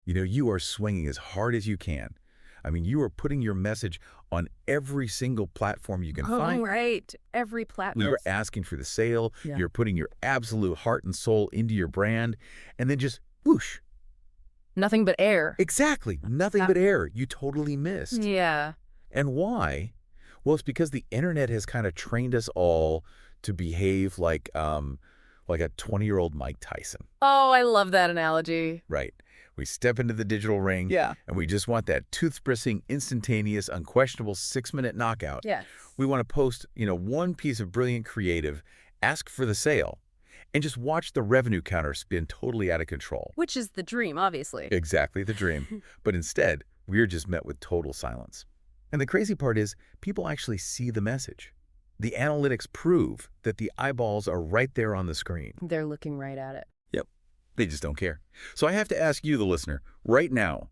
You are swinging as hard as you can. I mean, you are putting your message on every single platform you can Oh, find. right. Every You're platform. asking for the sale. Yeah. You're putting your absolute heart and soul into your brand, and then just whoosh. Nothing but air. Exactly. Nothing but air. You totally missed. Yeah. And why? Well, it's because the internet has kind of trained us all to behave like a 20-year-old Mike Tyson. Oh, I love that analogy. Right. We step into the digital ring, Yeah. and we just want that toothbrushing, instantaneous, unquestionable 6-minute knockout. Yes. We want to post, one piece of brilliant creative, ask for the sale, and just watch the revenue counter spin totally out of control. Which is the dream, obviously. Exactly the dream. But instead, we're just met with total silence. And the crazy part is, people actually see the message. The analytics prove that the eyeballs are right there on the screen. They're looking right at it. Yep. They just don't care. So I have to ask you, the listener, right now,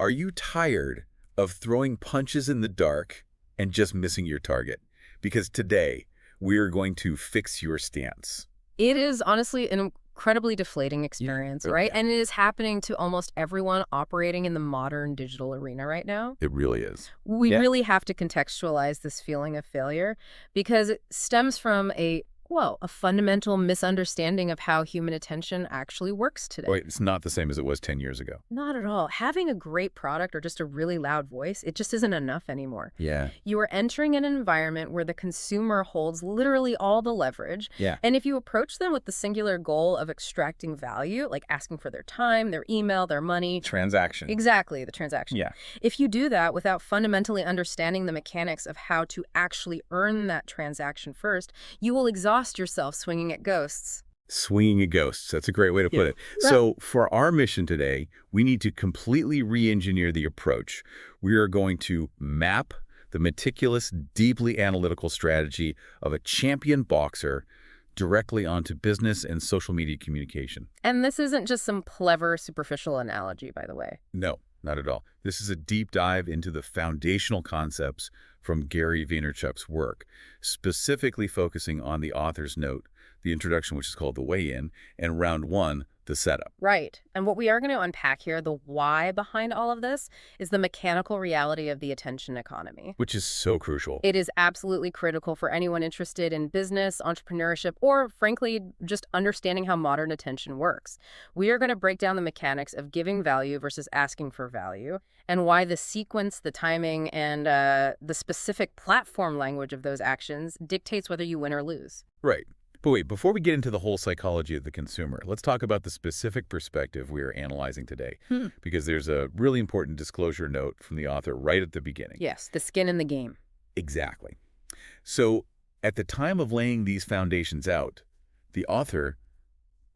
are you tired of throwing punches in the dark and just missing your target? Because today, we are going to fix your stance. It is honestly an incredibly deflating experience, really right? is. And it is happening to almost everyone operating in the modern digital arena right now. It really is. We Yeah. really have to contextualize this feeling of failure because it stems from a fundamental misunderstanding of how human attention actually works today. Wait, it's not the same as it was 10 years ago. Not at all. Having a great product or just a really loud voice, it just isn't enough anymore. Yeah. You are entering an environment where the consumer holds literally all the leverage. Yeah. And if you approach them with the singular goal of extracting value, like asking for their time, their email, their money. Transaction. Exactly, the transaction. Yeah. If you do that without fundamentally understanding the mechanics of how to actually earn that transaction first, you will exhaust yourself swinging at ghosts. Swinging at ghosts. That's a great way to put it. So for our mission today, we need to completely re-engineer the approach. We are going to map the meticulous, deeply analytical strategy of a champion boxer directly onto business and social media communication. And this isn't just some clever, superficial analogy, by the way. No, not at all. This is a deep dive into the foundational concepts from Gary Vaynerchuk's work, specifically focusing on the author's note, the introduction, which is called the weigh-in, and round one, the setup. Right. And what we are going to unpack here, the why behind all of this, is the mechanical reality of the attention economy. Which is so crucial. It is absolutely critical for anyone interested in business, entrepreneurship, or frankly, just understanding how modern attention works. We are going to break down the mechanics of giving value versus asking for value, and why the sequence, the timing, and the specific platform language of those actions dictates whether you win or lose. Right. But wait, before we get into the whole psychology of the consumer, let's talk about the specific perspective we are analyzing today, because there's a really important disclosure note from the author right at the beginning. Yes, the skin in the game. Exactly. So at the time of laying these foundations out, the author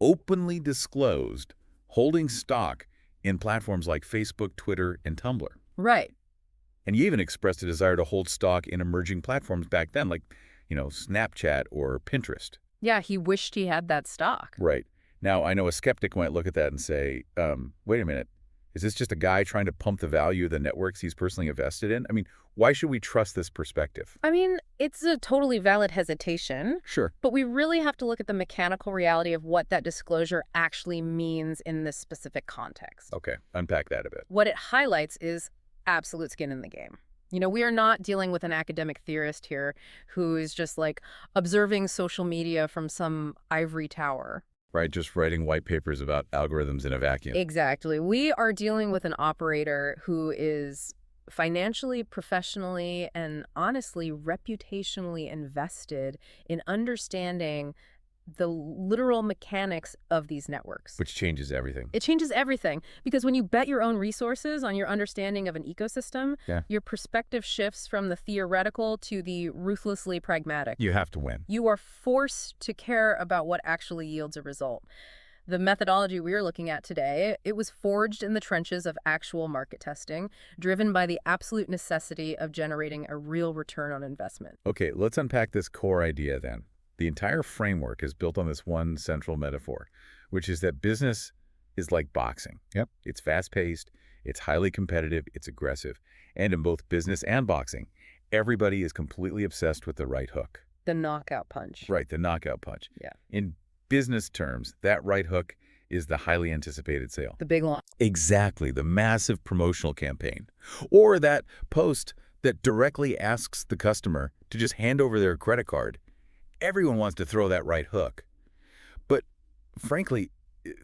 openly disclosed holding stock in platforms like Facebook, Twitter, and Tumblr. Right. And he even expressed a desire to hold stock in emerging platforms back then, like, Snapchat or Pinterest. Yeah, he wished he had that stock. Right. Now, I know a skeptic might look at that and say, wait a minute, is this just a guy trying to pump the value of the networks he's personally invested in? I mean, why should we trust this perspective? I mean, it's a totally valid hesitation, Sure. but we really have to look at the mechanical reality of what that disclosure actually means in this specific context. Okay, unpack that a bit. What it highlights is absolute skin in the game. We are not dealing with an academic theorist here who is just like observing social media from some ivory tower. Right, just writing white papers about algorithms in a vacuum. Exactly. We are dealing with an operator who is financially, professionally, and honestly, reputationally invested in understanding the literal mechanics of these networks. Which changes everything. It changes everything, because when you bet your own resources on your understanding of an ecosystem, your perspective shifts from the theoretical to the ruthlessly pragmatic. You have to win. You are forced to care about what actually yields a result. The methodology we are looking at today, it was forged in the trenches of actual market testing, driven by the absolute necessity of generating a real return on investment. Okay, let's unpack this core idea then. The entire framework is built on this one central metaphor, which is that business is like boxing. Yep. It's fast-paced, it's highly competitive, it's aggressive. And in both business and boxing, everybody is completely obsessed with the right hook. The knockout punch. Right, the knockout punch. Yeah. In business terms, that right hook is the highly anticipated sale. The big launch. Exactly, the massive promotional campaign. Or that post that directly asks the customer to just hand over their credit card. Everyone wants to throw that right hook. But frankly,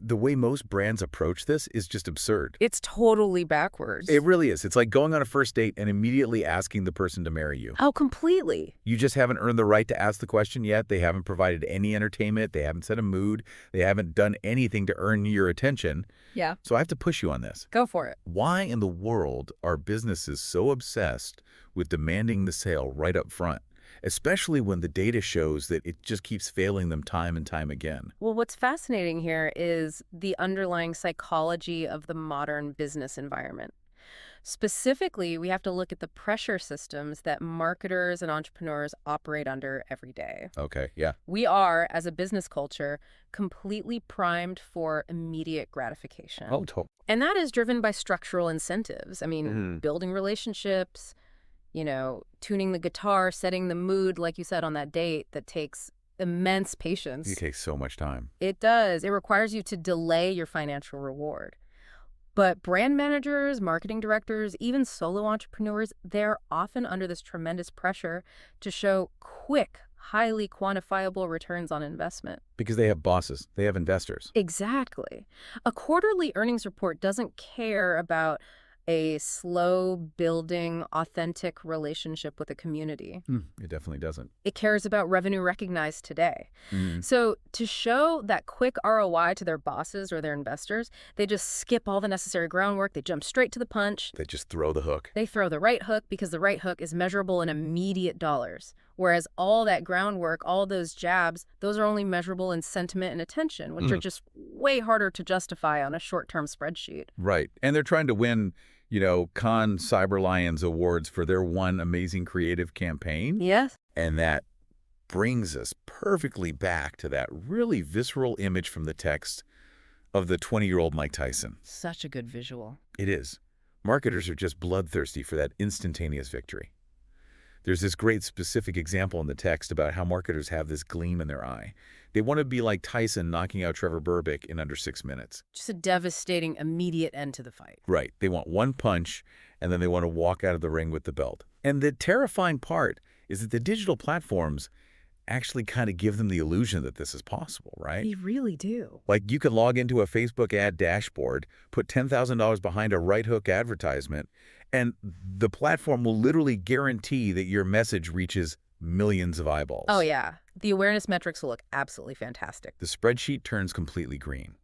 the way most brands approach this is just absurd. It's totally backwards. It really is. It's like going on a first date and immediately asking the person to marry you. Oh, completely. You just haven't earned the right to ask the question yet. They haven't provided any entertainment. They haven't set a mood. They haven't done anything to earn your attention. Yeah. So I have to push you on this. Go for it. Why in the world are businesses so obsessed with demanding the sale right up front? Especially when the data shows that it just keeps failing them time and time again. Well, what's fascinating here is the underlying psychology of the modern business environment. Specifically, we have to look at the pressure systems that marketers and entrepreneurs operate under every day. Okay, yeah. We are, as a business culture, completely primed for immediate gratification. Oh, totally. And that is driven by structural incentives. I mean, building relationships, tuning the guitar, setting the mood, like you said, on that date, that takes immense patience. It takes so much time. It does. It requires you to delay your financial reward. But brand managers, marketing directors, even solo entrepreneurs, they're often under this tremendous pressure to show quick, highly quantifiable returns on investment. Because they have bosses. They have investors. Exactly. A quarterly earnings report doesn't care about a slow-building, authentic relationship with a community. It definitely doesn't. It cares about revenue recognized today. So to show that quick ROI to their bosses or their investors, they just skip all the necessary groundwork. They jump straight to the punch. They just throw the hook. They throw the right hook because the right hook is measurable in immediate dollars. Whereas all that groundwork, all those jabs, those are only measurable in sentiment and attention, which are just way harder to justify on a short-term spreadsheet. Right. And they're trying to win, Cannes Cyber Lions awards for their one amazing creative campaign. Yes. And that brings us perfectly back to that really visceral image from the text of the 20-year-old Mike Tyson. Such a good visual. It is. Marketers are just bloodthirsty for that instantaneous victory. There's this great specific example in the text about how marketers have this gleam in their eye. They want to be like Tyson knocking out Trevor Berbick in under 6 minutes. Just a devastating, immediate end to the fight. Right. They want one punch, and then they want to walk out of the ring with the belt. And the terrifying part is that the digital platforms actually kind of give them the illusion that this is possible, right? They really do. Like you could log into a Facebook ad dashboard, put $10,000 behind a right hook advertisement, and the platform will literally guarantee that your message reaches millions of eyeballs. Oh, yeah. The awareness metrics will look absolutely fantastic. The spreadsheet turns completely green.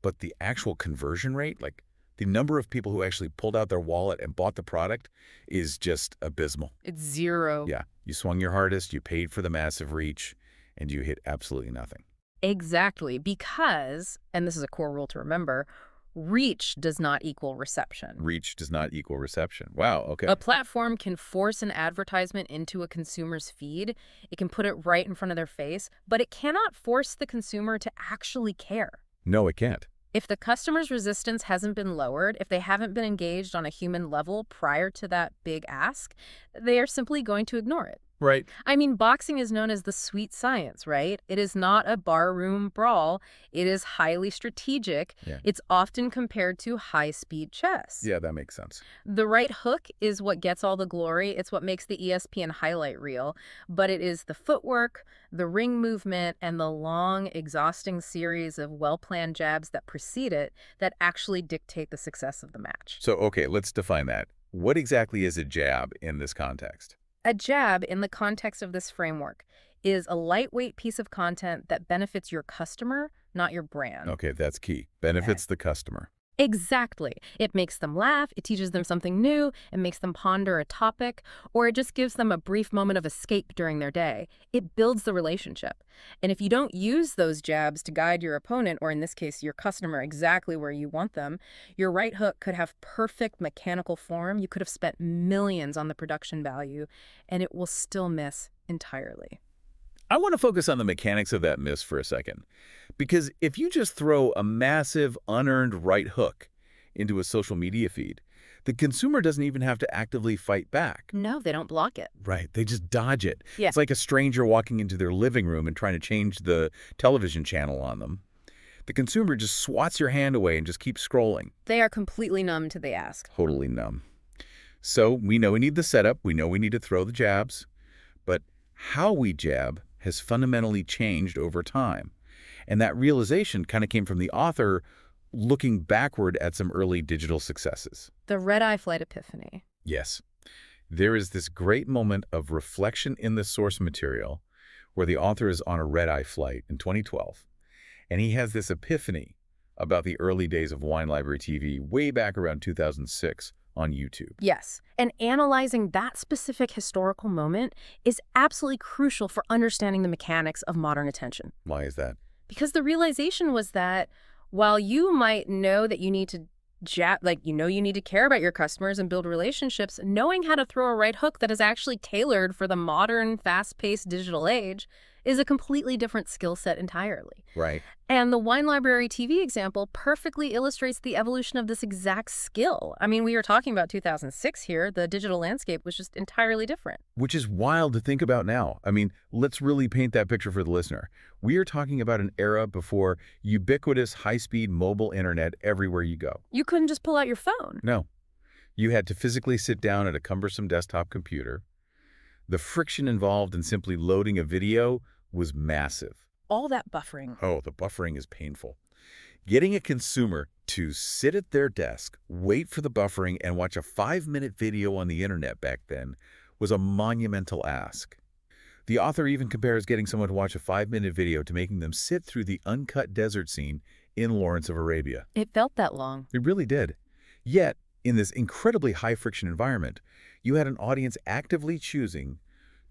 But the actual conversion rate, like the number of people who actually pulled out their wallet and bought the product, is just abysmal. It's zero. Yeah. You swung your hardest, you paid for the massive reach, and you hit absolutely nothing. Exactly. Because, and this is a core rule to remember, reach does not equal reception. Reach does not equal reception. Wow, okay. A platform can force an advertisement into a consumer's feed. It can put it right in front of their face, but it cannot force the consumer to actually care. No, it can't. If the customer's resistance hasn't been lowered, if they haven't been engaged on a human level prior to that big ask, they are simply going to ignore it. Right. I mean, boxing is known as the sweet science, right? It is not a barroom brawl. It is highly strategic. Yeah. It's often compared to high-speed chess. Yeah, that makes sense. The right hook is what gets all the glory. It's what makes the ESPN highlight reel. But it is the footwork, the ring movement, and the long, exhausting series of well-planned jabs that precede it that actually dictate the success of the match. So, okay, let's define that. What exactly is a jab in this context? A jab, in the context of this framework, is a lightweight piece of content that benefits your customer, not your brand. Okay, that's key. Benefits the customer. Exactly. It makes them laugh, it teaches them something new, it makes them ponder a topic, or it just gives them a brief moment of escape during their day. It builds the relationship. And if you don't use those jabs to guide your opponent, or in this case, your customer, exactly where you want them, your right hook could have perfect mechanical form. You could have spent millions on the production value, and it will still miss entirely. I want to focus on the mechanics of that miss for a second. Because if you just throw a massive, unearned right hook into a social media feed, the consumer doesn't even have to actively fight back. No, they don't block it. Right. They just dodge it. Yeah. It's like a stranger walking into their living room and trying to change the television channel on them. The consumer just swats your hand away and just keeps scrolling. They are completely numb to the ask. Totally numb. So we know we need the setup. We know we need to throw the jabs. But how we jab has fundamentally changed over time. And that realization kind of came from the author looking backward at some early digital successes. The red-eye flight epiphany. Yes. There is this great moment of reflection in the source material where the author is on a red-eye flight in 2012, and he has this epiphany about the early days of Wine Library TV way back around 2006 on YouTube. Yes, and analyzing that specific historical moment is absolutely crucial for understanding the mechanics of modern attention. Why is that? Because the realization was that while you might know that you need to you need to care about your customers and build relationships, knowing how to throw a right hook that is actually tailored for the modern, fast-paced digital age is a completely different skill set entirely. Right. And the Wine Library TV example perfectly illustrates the evolution of this exact skill. I mean, we were talking about 2006 here. The digital landscape was just entirely different. Which is wild to think about now. I mean, let's really paint that picture for the listener. We are talking about an era before ubiquitous high-speed mobile internet everywhere you go. You couldn't just pull out your phone. No. You had to physically sit down at a cumbersome desktop computer. The friction involved in simply loading a video was massive. All that buffering. Oh, the buffering is painful. Getting a consumer to sit at their desk, wait for the buffering, and watch a 5-minute video on the internet back then was a monumental ask. The author even compares getting someone to watch a 5-minute video to making them sit through the uncut desert scene in Lawrence of Arabia. It felt that long. It really did. Yet, in this incredibly high-friction environment, you had an audience actively choosing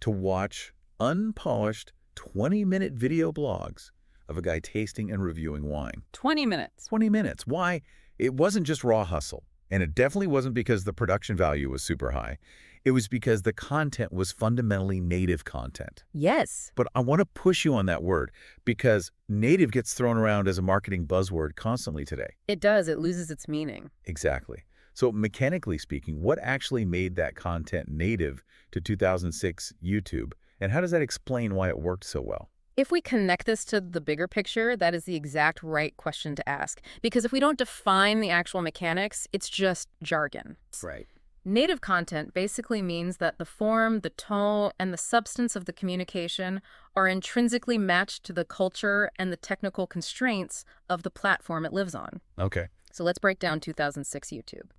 to watch unpolished 20-minute video blogs of a guy tasting and reviewing wine. 20 minutes. 20 minutes. Why? It wasn't just raw hustle. And it definitely wasn't because the production value was super high. It was because the content was fundamentally native content. Yes. But I want to push you on that word because native gets thrown around as a marketing buzzword constantly today. It does. It loses its meaning. Exactly. So mechanically speaking, what actually made that content native to 2006 YouTube? And how does that explain why it worked so well? If we connect this to the bigger picture, that is the exact right question to ask. Because if we don't define the actual mechanics, it's just jargon. Right. Native content basically means that the form, the tone, and the substance of the communication are intrinsically matched to the culture and the technical constraints of the platform it lives on. Okay. So let's break down 2006 YouTube.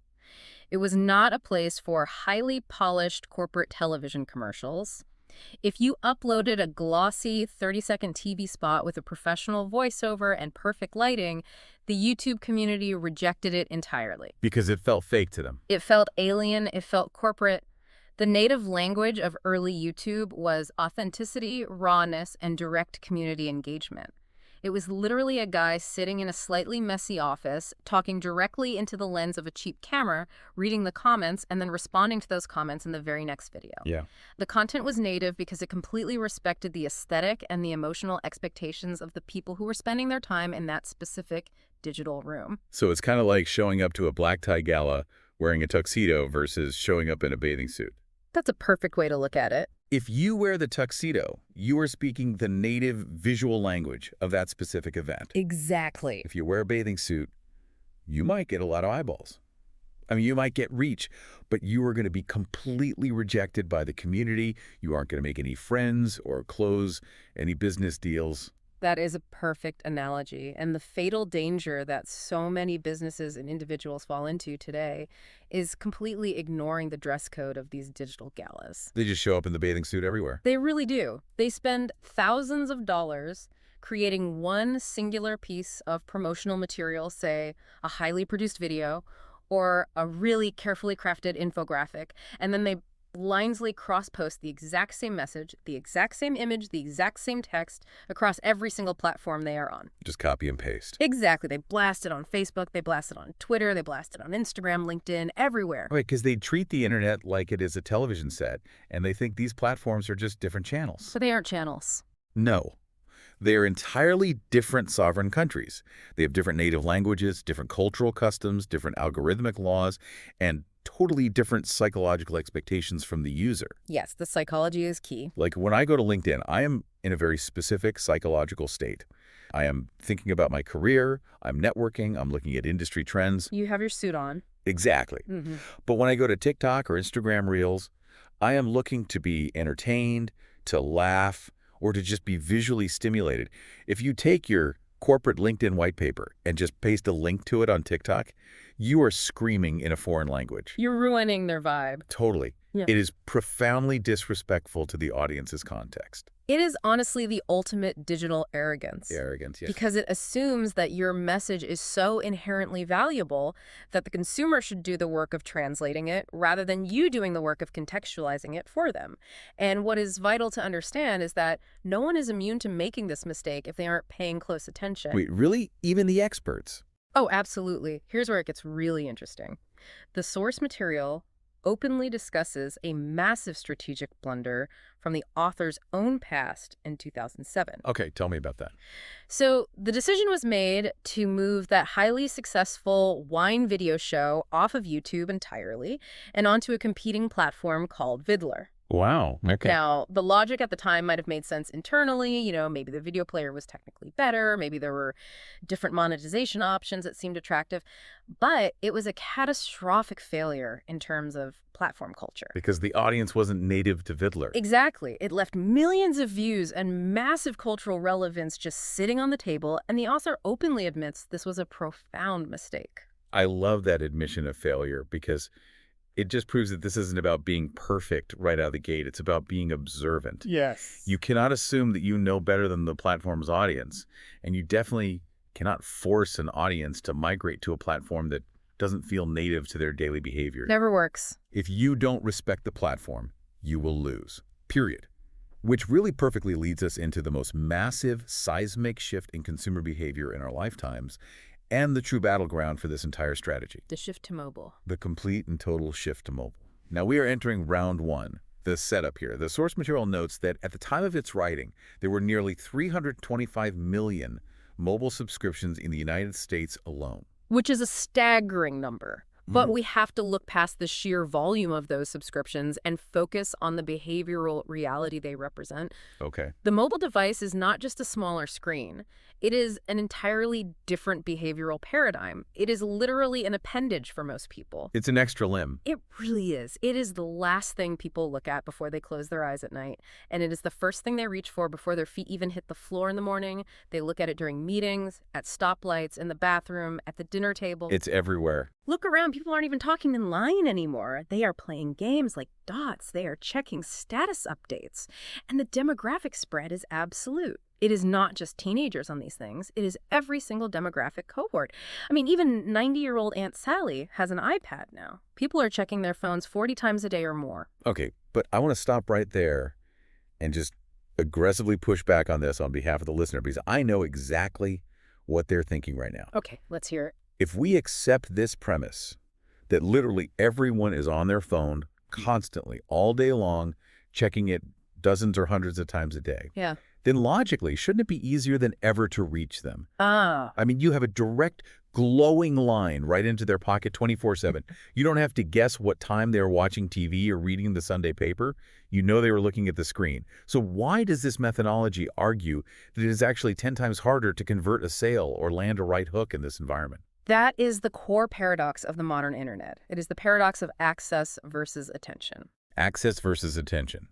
It was not a place for highly polished corporate television commercials. If you uploaded a glossy 30-second TV spot with a professional voiceover and perfect lighting, the YouTube community rejected it entirely. Because it felt fake to them. It felt alien, it felt corporate. The native language of early YouTube was authenticity, rawness, and direct community engagement. It was literally a guy sitting in a slightly messy office, talking directly into the lens of a cheap camera, reading the comments, and then responding to those comments in the very next video. Yeah. The content was native because it completely respected the aesthetic and the emotional expectations of the people who were spending their time in that specific digital room. So it's kind of like showing up to a black tie gala wearing a tuxedo versus showing up in a bathing suit. That's a perfect way to look at it. If you wear the tuxedo, you are speaking the native visual language of that specific event. Exactly. If you wear a bathing suit, you might get a lot of eyeballs. I mean, you might get reach, but you are going to be completely rejected by the community. You aren't going to make any friends or close any business deals. That is a perfect analogy. And the fatal danger that so many businesses and individuals fall into today is completely ignoring the dress code of these digital galas. They just show up in the bathing suit everywhere. They really do. They spend thousands of dollars creating one singular piece of promotional material, say a highly produced video or a really carefully crafted infographic, and then they blindly cross-post the exact same message, the exact same image, the exact same text across every single platform they are on. Just copy and paste. Exactly. They blast it on Facebook, they blast it on Twitter, they blast it on Instagram, LinkedIn, everywhere. Right, because they treat the internet like it is a television set, and they think these platforms are just different channels. But they aren't channels. No. They are entirely different sovereign countries. They have different native languages, different cultural customs, different algorithmic laws, and totally different psychological expectations from the user. Yes, the psychology is key. Like when I go to LinkedIn, I am in a very specific psychological state. I am thinking about my career, I'm networking, I'm looking at industry trends. You have your suit on. Exactly. But when I go to TikTok or Instagram Reels, I am looking to be entertained, to laugh, or to just be visually stimulated. If you take your corporate LinkedIn white paper and just paste a link to it on TikTok, you are screaming in a foreign language. You're ruining their vibe. Totally. Yeah. It is profoundly disrespectful to the audience's context. It is honestly the ultimate digital arrogance. Arrogance, yes. Because it assumes that your message is so inherently valuable that the consumer should do the work of translating it rather than you doing the work of contextualizing it for them. And what is vital to understand is that no one is immune to making this mistake if they aren't paying close attention. Wait, really? Even the experts? Oh, absolutely. Here's where it gets really interesting. The source material openly discusses a massive strategic blunder from the author's own past in 2007. Okay, tell me about that. So the decision was made to move that highly successful wine video show off of YouTube entirely and onto a competing platform called Viddler. Wow, okay. Now, the logic at the time might have made sense internally. Maybe the video player was technically better. Maybe there were different monetization options that seemed attractive. But it was a catastrophic failure in terms of platform culture. Because the audience wasn't native to Viddler. Exactly. It left millions of views and massive cultural relevance just sitting on the table, and the author openly admits this was a profound mistake. I love that admission of failure because it just proves that this isn't about being perfect right out of the gate. It's about being observant. Yes. You cannot assume that you know better than the platform's audience, and you definitely cannot force an audience to migrate to a platform that doesn't feel native to their daily behavior. Never works. If you don't respect the platform, you will lose. Period. Which really perfectly leads us into the most massive seismic shift in consumer behavior in our lifetimes, and the true battleground for this entire strategy. The shift to mobile. The complete and total shift to mobile. Now we are entering round one, the setup here. The source material notes that at the time of its writing, there were nearly 325 million mobile subscriptions in the United States alone. Which is a staggering number. But we have to look past the sheer volume of those subscriptions and focus on the behavioral reality they represent. Okay. The mobile device is not just a smaller screen. It is an entirely different behavioral paradigm. It is literally an appendage for most people. It's an extra limb. It really is. It is the last thing people look at before they close their eyes at night. And it is the first thing they reach for before their feet even hit the floor in the morning. They look at it during meetings, at stoplights, in the bathroom, at the dinner table. It's everywhere. Look around. People aren't even talking in line anymore. They are playing games like Dots. They are checking status updates. And the demographic spread is absolute. It is not just teenagers on these things. It is every single demographic cohort. I mean, even 90-year-old Aunt Sally has an iPad now. People are checking their phones 40 times a day or more. Okay, but I want to stop right there and just aggressively push back on this on behalf of the listener because I know exactly what they're thinking right now. Okay, let's hear it. If we accept this premise that literally everyone is on their phone constantly, all day long, checking it dozens or hundreds of times a day, Yeah. then logically, shouldn't it be easier than ever to reach them? Ah. I mean, you have a direct, glowing line right into their pocket 24/7. You don't have to guess what time they were watching TV or reading the Sunday paper. You know they were looking at the screen. So why does this methodology argue that it is actually 10 times harder to convert a sale or land a right hook in this environment? That is the core paradox of the modern internet. It is the paradox of access versus attention. Access versus attention.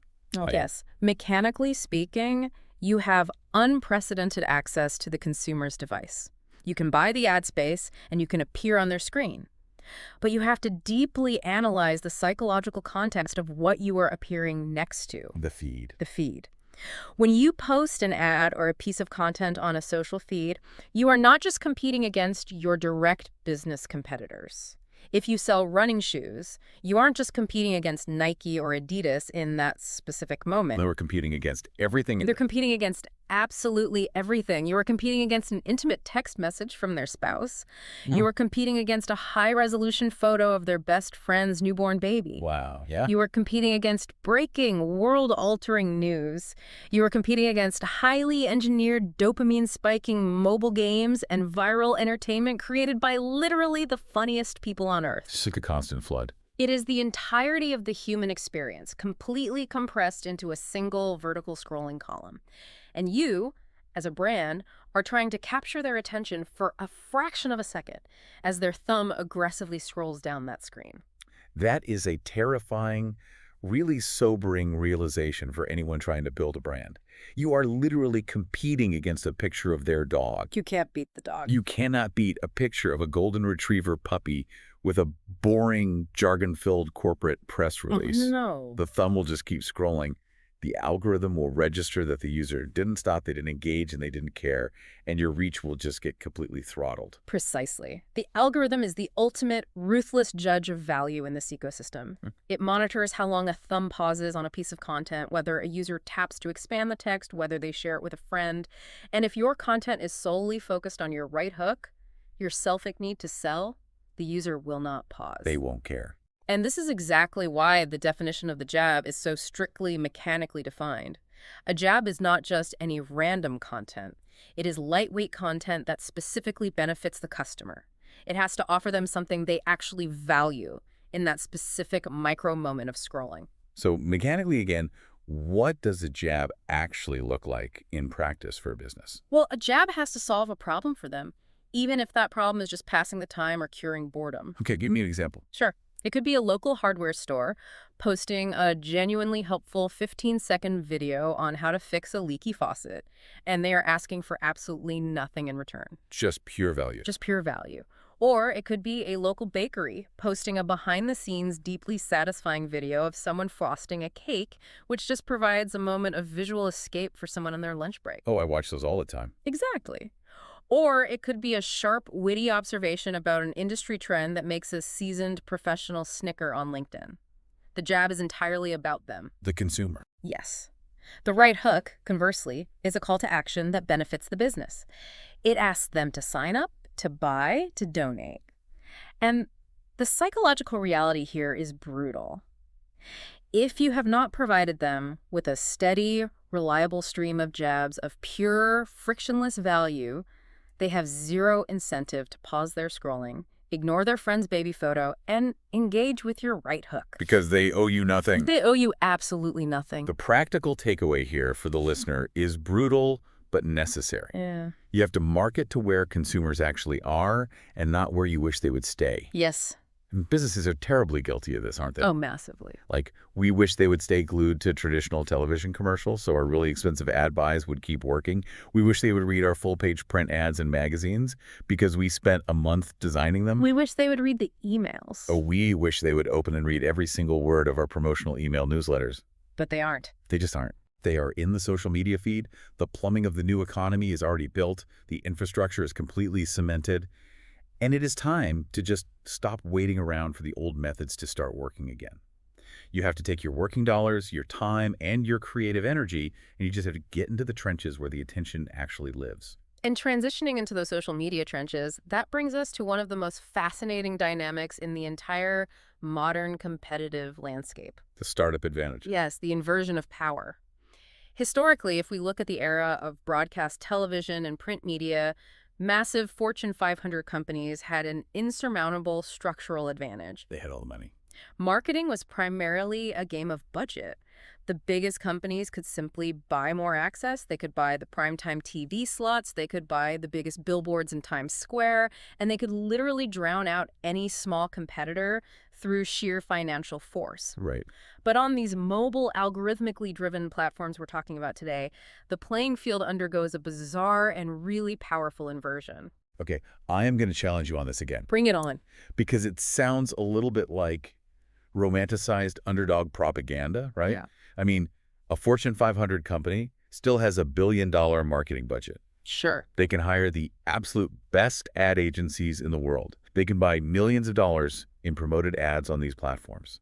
Yes. Mechanically speaking, you have unprecedented access to the consumer's device. You can buy the ad space and you can appear on their screen. But you have to deeply analyze the psychological context of what you are appearing next to. The feed. The feed. When you post an ad or a piece of content on a social feed, you are not just competing against your direct business competitors. If you sell running shoes, you aren't just competing against Nike or Adidas in that specific moment. They were competing against everything. They're competing against absolutely everything. You are competing against an intimate text message from their spouse. You are competing against a high-resolution photo of their best friend's newborn baby. Wow, yeah. You are competing against breaking, world-altering news. You are competing against highly engineered, dopamine-spiking mobile games and viral entertainment created by literally the funniest people on Earth. It's like a constant flood. It is the entirety of the human experience, completely compressed into a single vertical scrolling column. And you, as a brand, are trying to capture their attention for a fraction of a second as their thumb aggressively scrolls down that screen. That is a terrifying, really sobering realization for anyone trying to build a brand. You are literally competing against a picture of their dog. You can't beat the dog. You cannot beat a picture of a golden retriever puppy with a boring, jargon-filled corporate press release. Oh, no. The thumb will just keep scrolling. The algorithm will register that the user didn't stop, they didn't engage, and they didn't care, and your reach will just get completely throttled. Precisely. The algorithm is the ultimate, ruthless judge of value in this ecosystem. It monitors how long a thumb pauses on a piece of content, whether a user taps to expand the text, whether they share it with a friend. And if your content is solely focused on your right hook, your selfic need to sell, the user will not pause. They won't care. And this is exactly why the definition of the jab is so strictly mechanically defined. A jab is not just any random content. It is lightweight content that specifically benefits the customer. It has to offer them something they actually value in that specific micro moment of scrolling. So mechanically, again, what does a jab actually look like in practice for a business? Well, a jab has to solve a problem for them, even if that problem is just passing the time or curing boredom. Okay, give me an example. Sure. It could be a local hardware store posting a genuinely helpful 15-second video on how to fix a leaky faucet, and they are asking for absolutely nothing in return. Just pure value. Just pure value. Or it could be a local bakery posting a behind-the-scenes, deeply satisfying video of someone frosting a cake, which just provides a moment of visual escape for someone on their lunch break. Oh, I watch those all the time. Exactly. Or it could be a sharp, witty observation about an industry trend that makes a seasoned professional snicker on LinkedIn. The jab is entirely about them. The consumer. Yes. The right hook, conversely, is a call to action that benefits the business. It asks them to sign up, to buy, to donate. And the psychological reality here is brutal. If you have not provided them with a steady, reliable stream of jabs of pure, frictionless value, they have zero incentive to pause their scrolling, ignore their friend's baby photo, and engage with your right hook. Because they owe you nothing. They owe you absolutely nothing. The practical takeaway here for the listener is brutal but necessary. Yeah. You have to market to where consumers actually are and not where you wish they would stay. Yes. And businesses are terribly guilty of this, aren't they? Oh, massively. Like, we wish they would stay glued to traditional television commercials so our really expensive ad buys would keep working. We wish they would read our full-page print ads in magazines because we spent a month designing them. We wish they would read the emails. Oh, we wish they would open and read every single word of our promotional email newsletters. But they aren't. They just aren't. They are in the social media feed. The plumbing of the new economy is already built. The infrastructure is completely cemented. And it is time to just stop waiting around for the old methods to start working again. You have to take your working dollars, your time, and your creative energy, and you just have to get into the trenches where the attention actually lives. And transitioning into those social media trenches, that brings us to one of the most fascinating dynamics in the entire modern competitive landscape. The startup advantage. Yes, the inversion of power. Historically, if we look at the era of broadcast television and print media, massive Fortune 500 companies had an insurmountable structural advantage. They had all the money. Marketing was primarily a game of budget. The biggest companies could simply buy more access. They could buy the primetime TV slots. They could buy the biggest billboards in Times Square. And they could literally drown out any small competitor through sheer financial force. Right. But on these mobile, algorithmically driven platforms we're talking about today, the playing field undergoes a bizarre and really powerful inversion. Okay, I am going to challenge you on this again. Bring it on. Because it sounds a little bit like romanticized underdog propaganda, right? Yeah. I mean, a Fortune 500 company still has $1 billion marketing budget. Sure. They can hire the absolute best ad agencies in the world. They can buy millions of dollars in promoted ads on these platforms.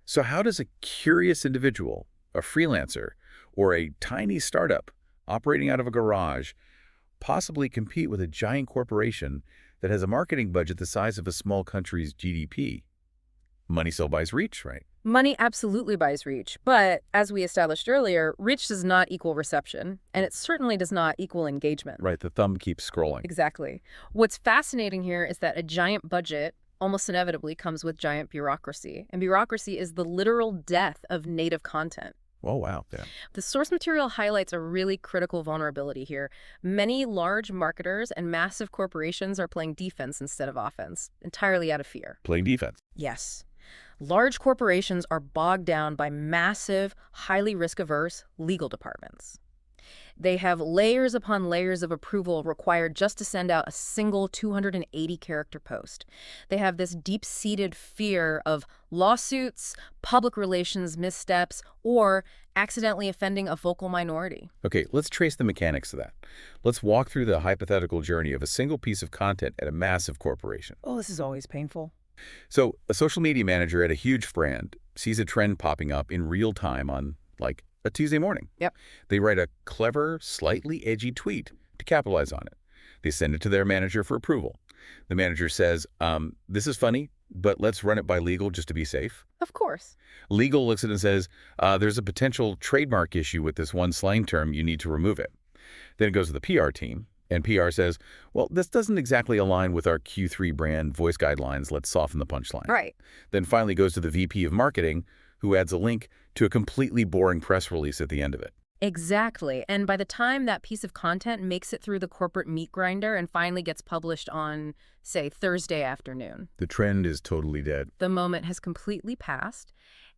So how does a curious individual, a freelancer, or a tiny startup operating out of a garage possibly compete with a giant corporation that has a marketing budget the size of a small country's GDP? Money still buys reach, right? Money absolutely buys reach, but as we established earlier, reach does not equal reception, and it certainly does not equal engagement. Right, the thumb keeps scrolling. Exactly. What's fascinating here is that a giant budget almost inevitably comes with giant bureaucracy, and bureaucracy is the literal death of native content. Oh, wow. Yeah. The source material highlights a really critical vulnerability here. Many large marketers and massive corporations are playing defense instead of offense, entirely out of fear. Playing defense. Yes. Large corporations are bogged down by massive, highly risk-averse legal departments. They have layers upon layers of approval required just to send out a single 280-character post. They have this deep-seated fear of lawsuits, public relations missteps, or accidentally offending a vocal minority. Okay, let's trace the mechanics of that. Let's walk through the hypothetical journey of a single piece of content at a massive corporation. Oh, this is always painful. So a social media manager at a huge brand sees a trend popping up in real time on, like, a Tuesday morning. Yep. They write a clever, slightly edgy tweet to capitalize on it. They send it to their manager for approval. The manager says, this is funny, but let's run it by legal just to be safe. Of course. Legal looks at it and says, there's a potential trademark issue with this one slang term. You need to remove it. Then it goes to the PR team, and PR says, well, this doesn't exactly align with our Q3 brand voice guidelines. Let's soften the punchline. Right. Then finally goes to the VP of marketing, who adds a link to a completely boring press release at the end of it. Exactly. And by the time that piece of content makes it through the corporate meat grinder and finally gets published on, say, Thursday afternoon, The trend is totally dead. the moment has completely passed.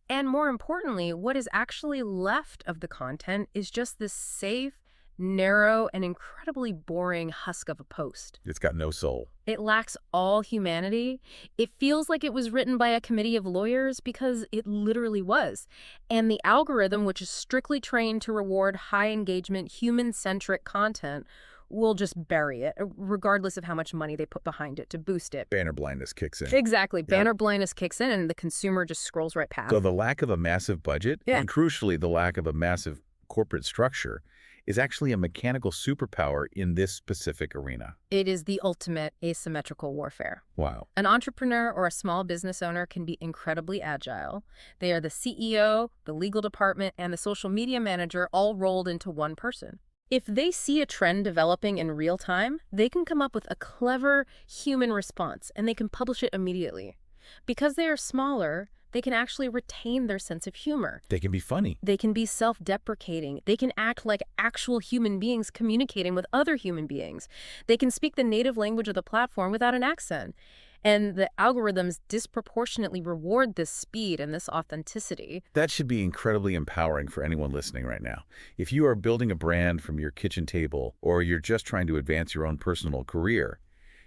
And more importantly, what is actually left of the content is just this safe, narrow, and incredibly boring husk of a post. It's got no soul. It lacks all humanity. It feels like it was written by a committee of lawyers because it literally was. And the algorithm, which is strictly trained to reward high engagement, human-centric content, will just bury it, regardless of how much money they put behind it to boost it. Banner blindness kicks in. Exactly. Banner blindness kicks in and the consumer just scrolls right past. So the lack of a massive budget, and crucially the lack of a massive corporate structure, is actually a mechanical superpower in this specific arena. It is the ultimate asymmetrical warfare. Wow. An entrepreneur or a small business owner can be incredibly agile. They are the CEO, the legal department, and the social media manager all rolled into one person. If they see a trend developing in real time, they can come up with a clever human response, and they can publish it immediately. Because they are smaller, they can actually retain their sense of humor. They can be funny. They can be self-deprecating. They can act like actual human beings communicating with other human beings. They can speak the native language of the platform without an accent. And the algorithms disproportionately reward this speed and this authenticity. That should be incredibly empowering for anyone listening right now. If you are building a brand from your kitchen table, or you're just trying to advance your own personal career,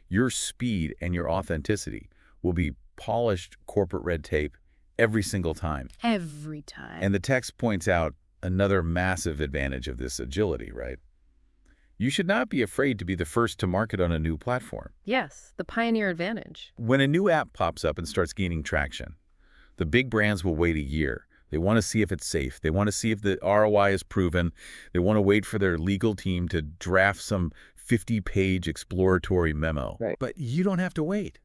your speed and your authenticity will be polished corporate red tape every single time. Every time. And the text points out another massive advantage of this agility, right? You should not be afraid to be the first to market on a new platform. Yes, the pioneer advantage. When a new app pops up and starts gaining traction, the big brands will wait a year. They want to see if it's safe. They want to see if the ROI is proven. They want to wait for their legal team to draft some 50-page exploratory memo. Right. But you don't have to wait.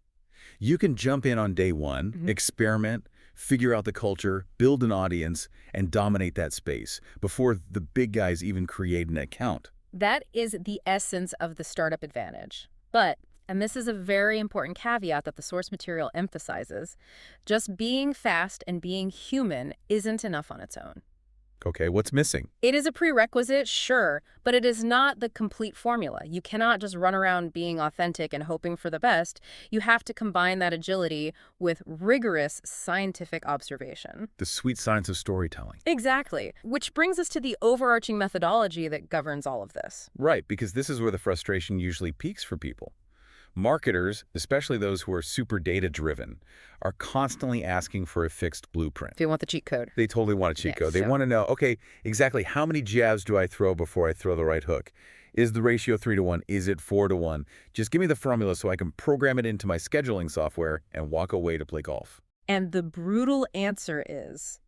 You can jump in on day one, experiment, figure out the culture, build an audience, and dominate that space before the big guys even create an account. That is the essence of the startup advantage. But, and this is a very important caveat that the source material emphasizes, just being fast and being human isn't enough on its own. Okay, what's missing? It is a prerequisite, sure, but it is not the complete formula. You cannot just run around being authentic and hoping for the best. You have to combine that agility with rigorous scientific observation. The sweet science of storytelling. Exactly. Which brings us to the overarching methodology that governs all of this. Right, because this is where the frustration usually peaks for people. Marketers, especially those who are super data-driven, are constantly asking for a fixed blueprint. If you want the cheat code. They totally want a cheat Yes, code. They so- want to know, okay, exactly how many jabs do I throw before I throw the right hook? Is the ratio 3-to-1? Is it 4-to-1? Just give me the formula so I can program it into my scheduling software and walk away to play golf. And the brutal answer is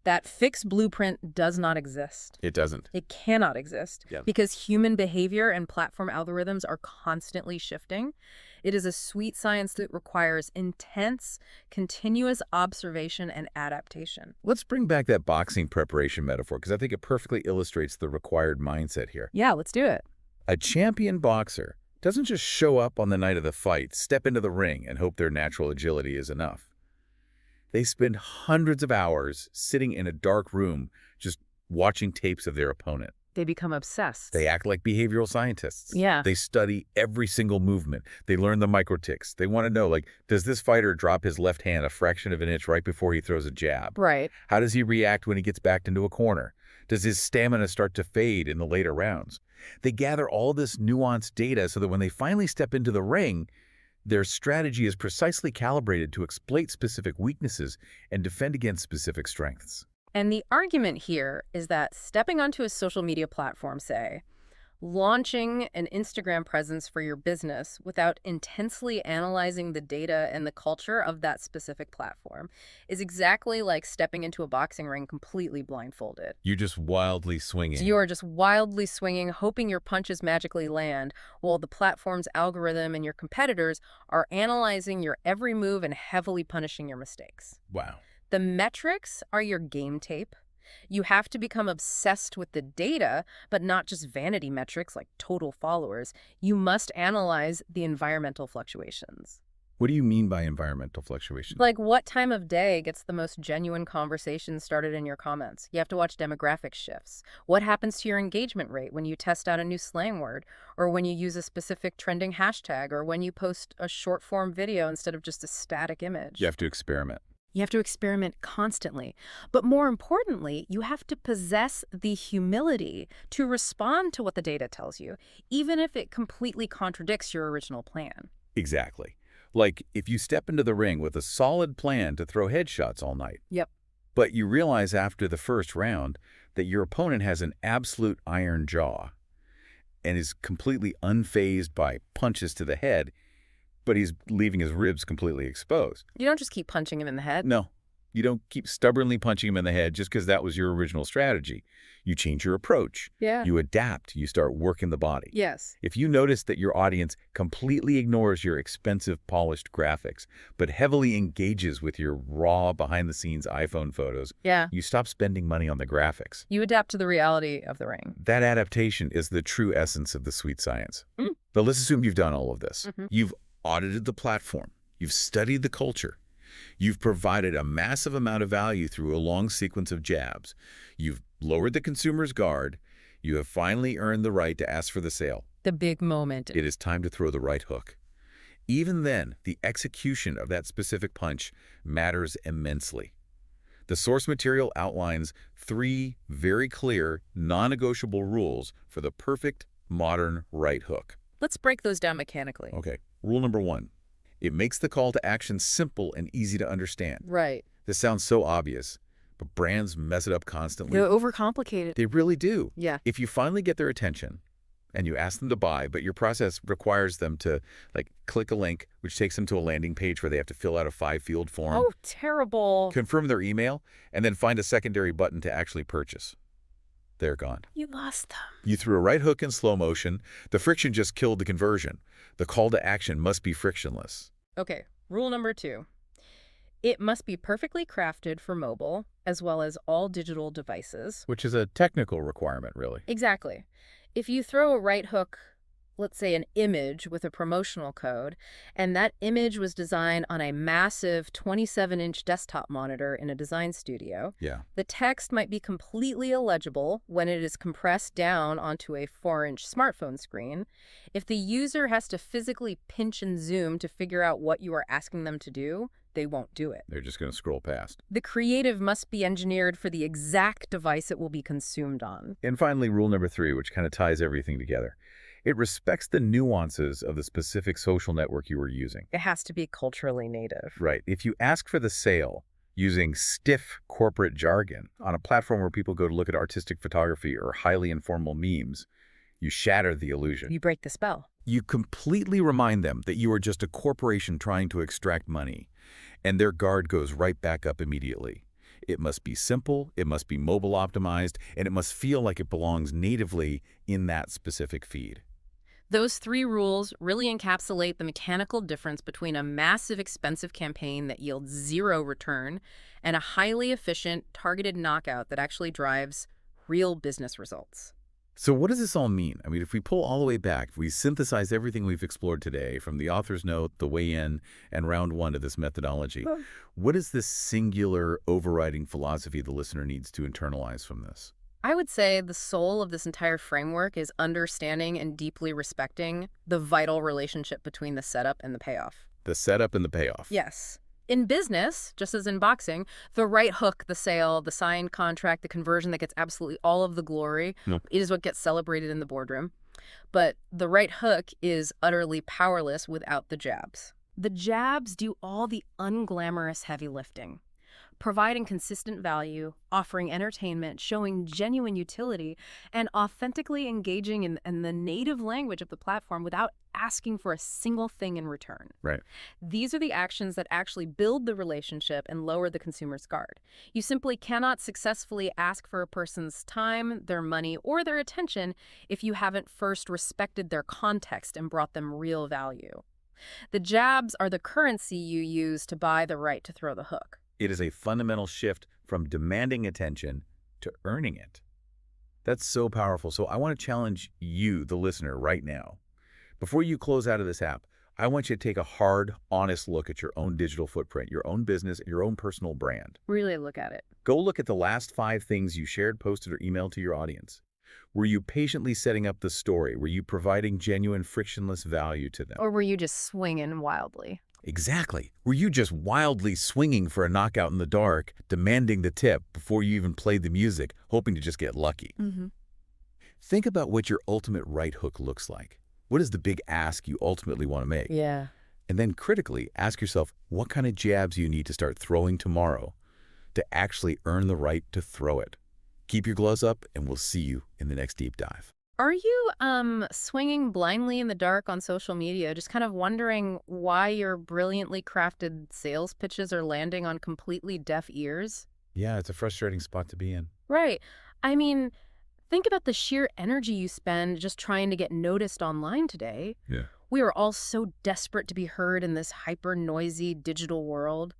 that fixed blueprint does not exist. It doesn't. It cannot exist Yeah. because human behavior and platform algorithms are constantly shifting. It is a sweet science that requires intense, continuous observation and adaptation. Let's bring back that boxing preparation metaphor because I think it perfectly illustrates the required mindset here. Yeah, let's do it. A champion boxer doesn't just show up on the night of the fight, step into the ring, and hope their natural agility is enough. They spend hundreds of hours sitting in a dark room, just watching tapes of their opponent. They become obsessed. They act like behavioral scientists. Yeah. They study every single movement. They learn the microticks. They want to know, like, does this fighter drop his left hand a fraction of an inch right before he throws a jab? Right. How does he react when he gets backed into a corner? Does his stamina start to fade in the later rounds? They gather all this nuanced data so that when they finally step into the ring, their strategy is precisely calibrated to exploit specific weaknesses and defend against specific strengths. And the argument here is that stepping onto a social media platform, say, launching an Instagram presence for your business without intensely analyzing the data and the culture of that specific platform is exactly like stepping into a boxing ring completely blindfolded. You're just wildly swinging. So you are just wildly swinging, hoping your punches magically land, while the platform's algorithm and your competitors are analyzing your every move and heavily punishing your mistakes. Wow. The metrics are your game tape. You have to become obsessed with the data, but not just vanity metrics like total followers. You must analyze the environmental fluctuations. What do you mean by environmental fluctuations? Like what time of day gets the most genuine conversation started in your comments? You have to watch demographic shifts. What happens to your engagement rate when you test out a new slang word, or when you use a specific trending hashtag, or when you post a short form video instead of just a static image? You have to experiment. You have to experiment constantly. But more importantly, you have to possess the humility to respond to what the data tells you, even if it completely contradicts your original plan. Exactly. Like if you step into the ring with a solid plan to throw headshots all night. Yep. But you realize after the first round that your opponent has an absolute iron jaw and is completely unfazed by punches to the head, but he's leaving his ribs completely exposed. You don't just keep punching him in the head. No, you don't keep stubbornly punching him in the head just because that was your original strategy. You change your approach. Yeah. You adapt. You start working the body. Yes. If you notice that your audience completely ignores your expensive, polished graphics, but heavily engages with your raw, behind-the-scenes iPhone photos, Yeah. you stop spending money on the graphics. You adapt to the reality of the ring. That adaptation is the true essence of the sweet science. Mm. But let's assume you've done all of this. Mm-hmm. You've audited the platform. You've studied the culture. You've provided a massive amount of value through a long sequence of jabs. You've lowered the consumer's guard. You have finally earned the right to ask for the sale. The big moment. It is time to throw the right hook. Even then, the execution of that specific punch matters immensely. The source material outlines 3 very clear, non-negotiable rules for the perfect modern right hook. Let's break those down mechanically. Okay, rule number 1. It makes the call to action simple and easy to understand. Right. This sounds so obvious, but brands mess it up constantly. They're overcomplicated. They really do. Yeah. If you finally get their attention and you ask them to buy, but your process requires them to click a link, which takes them to a landing page where they have to fill out a 5-field form, Oh, terrible. confirm their email, and then find a secondary button to actually purchase. They're gone. You lost them. You threw a right hook in slow motion. The friction just killed the conversion. The call to action must be frictionless. Okay, rule number 2. It must be perfectly crafted for mobile, as well as all digital devices. Which is a technical requirement, really. Exactly. If you throw a right hook, let's say an image with a promotional code, and that image was designed on a massive 27-inch desktop monitor in a design studio, Yeah. the text might be completely illegible when it is compressed down onto a 4-inch smartphone screen. If the user has to physically pinch and zoom to figure out what you are asking them to do, they won't do it. They're just going to scroll past. The creative must be engineered for the exact device it will be consumed on. And finally, rule number 3, which kind of ties everything together. It respects the nuances of the specific social network you are using. It has to be culturally native. Right. If you ask for the sale using stiff corporate jargon on a platform where people go to look at artistic photography or highly informal memes, you shatter the illusion. You break the spell. You completely remind them that you are just a corporation trying to extract money, and their guard goes right back up immediately. It must be simple, it must be mobile optimized, and it must feel like it belongs natively in that specific feed. Those 3 rules really encapsulate the mechanical difference between a massive, expensive campaign that yields 0 return and a highly efficient, targeted knockout that actually drives real business results. So what does this all mean? I mean, if we pull all the way back, if we synthesize everything we've explored today, from the author's note, the weigh-in, and round 1 of this methodology, what is this singular overriding philosophy the listener needs to internalize from this? I would say the soul of this entire framework is understanding and deeply respecting the vital relationship between the setup and the payoff. The setup and the payoff. Yes. In business, just as in boxing, the right hook, the sale, the signed contract, the conversion that gets absolutely all of the glory is what gets celebrated in the boardroom. But the right hook is utterly powerless without the jabs. The jabs do all the unglamorous heavy lifting, providing consistent value, offering entertainment, showing genuine utility, and authentically engaging in the native language of the platform without asking for a single thing in return. Right. These are the actions that actually build the relationship and lower the consumer's guard. You simply cannot successfully ask for a person's time, their money, or their attention if you haven't first respected their context and brought them real value. The jabs are the currency you use to buy the right to throw the hook. It is a fundamental shift from demanding attention to earning it. That's so powerful. So I want to challenge you, the listener, right now. Before you close out of this app, I want you to take a hard, honest look at your own digital footprint, your own business, and your own personal brand. Really look at it. Go look at the last 5 things you shared, posted, or emailed to your audience. Were you patiently setting up the story? Were you providing genuine, frictionless value to them? Or were you just swinging wildly? Exactly. Were you just wildly swinging for a knockout in the dark, demanding the tip before you even played the music, hoping to just get lucky? Think about what your ultimate right hook looks like. What is the big ask you ultimately want to make? Yeah. And then critically, ask yourself what kind of jabs you need to start throwing tomorrow to actually earn the right to throw it. Keep your gloves up, and we'll see you in the next deep dive. Are you swinging blindly in the dark on social media, just kind of wondering why your brilliantly crafted sales pitches are landing on completely deaf ears? Yeah, it's a frustrating spot to be in. Right. I mean, think about the sheer energy you spend just trying to get noticed online today. Yeah. We are all so desperate to be heard in this hyper-noisy digital world.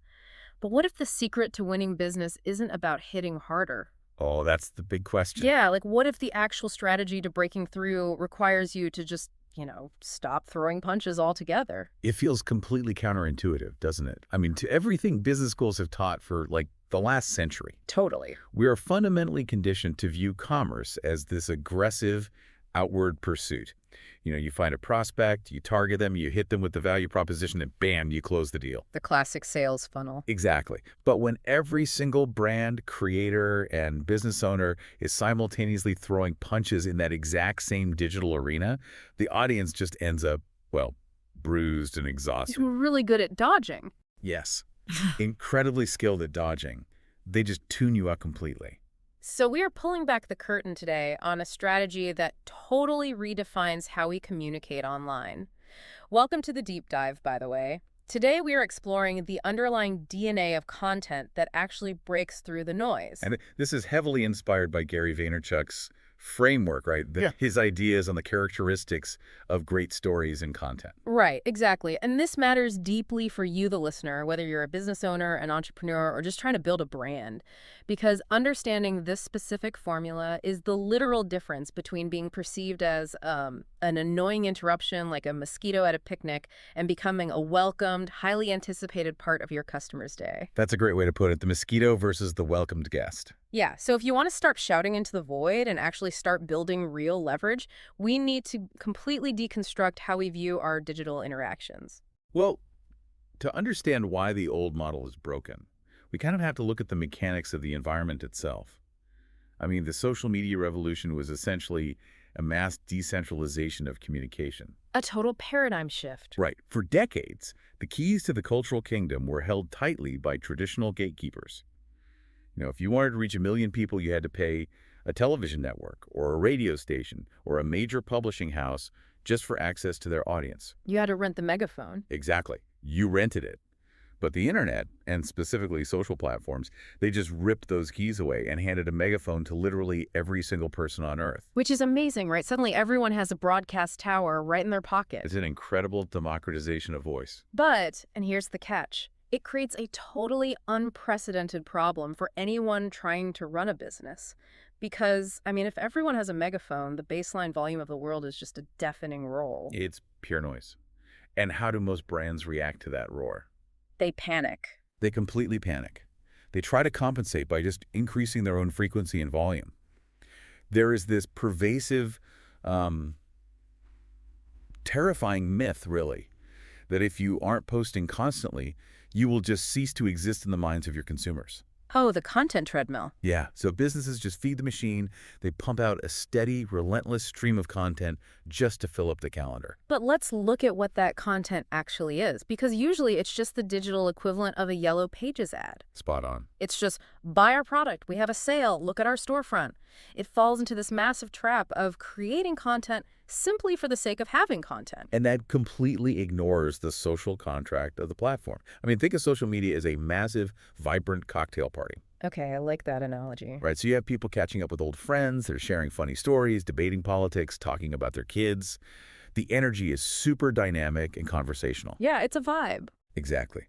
But what if the secret to winning business isn't about hitting harder? Oh, that's the big question. Yeah, like what if the actual strategy to breaking through requires you to just, stop throwing punches altogether? It feels completely counterintuitive, doesn't it? I mean, to everything business schools have taught for, the last century. Totally. We are fundamentally conditioned to view commerce as this aggressive, outward pursuit. You find a prospect, you target them, you hit them with the value proposition, and bam, you close the deal. The classic sales funnel. Exactly. But when every single brand, creator, and business owner is simultaneously throwing punches in that exact same digital arena, the audience just ends up, bruised and exhausted. You're really good at dodging. Yes. Incredibly skilled at dodging. They just tune you out completely. So we are pulling back the curtain today on a strategy that totally redefines how we communicate online. Welcome to the deep dive, by the way. Today we are exploring the underlying DNA of content that actually breaks through the noise. And this is heavily inspired by Gary Vaynerchuk's framework, right? His ideas on the characteristics of great stories and content. Right, exactly. And this matters deeply for you, the listener, whether you're a business owner, an entrepreneur, or just trying to build a brand. Because understanding this specific formula is the literal difference between being perceived as an annoying interruption like a mosquito at a picnic and becoming a welcomed, highly anticipated part of your customer's day. That's a great way to put it. The mosquito versus the welcomed guest. Yeah, so if you want to start shouting into the void and actually start building real leverage, we need to completely deconstruct how we view our digital interactions. Well, to understand why the old model is broken, we kind of have to look at the mechanics of the environment itself. I mean, the social media revolution was essentially a mass decentralization of communication. A total paradigm shift. Right. For decades, the keys to the cultural kingdom were held tightly by traditional gatekeepers. If you wanted to reach 1 million people, you had to pay a television network or a radio station or a major publishing house just for access to their audience. You had to rent the megaphone. Exactly. You rented it. But the internet, and specifically social platforms, they just ripped those keys away and handed a megaphone to literally every single person on Earth. Which is amazing, right? Suddenly everyone has a broadcast tower right in their pocket. It's an incredible democratization of voice. But, and here's the catch, it creates a totally unprecedented problem for anyone trying to run a business. Because, if everyone has a megaphone, the baseline volume of the world is just a deafening roar. It's pure noise. And how do most brands react to that roar? They panic. They completely panic. They try to compensate by just increasing their own frequency and volume. There is this pervasive, um, terrifying myth, really, that if you aren't posting constantly, you will just cease to exist in the minds of your consumers. Oh, the content treadmill. Yeah, so businesses just feed the machine. They pump out a steady, relentless stream of content just to fill up the calendar. But let's look at what that content actually is, because usually it's just the digital equivalent of a Yellow Pages ad. Spot on. It's just, buy our product, we have a sale, look at our storefront. It falls into this massive trap of creating content simply for the sake of having content. And that completely ignores the social contract of the platform. I mean, think of social media as a massive, vibrant cocktail party. Okay, I like that analogy. Right, so you have people catching up with old friends, they're sharing funny stories, debating politics, talking about their kids. The energy is super dynamic and conversational. Yeah, it's a vibe. Exactly.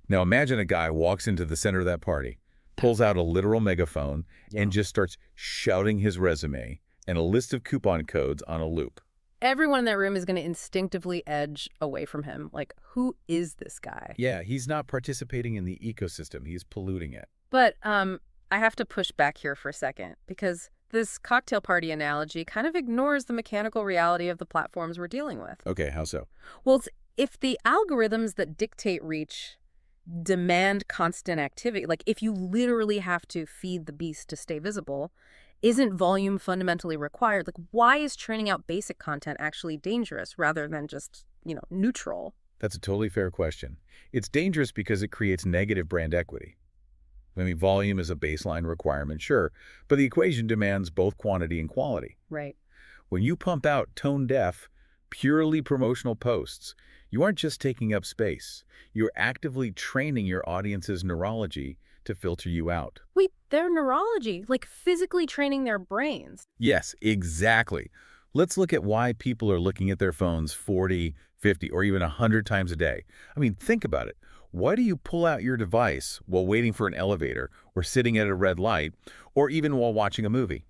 Now imagine a guy walks into the center of that party, pulls out a literal megaphone, and just starts shouting his resume and a list of coupon codes on a loop. Everyone in that room is going to instinctively edge away from him. Like, who is this guy? Yeah, he's not participating in the ecosystem, he's polluting it. But I have to push back here for a second, because this cocktail party analogy kind of ignores the mechanical reality of the platforms we're dealing with. Okay, how so? Well, if the algorithms that dictate reach demand constant activity, like if you literally have to feed the beast to stay visible, isn't volume fundamentally required? Like, why is churning out basic content actually dangerous rather than just, neutral? That's a totally fair question. It's dangerous because it creates negative brand equity. I mean, volume is a baseline requirement, sure, but the equation demands both quantity and quality. Right. When you pump out tone-deaf, purely promotional posts, you aren't just taking up space. You're actively training your audience's neurology to filter you out. Wait, their neurology, like physically training their brains. Yes, exactly. Let's look at why people are looking at their phones 40, 50, or even 100 times a day. I mean, think about it. Why do you pull out your device while waiting for an elevator, or sitting at a red light, or even while watching a movie?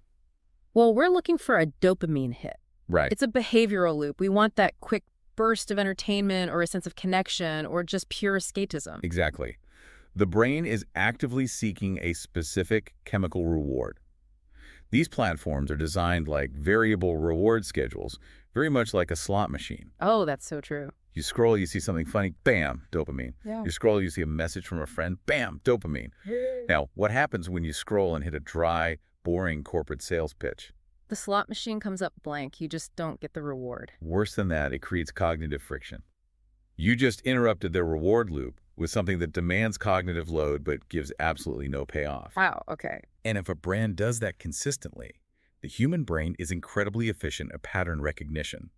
Well, we're looking for a dopamine hit. Right. It's a behavioral loop. We want that quick burst of entertainment or a sense of connection or just pure escapism. Exactly. The brain is actively seeking a specific chemical reward. These platforms are designed like variable reward schedules, very much like a slot machine. Oh, that's so true. You scroll, you see something funny, bam, dopamine. Yeah. You scroll, you see a message from a friend, bam, dopamine. Now, what happens when you scroll and hit a dry, boring corporate sales pitch? The slot machine comes up blank. You just don't get the reward. Worse than that, it creates cognitive friction. You just interrupted their reward loop with something that demands cognitive load but gives absolutely no payoff. Wow, okay. And if a brand does that consistently, the human brain is incredibly efficient at pattern recognition.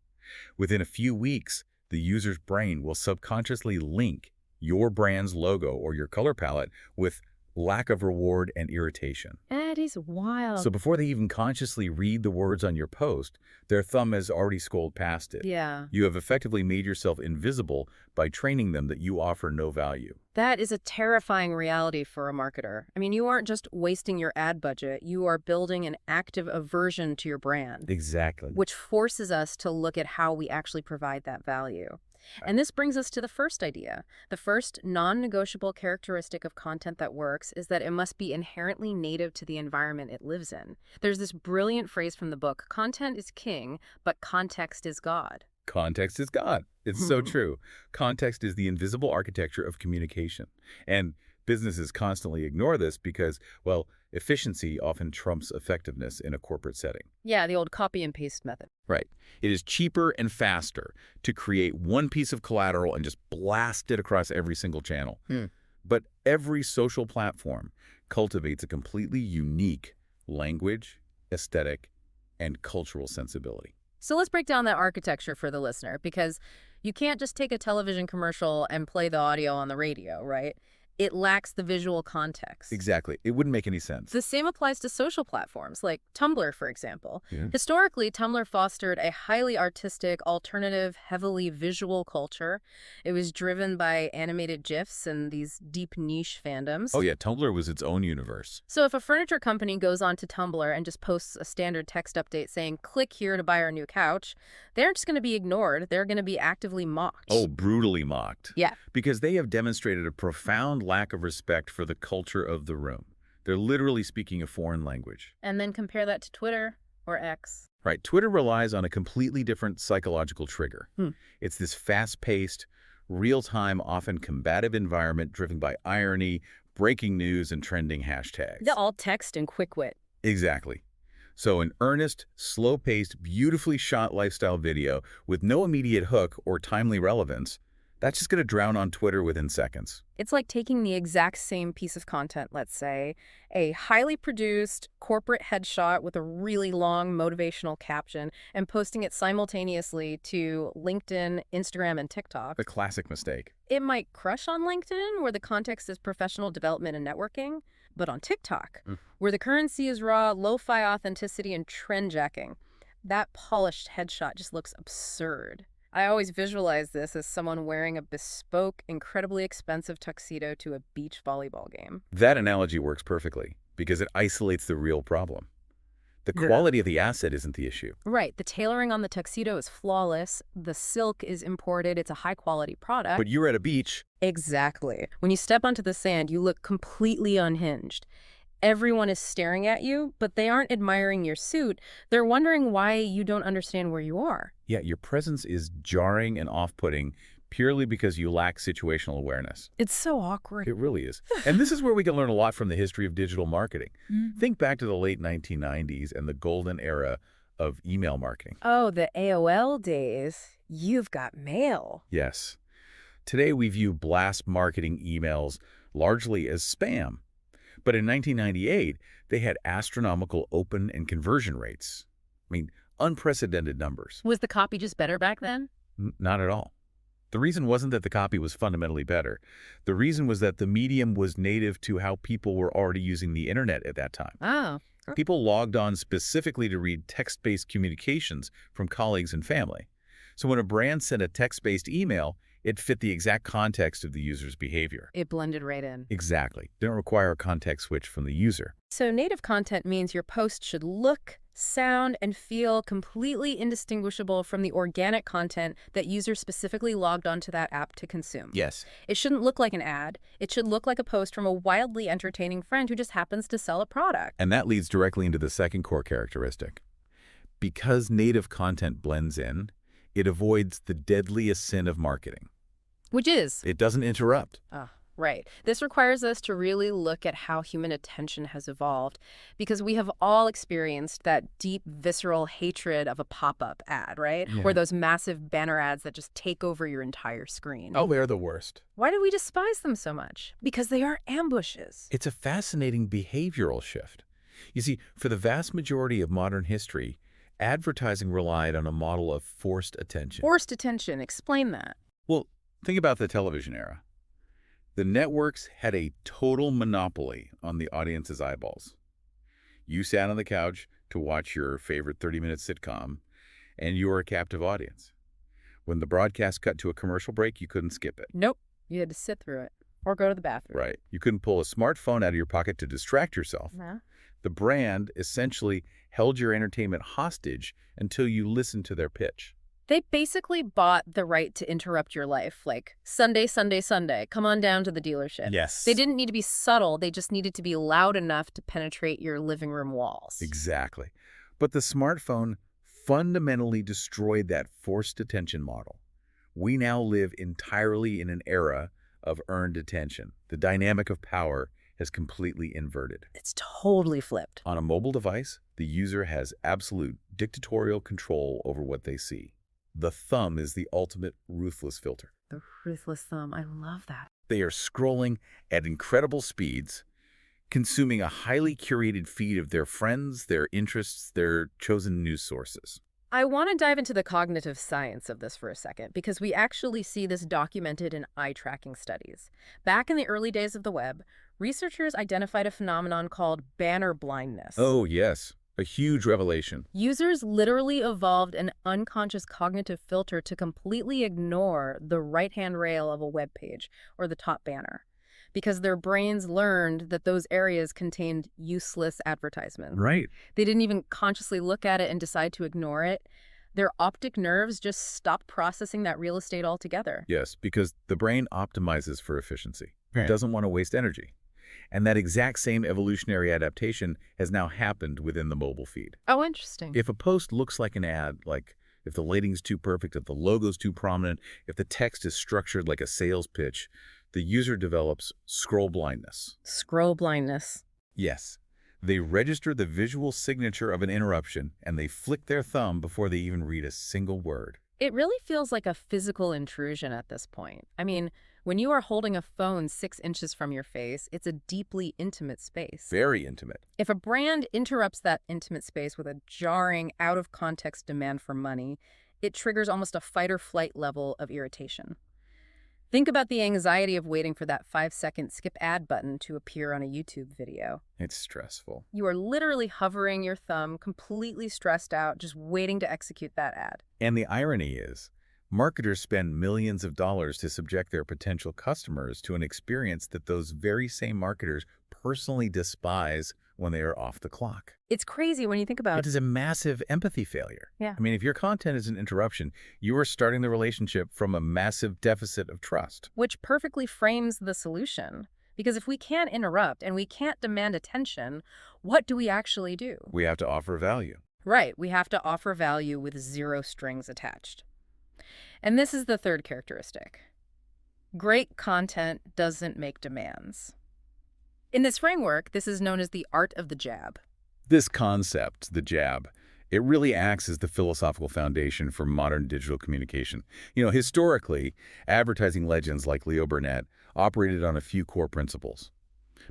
Within a few weeks, the user's brain will subconsciously link your brand's logo or your color palette with lack of reward and irritation. That is wild. So before they even consciously read the words on your post, their thumb has already scrolled past it. Yeah. You have effectively made yourself invisible by training them that you offer no value. That is a terrifying reality for a marketer. I mean, you aren't just wasting your ad budget. You are building an active aversion to your brand. Exactly. Which forces us to look at how we actually provide that value. And this brings us to the first idea. The first non-negotiable characteristic of content that works is that it must be inherently native to the environment it lives in. There's this brilliant phrase from the book, content is king, but context is God. Context is God. It's so true. Context is the invisible architecture of communication. And businesses constantly ignore this because, well, efficiency often trumps effectiveness in a corporate setting. Yeah, the old copy and paste method. Right. It is cheaper and faster to create one piece of collateral and just blast it across every single channel. But every social platform cultivates a completely unique language, aesthetic, and cultural sensibility. So let's break down that architecture for the listener, because you can't just take a television commercial and play the audio on the radio, right? It lacks the visual context. Exactly. It wouldn't make any sense. The same applies to social platforms, like Tumblr, for example. Yeah. Historically, Tumblr fostered a highly artistic, alternative, heavily visual culture. It was driven by animated GIFs and these deep niche fandoms. Oh yeah, Tumblr was its own universe. So if a furniture company goes onto Tumblr and just posts a standard text update saying, click here to buy our new couch, they're just going to be ignored. They're going to be actively mocked. Oh, brutally mocked. Yeah. Because they have demonstrated a profound lack of respect for the culture of the room. They're literally speaking a foreign language. And then compare that to Twitter. Or X. Right. Twitter relies on a completely different psychological trigger. It's this fast-paced, real-time, often combative environment driven by irony, breaking news, and trending hashtags. The all text and quick wit. Exactly. So an earnest, slow-paced, beautifully shot lifestyle video with no immediate hook or timely relevance, that's just going to drown on Twitter within seconds. It's like taking the exact same piece of content, let's say, a highly produced corporate headshot with a really long motivational caption, and posting it simultaneously to LinkedIn, Instagram, and TikTok. A classic mistake. It might crush on LinkedIn, where the context is professional development and networking, but on TikTok, where the currency is raw, lo-fi authenticity, and trend jacking, that polished headshot just looks absurd. I always visualize this as someone wearing a bespoke, incredibly expensive tuxedo to a beach volleyball game. That analogy works perfectly because it isolates the real problem. The quality of the asset isn't the issue. Right. The tailoring on the tuxedo is flawless. The silk is imported. It's a high-quality product. But you're at a beach. Exactly. When you step onto the sand, you look completely unhinged. Everyone is staring at you, but they aren't admiring your suit. They're wondering why you don't understand where you are. Yeah, your presence is jarring and off-putting purely because you lack situational awareness. It's so awkward. It really is. And this is where we can learn a lot from the history of digital marketing. Think back to the late 1990s and the golden era of email marketing. Oh, the AOL days. You've got mail. Yes. Today we view blast marketing emails largely as spam. But in 1998, they had astronomical open and conversion rates. I mean, unprecedented numbers. Was the copy just better back then? Not at all. The reason wasn't that the copy was fundamentally better. The reason was that the medium was native to how people were already using the internet at that time. Oh. People logged on specifically to read text-based communications from colleagues and family. So when a brand sent a text-based email, it fit the exact context of the user's behavior. It blended right in. Exactly. Didn't require a context switch from the user. So native content means your post should look, sound, and feel completely indistinguishable from the organic content that users specifically logged onto that app to consume. Yes. It shouldn't look like an ad. It should look like a post from a wildly entertaining friend who just happens to sell a product. And that leads directly into the second core characteristic. Because native content blends in, it avoids the deadliest sin of marketing. Which is? It doesn't interrupt. Right. This requires us to really look at how human attention has evolved, because we have all experienced that deep, visceral hatred of a pop-up ad, right? Yeah. Or those massive banner ads that just take over your entire screen. Oh, they're the worst. Why do we despise them so much? Because they are ambushes. It's a fascinating behavioral shift. You see, for the vast majority of modern history, advertising relied on a model of forced attention. Forced attention. Explain that. Well, think about the television era. The networks had a total monopoly on the audience's eyeballs. You sat on the couch to watch your favorite 30-minute sitcom, and you were a captive audience. When the broadcast cut to a commercial break, you couldn't skip it. Nope. You had to sit through it or go to the bathroom. Right. You couldn't pull a smartphone out of your pocket to distract yourself. No. The brand essentially held your entertainment hostage until you listened to their pitch. They basically bought the right to interrupt your life, like, Sunday, Sunday, Sunday, come on down to the dealership. Yes. They didn't need to be subtle. They just needed to be loud enough to penetrate your living room walls. Exactly. But the smartphone fundamentally destroyed that forced attention model. We now live entirely in an era of earned attention. The dynamic of power has completely inverted. It's totally flipped. On a mobile device, the user has absolute dictatorial control over what they see. The thumb is the ultimate ruthless filter. The ruthless thumb. I love that. They are scrolling at incredible speeds, consuming a highly curated feed of their friends, their interests, their chosen news sources. I want to dive into the cognitive science of this for a second, because we actually see this documented in eye tracking studies. Back in the early days of the web, researchers identified a phenomenon called banner blindness. Oh, yes. A huge revelation. Users literally evolved an unconscious cognitive filter to completely ignore the right-hand rail of a web page or the top banner, because their brains learned that those areas contained useless advertisements. Right. They didn't even consciously look at it and decide to ignore it. Their optic nerves just stopped processing that real estate altogether. Yes, because the brain optimizes for efficiency. It doesn't want to waste energy. And that exact same evolutionary adaptation has now happened within the mobile feed. Oh, interesting. If a post looks like an ad, like if the lighting's too perfect, if the logo's too prominent, if the text is structured like a sales pitch, the user develops scroll blindness. Scroll blindness. Yes. They register the visual signature of an interruption, and they flick their thumb before they even read a single word. It really feels like a physical intrusion at this point. I mean, when you are holding a phone 6 inches from your face, it's a deeply intimate space. Very intimate. If a brand interrupts that intimate space with a jarring, out-of-context demand for money, it triggers almost a fight-or-flight level of irritation. Think about the anxiety of waiting for that 5-second skip ad button to appear on a YouTube video. It's stressful. You are literally hovering your thumb, completely stressed out, just waiting to execute that ad. And the irony is, marketers spend millions of dollars to subject their potential customers to an experience that those very same marketers personally despise when they are off the clock. It's crazy when you think about It is a massive empathy failure. Yeah. I mean, if your content is an interruption, you are starting the relationship from a massive deficit of trust. which perfectly frames the solution. Because if we can't interrupt and we can't demand attention, what do we actually do? We have to offer value. Right, we have to offer value with 0 strings attached. And this is the third characteristic. Great content doesn't make demands. In this framework, this is known as the art of the jab. This concept, the jab, it really acts as the philosophical foundation for modern digital communication. Historically, advertising legends like Leo Burnett operated on a few core principles.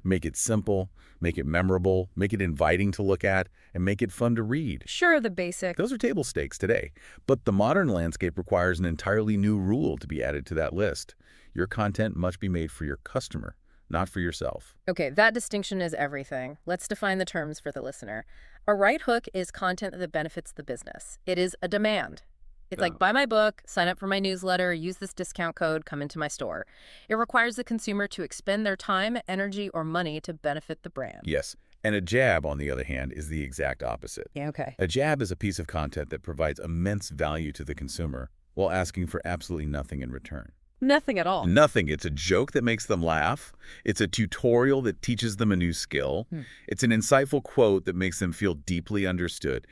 Make it simple, make it memorable, make it inviting to look at, and make it fun to read. Sure, the basic. Those are table stakes today, but the modern landscape requires an entirely new rule to be added to that list. Your content must be made for your customer, not for yourself. Okay, that distinction is everything. Let's define the terms for the listener. A right hook is content that benefits the business. It is a demand. It's like, buy my book, sign up for my newsletter, use this discount code, come into my store. It requires the consumer to expend their time, energy, or money to benefit the brand. Yes, and a jab, on the other hand, is the exact opposite. Yeah, okay. A jab is a piece of content that provides immense value to the consumer while asking for absolutely nothing in return. Nothing at all. Nothing. It's a joke that makes them laugh. It's a tutorial that teaches them a new skill. It's an insightful quote that makes them feel deeply understood.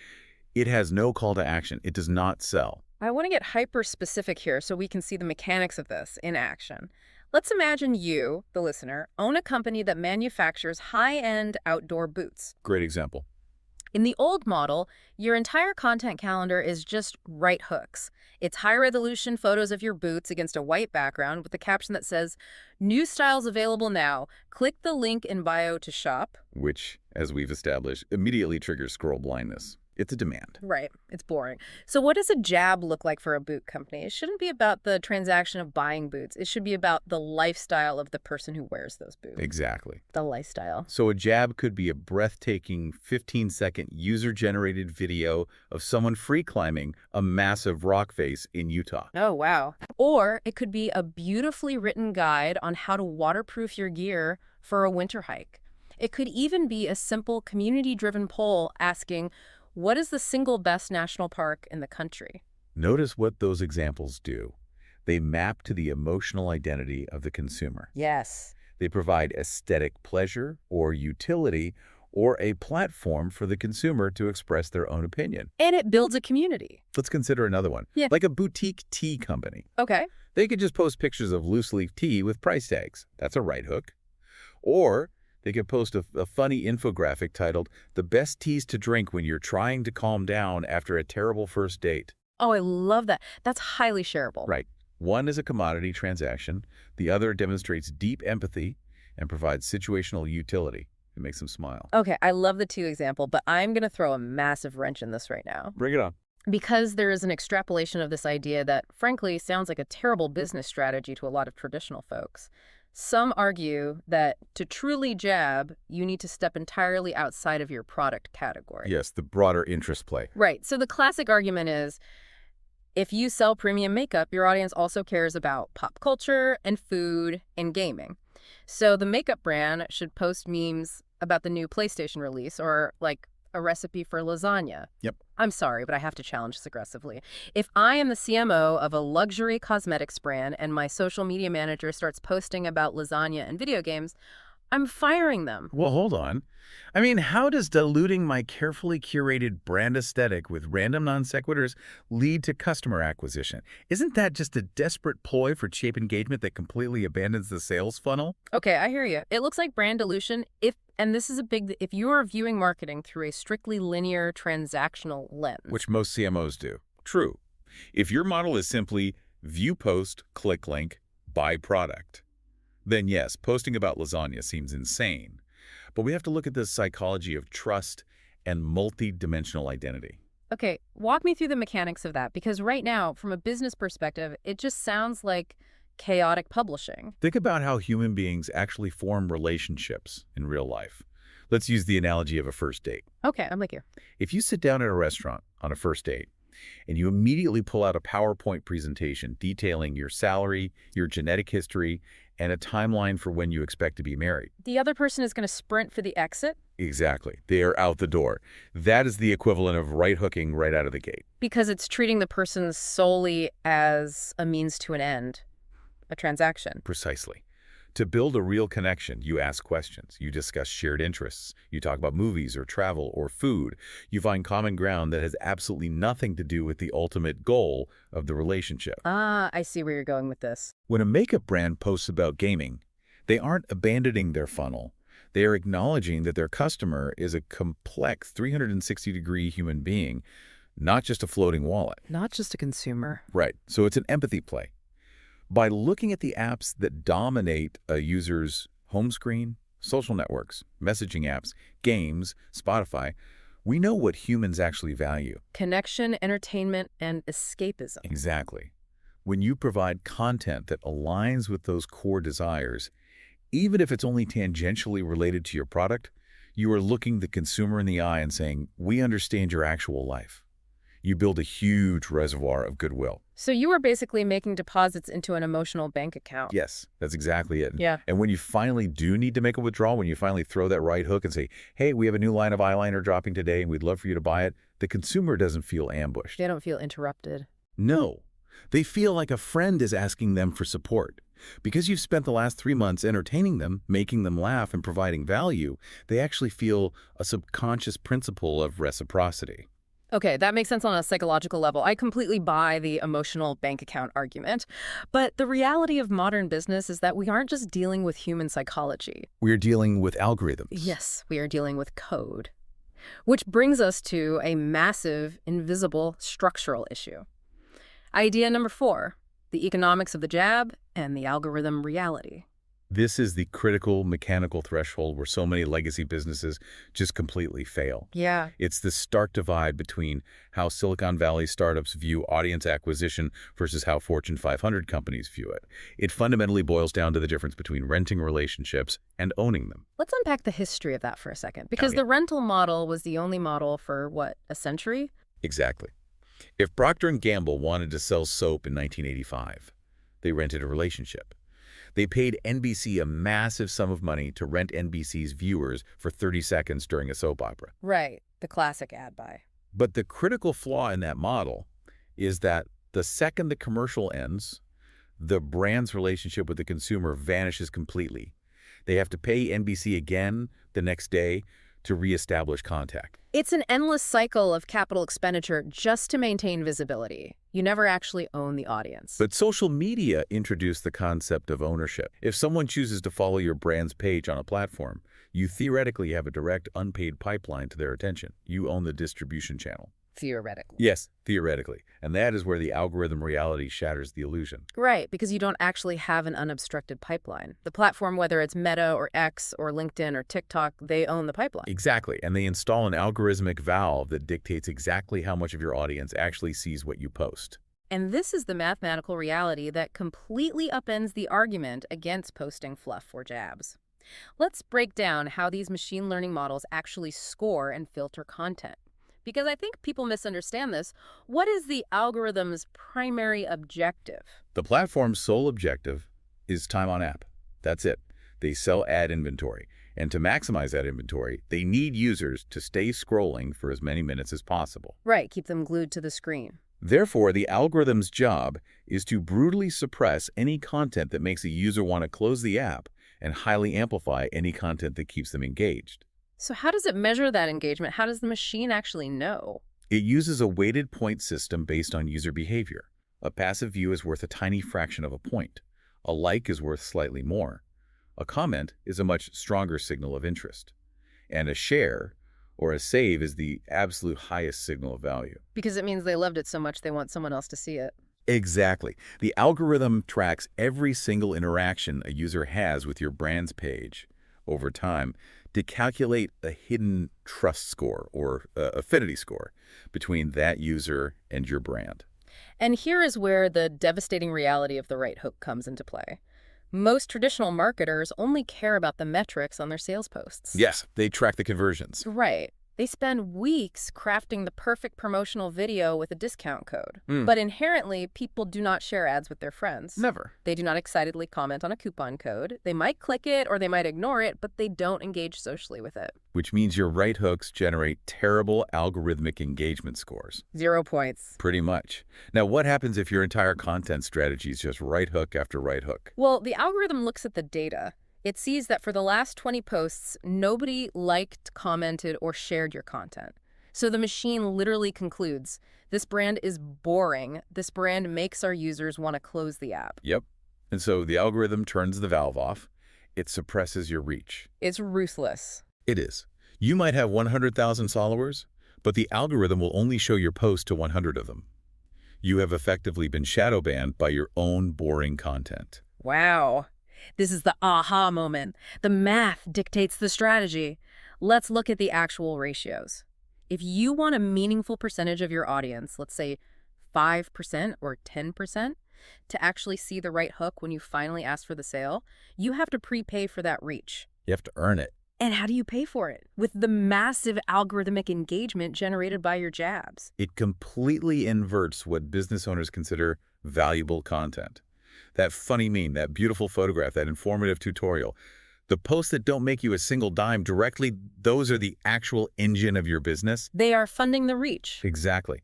It has no call to action. It does not sell. I want to get hyper-specific here so we can see the mechanics of this in action. Let's imagine you, the listener, own a company that manufactures high-end outdoor boots. Great example. In the old model, your entire content calendar is just right hooks. It's high-resolution photos of your boots against a white background with a caption that says, "New styles available now. Click the link in bio to shop." Which, as we've established, immediately triggers scroll blindness. It's a demand. Right. It's boring. So what does a jab look like for a boot company? It shouldn't be about the transaction of buying boots. It should be about the lifestyle of the person who wears those boots. Exactly. The lifestyle. So a jab could be a breathtaking 15-second user-generated video of someone free climbing a massive rock face in Utah. Oh, wow. Or it could be a beautifully written guide on how to waterproof your gear for a winter hike. It could even be a simple community-driven poll asking, what is the single best national park in the country? Notice what those examples do. They map to the emotional identity of the consumer. Yes. They provide aesthetic pleasure or utility or a platform for the consumer to express their own opinion. And it builds a community. Let's consider another one. Yeah. Like a boutique tea company. Okay. They could just post pictures of loose-leaf tea with price tags. That's a right hook. Or they could post a funny infographic titled, "The Best Teas to Drink When You're Trying to Calm Down After a Terrible First Date." Oh, I love that. That's highly shareable. Right. One is a commodity transaction. The other demonstrates deep empathy and provides situational utility. It makes them smile. Okay, I love the two example, but I'm going to throw a massive wrench in this right now. Bring it on. Because there is an extrapolation of this idea that, frankly, sounds like a terrible business strategy to a lot of traditional folks. Some argue that to truly jab, you need to step entirely outside of your product category. Yes, the broader interest play. Right. So the classic argument is, if you sell premium makeup, your audience also cares about pop culture and food and gaming. So the makeup brand should post memes about the new PlayStation release or like a recipe for lasagna. Yep. I'm sorry, but I have to challenge this aggressively. If I am the CMO of a luxury cosmetics brand and my social media manager starts posting about lasagna and video games, I'm firing them. Well, hold on. I mean, how does diluting my carefully curated brand aesthetic with random non sequiturs lead to customer acquisition? Isn't that just a desperate ploy for cheap engagement that completely abandons the sales funnel? Okay, I hear you. It looks like brand dilution and this is if you are viewing marketing through a strictly linear transactional lens. Which most CMOs do. True. If your model is simply view post, click link, buy product, then yes, posting about lasagna seems insane. But we have to look at the psychology of trust and multi-dimensional identity. Okay, walk me through the mechanics of that, because right now, from a business perspective, it just sounds like chaotic publishing. Think about how human beings actually form relationships in real life. Let's use the analogy of a first date. Okay, I'm with you. If you sit down at a restaurant on a first date and you immediately pull out a PowerPoint presentation detailing your salary, your genetic history, and a timeline for when you expect to be married. The other person is going to sprint for the exit? Exactly. They are out the door. That is the equivalent of right hooking right out of the gate. Because it's treating the person solely as a means to an end, a transaction. Precisely. To build a real connection, you ask questions, you discuss shared interests, you talk about movies or travel or food, you find common ground that has absolutely nothing to do with the ultimate goal of the relationship. Ah, I see where you're going with this. When a makeup brand posts about gaming, they aren't abandoning their funnel. They are acknowledging that their customer is a complex 360-degree human being, not just a floating wallet. Not just a consumer. Right. So it's an empathy play. By looking at the apps that dominate a user's home screen, social networks, messaging apps, games, Spotify, we know what humans actually value. Connection, entertainment, and escapism. Exactly. When you provide content that aligns with those core desires, even if it's only tangentially related to your product, you are looking the consumer in the eye and saying, we understand your actual life. You build a huge reservoir of goodwill. So you are basically making deposits into an emotional bank account. Yes, that's exactly it. Yeah. And when you finally do need to make a withdrawal, when you finally throw that right hook and say, hey, we have a new line of eyeliner dropping today and we'd love for you to buy it, the consumer doesn't feel ambushed. They don't feel interrupted. No. They feel like a friend is asking them for support. Because you've spent the last 3 months entertaining them, making them laugh, and providing value, they actually feel a subconscious principle of reciprocity. Okay, that makes sense on a psychological level. I completely buy the emotional bank account argument. But the reality of modern business is that we aren't just dealing with human psychology. We're dealing with algorithms. Yes, we are dealing with code. Which brings us to a massive, invisible, structural issue. Idea number 4, the economics of the jab and the algorithm reality. This is the critical mechanical threshold where so many legacy businesses just completely fail. Yeah. It's the stark divide between how Silicon Valley startups view audience acquisition versus how Fortune 500 companies view it. It fundamentally boils down to the difference between renting relationships and owning them. Let's unpack the history of that for a second, because the rental model was the only model for, what, a century? Exactly. If Procter & Gamble wanted to sell soap in 1985, they rented a relationship. They paid NBC a massive sum of money to rent NBC's viewers for 30 seconds during a soap opera. Right, the classic ad buy. But the critical flaw in that model is that the second the commercial ends, the brand's relationship with the consumer vanishes completely. They have to pay NBC again the next day to reestablish contact. It's an endless cycle of capital expenditure just to maintain visibility. You never actually own the audience. But social media introduced the concept of ownership. If someone chooses to follow your brand's page on a platform, you theoretically have a direct, unpaid pipeline to their attention. You own the distribution channel. Theoretically. Yes, theoretically. And that is where the algorithm reality shatters the illusion. Right, because you don't actually have an unobstructed pipeline. The platform, whether it's Meta or X or LinkedIn or TikTok, they own the pipeline. Exactly. And they install an algorithmic valve that dictates exactly how much of your audience actually sees what you post. And this is the mathematical reality that completely upends the argument against posting fluff or jabs. Let's break down how these machine learning models actually score and filter content. Because I think people misunderstand this. What is the algorithm's primary objective? The platform's sole objective is time on app. That's it. They sell ad inventory. And to maximize that inventory, they need users to stay scrolling for as many minutes as possible. Right, keep them glued to the screen. Therefore, the algorithm's job is to brutally suppress any content that makes a user want to close the app and highly amplify any content that keeps them engaged. So how does it measure that engagement? How does the machine actually know? It uses a weighted point system based on user behavior. A passive view is worth a tiny fraction of a point. A like is worth slightly more. A comment is a much stronger signal of interest. And a share or a save is the absolute highest signal of value. Because it means they loved it so much they want someone else to see it. Exactly. The algorithm tracks every single interaction a user has with your brand's page over time to calculate a hidden trust score or affinity score between that user and your brand. And here is where the devastating reality of the right hook comes into play. Most traditional marketers only care about the metrics on their sales posts. Yes, they track the conversions. Right. They spend weeks crafting the perfect promotional video with a discount code. But inherently, people do not share ads with their friends. Never. They do not excitedly comment on a coupon code. They might click it or they might ignore it, but they don't engage socially with it. Which means your right hooks generate terrible algorithmic engagement scores. 0 points. Pretty much. Now, what happens if your entire content strategy is just right hook after right hook? Well, the algorithm looks at the data. It sees that for the last 20 posts, nobody liked, commented, or shared your content. So the machine literally concludes, this brand is boring. This brand makes our users want to close the app. Yep. And so the algorithm turns the valve off. It suppresses your reach. It's ruthless. It is. You might have 100,000 followers, but the algorithm will only show your post to 100 of them. You have effectively been shadow banned by your own boring content. Wow. This is the aha moment. The math dictates the strategy. Let's look at the actual ratios. If you want a meaningful percentage of your audience, let's say 5% or 10%, to actually see the right hook when you finally ask for the sale, you have to prepay for that reach. You have to earn it. And how do you pay for it? With the massive algorithmic engagement generated by your jabs. It completely inverts what business owners consider valuable content. That funny meme, that beautiful photograph, that informative tutorial. The posts that don't make you a single dime directly, those are the actual engine of your business. They are funding the reach. Exactly.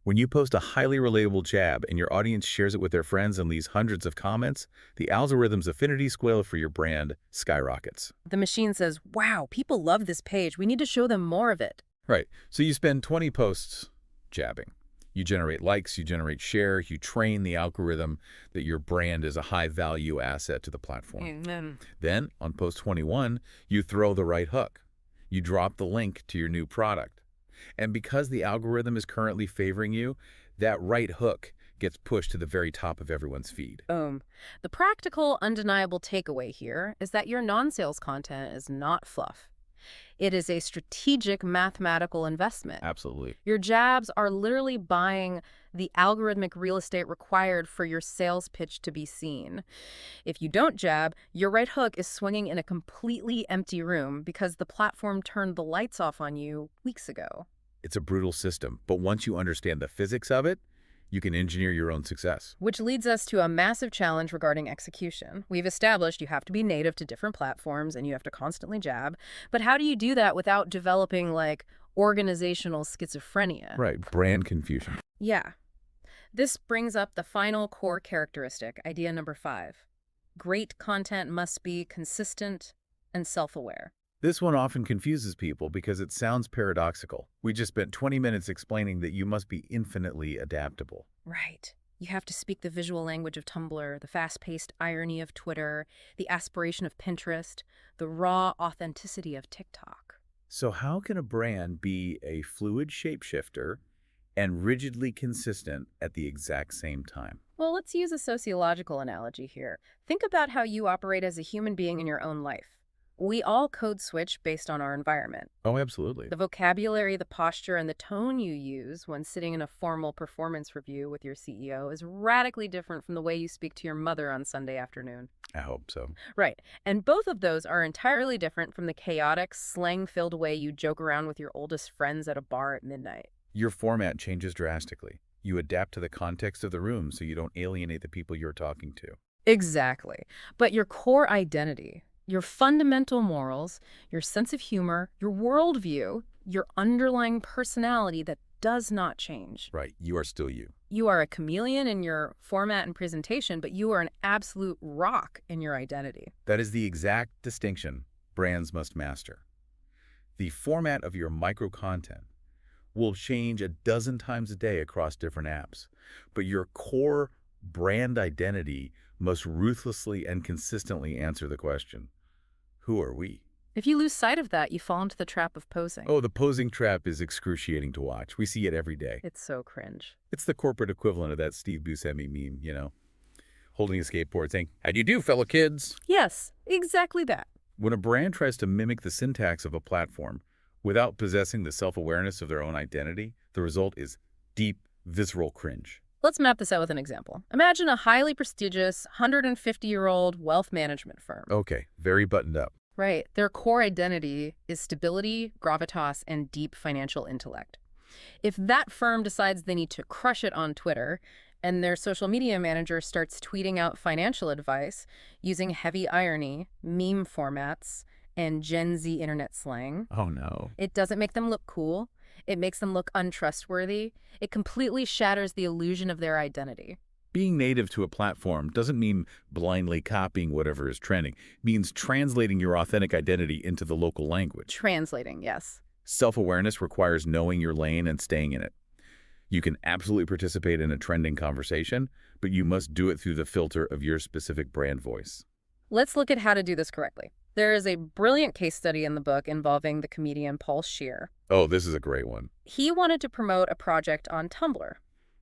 When you post a highly relatable jab and your audience shares it with their friends and leaves hundreds of comments, the algorithm's affinity score for your brand skyrockets. The machine says, wow, people love this page. We need to show them more of it. Right. So you spend 20 posts jabbing. You generate likes, you generate share, you train the algorithm that your brand is a high-value asset to the platform. Then, on post 21, you throw the right hook. You drop the link to your new product. And because the algorithm is currently favoring you, that right hook gets pushed to the very top of everyone's feed. The practical, undeniable takeaway here is that your non-sales content is not fluff. It is a strategic mathematical investment. Absolutely. Your jabs are literally buying the algorithmic real estate required for your sales pitch to be seen. If you don't jab, your right hook is swinging in a completely empty room because the platform turned the lights off on you weeks ago. It's a brutal system, but once you understand the physics of it, you can engineer your own success. Which leads us to a massive challenge regarding execution. We've established you have to be native to different platforms and you have to constantly jab. But how do you do that without developing, like, organizational schizophrenia? Right, brand confusion. Yeah. This brings up the final core characteristic, idea number 5. Great content must be consistent and self-aware. This one often confuses people because it sounds paradoxical. We just spent 20 minutes explaining that you must be infinitely adaptable. Right. You have to speak the visual language of Tumblr, the fast-paced irony of Twitter, the aspiration of Pinterest, the raw authenticity of TikTok. So how can a brand be a fluid shapeshifter and rigidly consistent at the exact same time? Well, let's use a sociological analogy here. Think about how you operate as a human being in your own life. We all code switch based on our environment. Oh, absolutely. The vocabulary, the posture, and the tone you use when sitting in a formal performance review with your CEO is radically different from the way you speak to your mother on Sunday afternoon. I hope so. Right. And both of those are entirely different from the chaotic, slang-filled way you joke around with your oldest friends at a bar at midnight. Your format changes drastically. You adapt to the context of the room so you don't alienate the people you're talking to. Exactly. But your core identity, your fundamental morals, your sense of humor, your worldview, your underlying personality that does not change. Right. You are still you. You are a chameleon in your format and presentation, but you are an absolute rock in your identity. That is the exact distinction brands must master. The format of your micro-content will change a dozen times a day across different apps, but your core brand identity must ruthlessly and consistently answer the question, who are we? If you lose sight of that, you fall into the trap of posing. Oh, the posing trap is excruciating to watch. We see it every day. It's so cringe. It's the corporate equivalent of that Steve Buscemi meme, holding a skateboard saying, "How do you do, fellow kids?" Yes, exactly that. When a brand tries to mimic the syntax of a platform without possessing the self-awareness of their own identity, the result is deep, visceral cringe. Let's map this out with an example. Imagine a highly prestigious 150-year-old wealth management firm. Okay, very buttoned up. Right. Their core identity is stability, gravitas, and deep financial intellect. If that firm decides they need to crush it on Twitter and their social media manager starts tweeting out financial advice using heavy irony, meme formats, and Gen Z internet slang, Oh, no. it doesn't make them look cool. It makes them look untrustworthy. It completely shatters the illusion of their identity. Being native to a platform doesn't mean blindly copying whatever is trending. It means translating your authentic identity into the local language. Translating, yes. Self-awareness requires knowing your lane and staying in it. You can absolutely participate in a trending conversation, but you must do it through the filter of your specific brand voice. Let's look at how to do this correctly. There is a brilliant case study in the book involving the comedian Paul Scheer. Oh, this is a great one. He wanted to promote a project on Tumblr.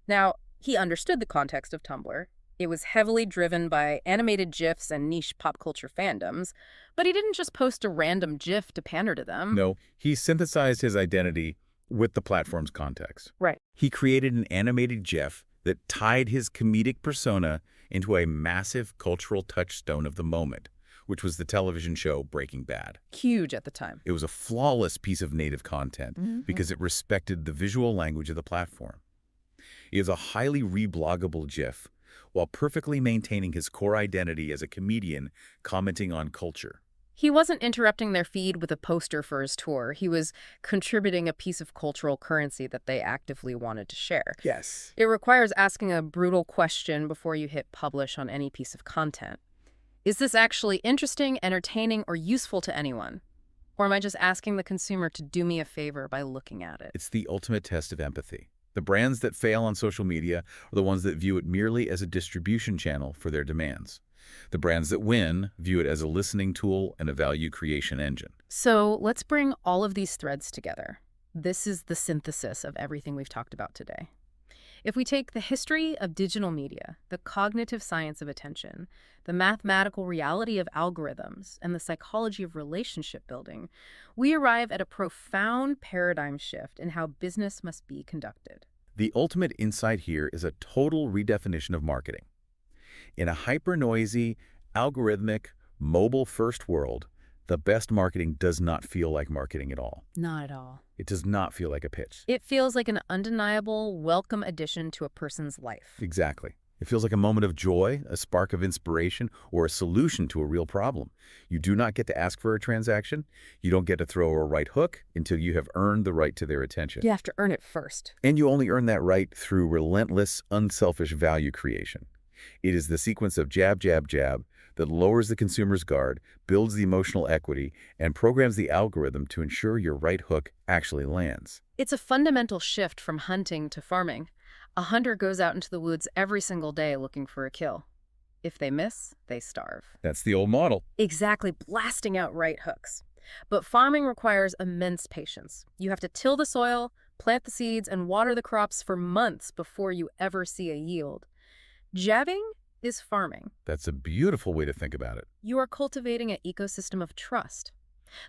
Now, he understood the context of Tumblr. It was heavily driven by animated GIFs and niche pop culture fandoms, but he didn't just post a random GIF to pander to them. No, he synthesized his identity with the platform's context. Right. He created an animated GIF that tied his comedic persona into a massive cultural touchstone of the moment, which was the television show Breaking Bad. Huge at the time. It was a flawless piece of native content because it respected the visual language of the platform. It is a highly rebloggable GIF while perfectly maintaining his core identity as a comedian commenting on culture. He wasn't interrupting their feed with a poster for his tour. He was contributing a piece of cultural currency that they actively wanted to share. Yes. It requires asking a brutal question before you hit publish on any piece of content. Is this actually interesting, entertaining, or useful to anyone? Or am I just asking the consumer to do me a favor by looking at it? It's the ultimate test of empathy. The brands that fail on social media are the ones that view it merely as a distribution channel for their demands. The brands that win view it as a listening tool and a value creation engine. So let's bring all of these threads together. This is the synthesis of everything we've talked about today. If we take the history of digital media, the cognitive science of attention, the mathematical reality of algorithms, and the psychology of relationship building, we arrive at a profound paradigm shift in how business must be conducted. The ultimate insight here is a total redefinition of marketing. In a hyper-noisy, algorithmic, mobile-first world, the best marketing does not feel like marketing at all. Not at all. It does not feel like a pitch. It feels like an undeniable, welcome addition to a person's life. Exactly. It feels like a moment of joy, a spark of inspiration, or a solution to a real problem. You do not get to ask for a transaction. You don't get to throw a right hook until you have earned the right to their attention. You have to earn it first. And you only earn that right through relentless, unselfish value creation. It is the sequence of jab, jab, jab that lowers the consumer's guard, builds the emotional equity, and programs the algorithm to ensure your right hook actually lands. It's a fundamental shift from hunting to farming. A hunter goes out into the woods every single day looking for a kill. If they miss, they starve. That's the old model. Exactly, blasting out right hooks. But farming requires immense patience. You have to till the soil, plant the seeds, and water the crops for months before you ever see a yield. Jabbing is farming. That's a beautiful way to think about it. You are cultivating an ecosystem of trust.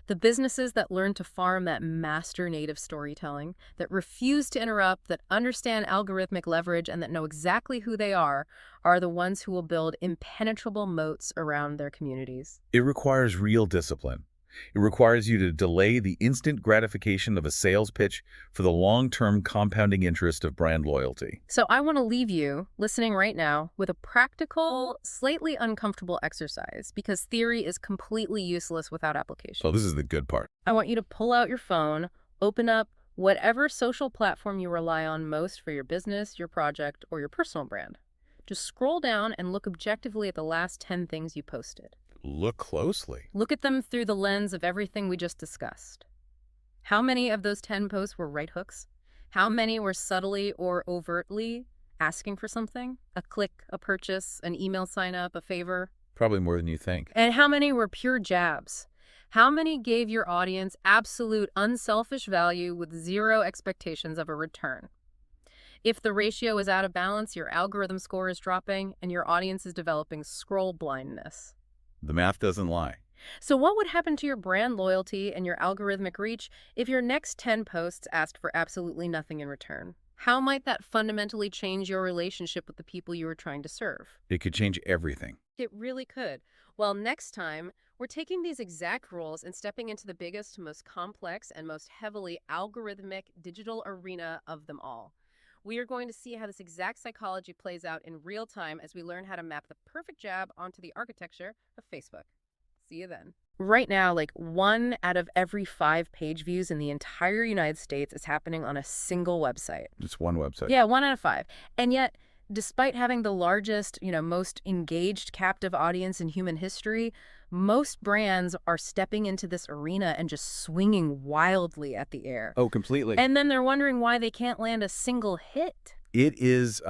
The businesses that learn to farm that master native storytelling, that refuse to interrupt, that understand algorithmic leverage, and that know exactly who they are the ones who will build impenetrable moats around their communities. It requires real discipline. It requires you to delay the instant gratification of a sales pitch for the long-term compounding interest of brand loyalty. So I want to leave you, listening right now, with a practical, slightly uncomfortable exercise, because theory is completely useless without application. So this is the good part. I want you to pull out your phone, open up Whatever social platform you rely on most for your business, your project, or your personal brand. Just scroll down and look objectively at the last 10 things you posted. Look closely. Look at them through the lens of everything we just discussed. How many of those 10 posts were right hooks? How many were subtly or overtly asking for something? A click, a purchase, an email sign up, a favor? Probably more than you think. And how many were pure jabs? How many gave your audience absolute unselfish value with zero expectations of a return? If the ratio is out of balance, your algorithm score is dropping, and your audience is developing scroll blindness. The math doesn't lie. So what would happen to your brand loyalty and your algorithmic reach if your next 10 posts asked for absolutely nothing in return? How might that fundamentally change your relationship with the people you are trying to serve? It could change everything. It really could. Well, next time, we're taking these exact rules and stepping into the biggest, most complex, and most heavily algorithmic digital arena of them all. We are going to see how this exact psychology plays out in real time as we learn how to map the perfect jab onto the architecture of Facebook. See you then. Right now, like 1 out of every 5 page views in the entire United States is happening on a single website. Just one website. Yeah, 1 out of 5. And yet, despite having the largest, most engaged captive audience in human history, most brands are stepping into this arena and just swinging wildly at the air. Oh, completely. And then they're wondering why they can't land a single hit. It's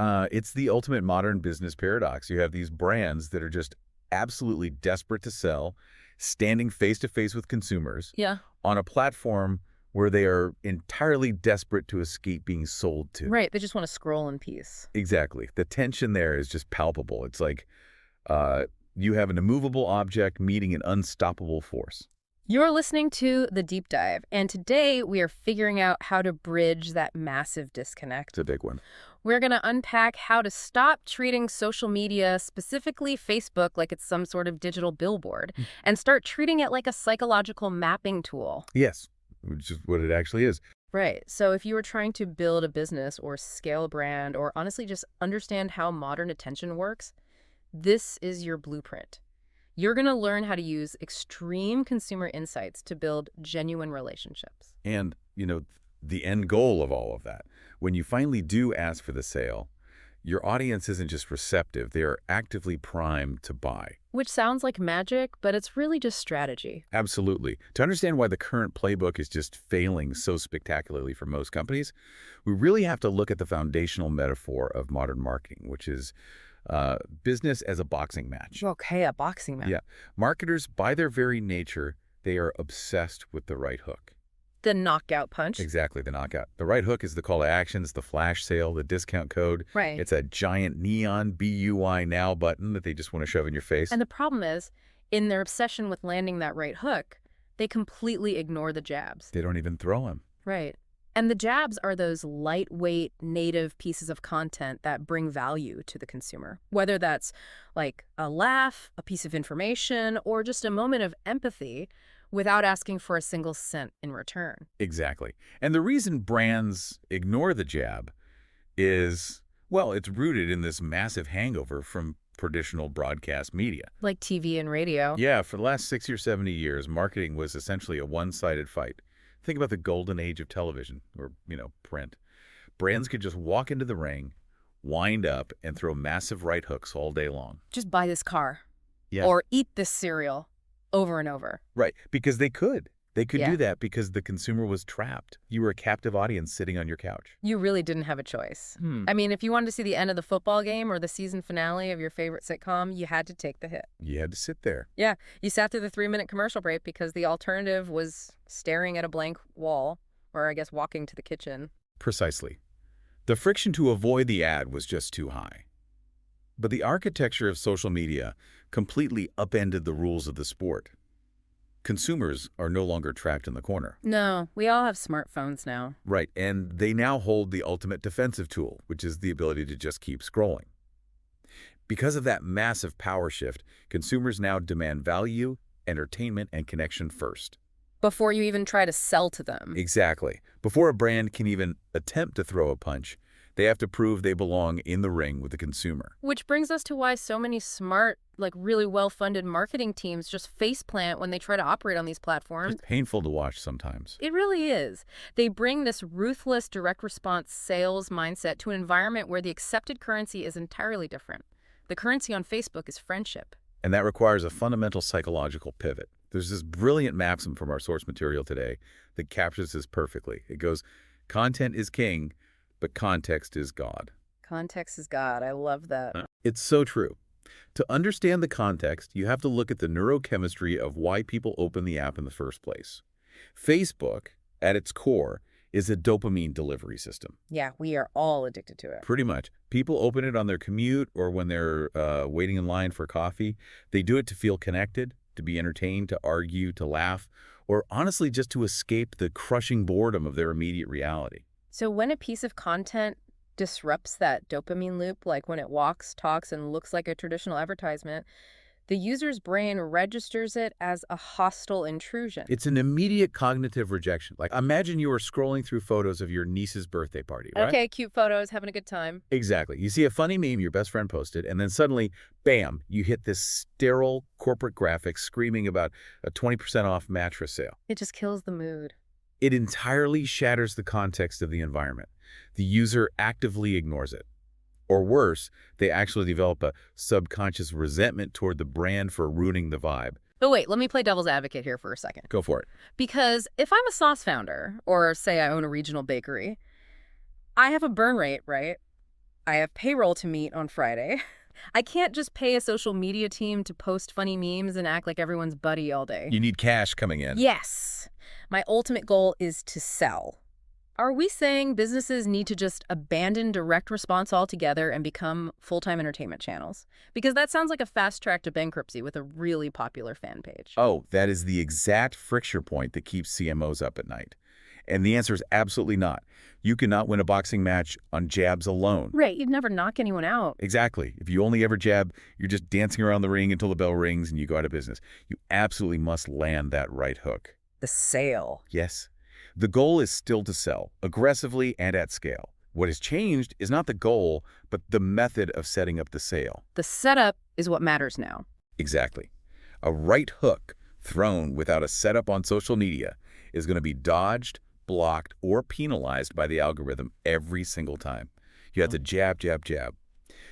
the ultimate modern business paradox. You have these brands that are just absolutely desperate to sell, standing face-to-face with consumers on a platform where they are entirely desperate to escape being sold to. Right, they just want to scroll in peace. Exactly. The tension there is just palpable. It's like you have an immovable object meeting an unstoppable force. You're listening to The Deep Dive, and today we are figuring out how to bridge that massive disconnect. It's a big one. We're going to unpack how to stop treating social media, specifically Facebook, like it's some sort of digital billboard, and start treating it like a psychological mapping tool. Yes, which is what it actually is. Right. So if you were trying to build a business or scale a brand or honestly just understand how modern attention works, this is your blueprint. You're going to learn how to use extreme consumer insights to build genuine relationships. And, the end goal of all of that, when you finally do ask for the sale, your audience isn't just receptive, they are actively primed to buy. Which sounds like magic, but it's really just strategy. Absolutely. To understand why the current playbook is just failing so spectacularly for most companies, we really have to look at the foundational metaphor of modern marketing, which is business as a boxing match. Okay, a boxing match. Yeah. Marketers, by their very nature, they are obsessed with the right hook. The knockout punch. Exactly, the knockout. The right hook is the call to action, it's the flash sale, the discount code. Right. It's a giant neon BUI now button that they just want to shove in your face. And the problem is, in their obsession with landing that right hook, they completely ignore the jabs. They don't even throw them. Right. And the jabs are those lightweight, native pieces of content that bring value to the consumer. Whether that's like a laugh, a piece of information, or just a moment of empathy without asking for a single cent in return. Exactly. And the reason brands ignore the jab is, well, it's rooted in this massive hangover from traditional broadcast media. Like TV and radio. Yeah, for the last 60 or 70 years, marketing was essentially a one-sided fight. Think about the golden age of television or, print. Brands could just walk into the ring, wind up, and throw massive right hooks all day long. Just buy this car. Yeah. Or eat this cereal over and over. Right, because they could. They could Yeah. do that because the consumer was trapped. You were a captive audience sitting on your couch. You really didn't have a choice. I mean, if you wanted to see the end of the football game or the season finale of your favorite sitcom, you had to take the hit. You had to sit there. Yeah, you sat through the 3-minute commercial break because the alternative was staring at a blank wall, or I guess walking to the kitchen. Precisely. The friction to avoid the ad was just too high. But the architecture of social media completely upended the rules of the sport. Consumers are no longer trapped in the corner. No, we all have smartphones now. Right, and they now hold the ultimate defensive tool, which is the ability to just keep scrolling. Because of that massive power shift, consumers now demand value, entertainment, and connection first. Before you even try to sell to them. Exactly. Before a brand can even attempt to throw a punch, They have to prove they belong in the ring with the consumer. Which brings us to why so many smart, like really well-funded marketing teams just faceplant when they try to operate on these platforms. It's painful to watch sometimes. It really is. They bring this ruthless direct response sales mindset to an environment where the accepted currency is entirely different. The currency on Facebook is friendship. And that requires a fundamental psychological pivot. There's this brilliant maxim from our source material today that captures this perfectly. It goes, content is king, but context is God. Context is God. I love that. It's so true. To understand the context, you have to look at the neurochemistry of why people open the app in the first place. Facebook, at its core, is a dopamine delivery system. Yeah, we are all addicted to it. Pretty much. People open it on their commute or when they're waiting in line for coffee. They do it to feel connected, to be entertained, to argue, to laugh, or honestly just to escape the crushing boredom of their immediate reality. So when a piece of content disrupts that dopamine loop, like when it walks, talks, and looks like a traditional advertisement, the user's brain registers it as a hostile intrusion. It's an immediate cognitive rejection. Like, imagine you were scrolling through photos of your niece's birthday party, right? Okay, cute photos, having a good time. Exactly. You see a funny meme your best friend posted, and then suddenly, bam, you hit this sterile corporate graphic screaming about a 20% off mattress sale. It just kills the mood. It entirely shatters the context of the environment. The user actively ignores it. Or worse, they actually develop a subconscious resentment toward the brand for ruining the vibe. But wait, let me play devil's advocate here for a second. Go for it. Because if I'm a sauce founder, or say I own a regional bakery, I have a burn rate, right? I have payroll to meet on Friday. I can't just pay a social media team to post funny memes and act like everyone's buddy all day. You need cash coming in. Yes. My ultimate goal is to sell. Are we saying businesses need to just abandon direct response altogether and become full-time entertainment channels? Because that sounds like a fast track to bankruptcy with a really popular fan page. Oh, that is the exact friction point that keeps CMOs up at night. And the answer is absolutely not. You cannot win a boxing match on jabs alone. Right, you'd never knock anyone out. Exactly. If you only ever jab, you're just dancing around the ring until the bell rings and you go out of business. You absolutely must land that right hook. The sale. Yes. The goal is still to sell, aggressively and at scale. What has changed is not the goal, but the method of setting up the sale. The setup is what matters now. Exactly. A right hook thrown without a setup on social media is going to be dodged, blocked, or penalized by the algorithm every single time. You have to jab, jab, jab.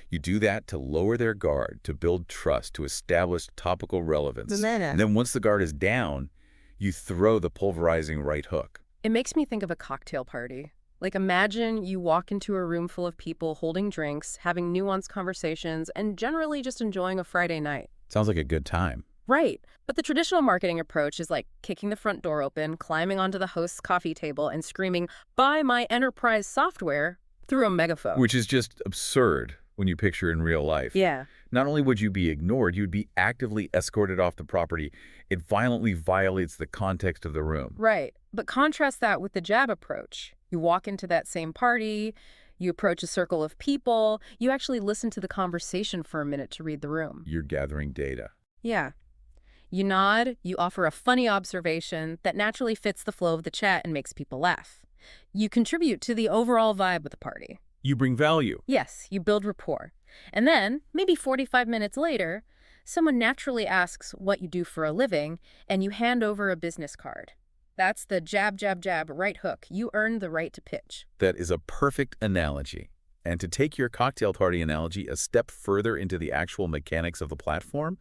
You do that to lower their guard, to build trust, to establish topical relevance. And then once the guard is down, you throw the pulverizing right hook. It makes me think of a cocktail party. Like, imagine you walk into a room full of people holding drinks, having nuanced conversations, and generally just enjoying a Friday night. Sounds like a good time. Right. But the traditional marketing approach is like kicking the front door open, climbing onto the host's coffee table, and screaming, "Buy my enterprise software," through a megaphone. Which is just absurd when you picture in real life. Yeah. Not only would you be ignored, you'd be actively escorted off the property. It violently violates the context of the room. Right. But contrast that with the jab approach. You walk into that same party, you approach a circle of people, you actually listen to the conversation for a minute to read the room. You're gathering data. Yeah. You nod, you offer a funny observation that naturally fits the flow of the chat and makes people laugh. You contribute to the overall vibe of the party. You bring value. Yes, you build rapport. And then, maybe 45 minutes later, someone naturally asks what you do for a living, and you hand over a business card. That's the jab, jab, jab, right hook. You earned the right to pitch. That is a perfect analogy. And to take your cocktail party analogy a step further into the actual mechanics of the platform,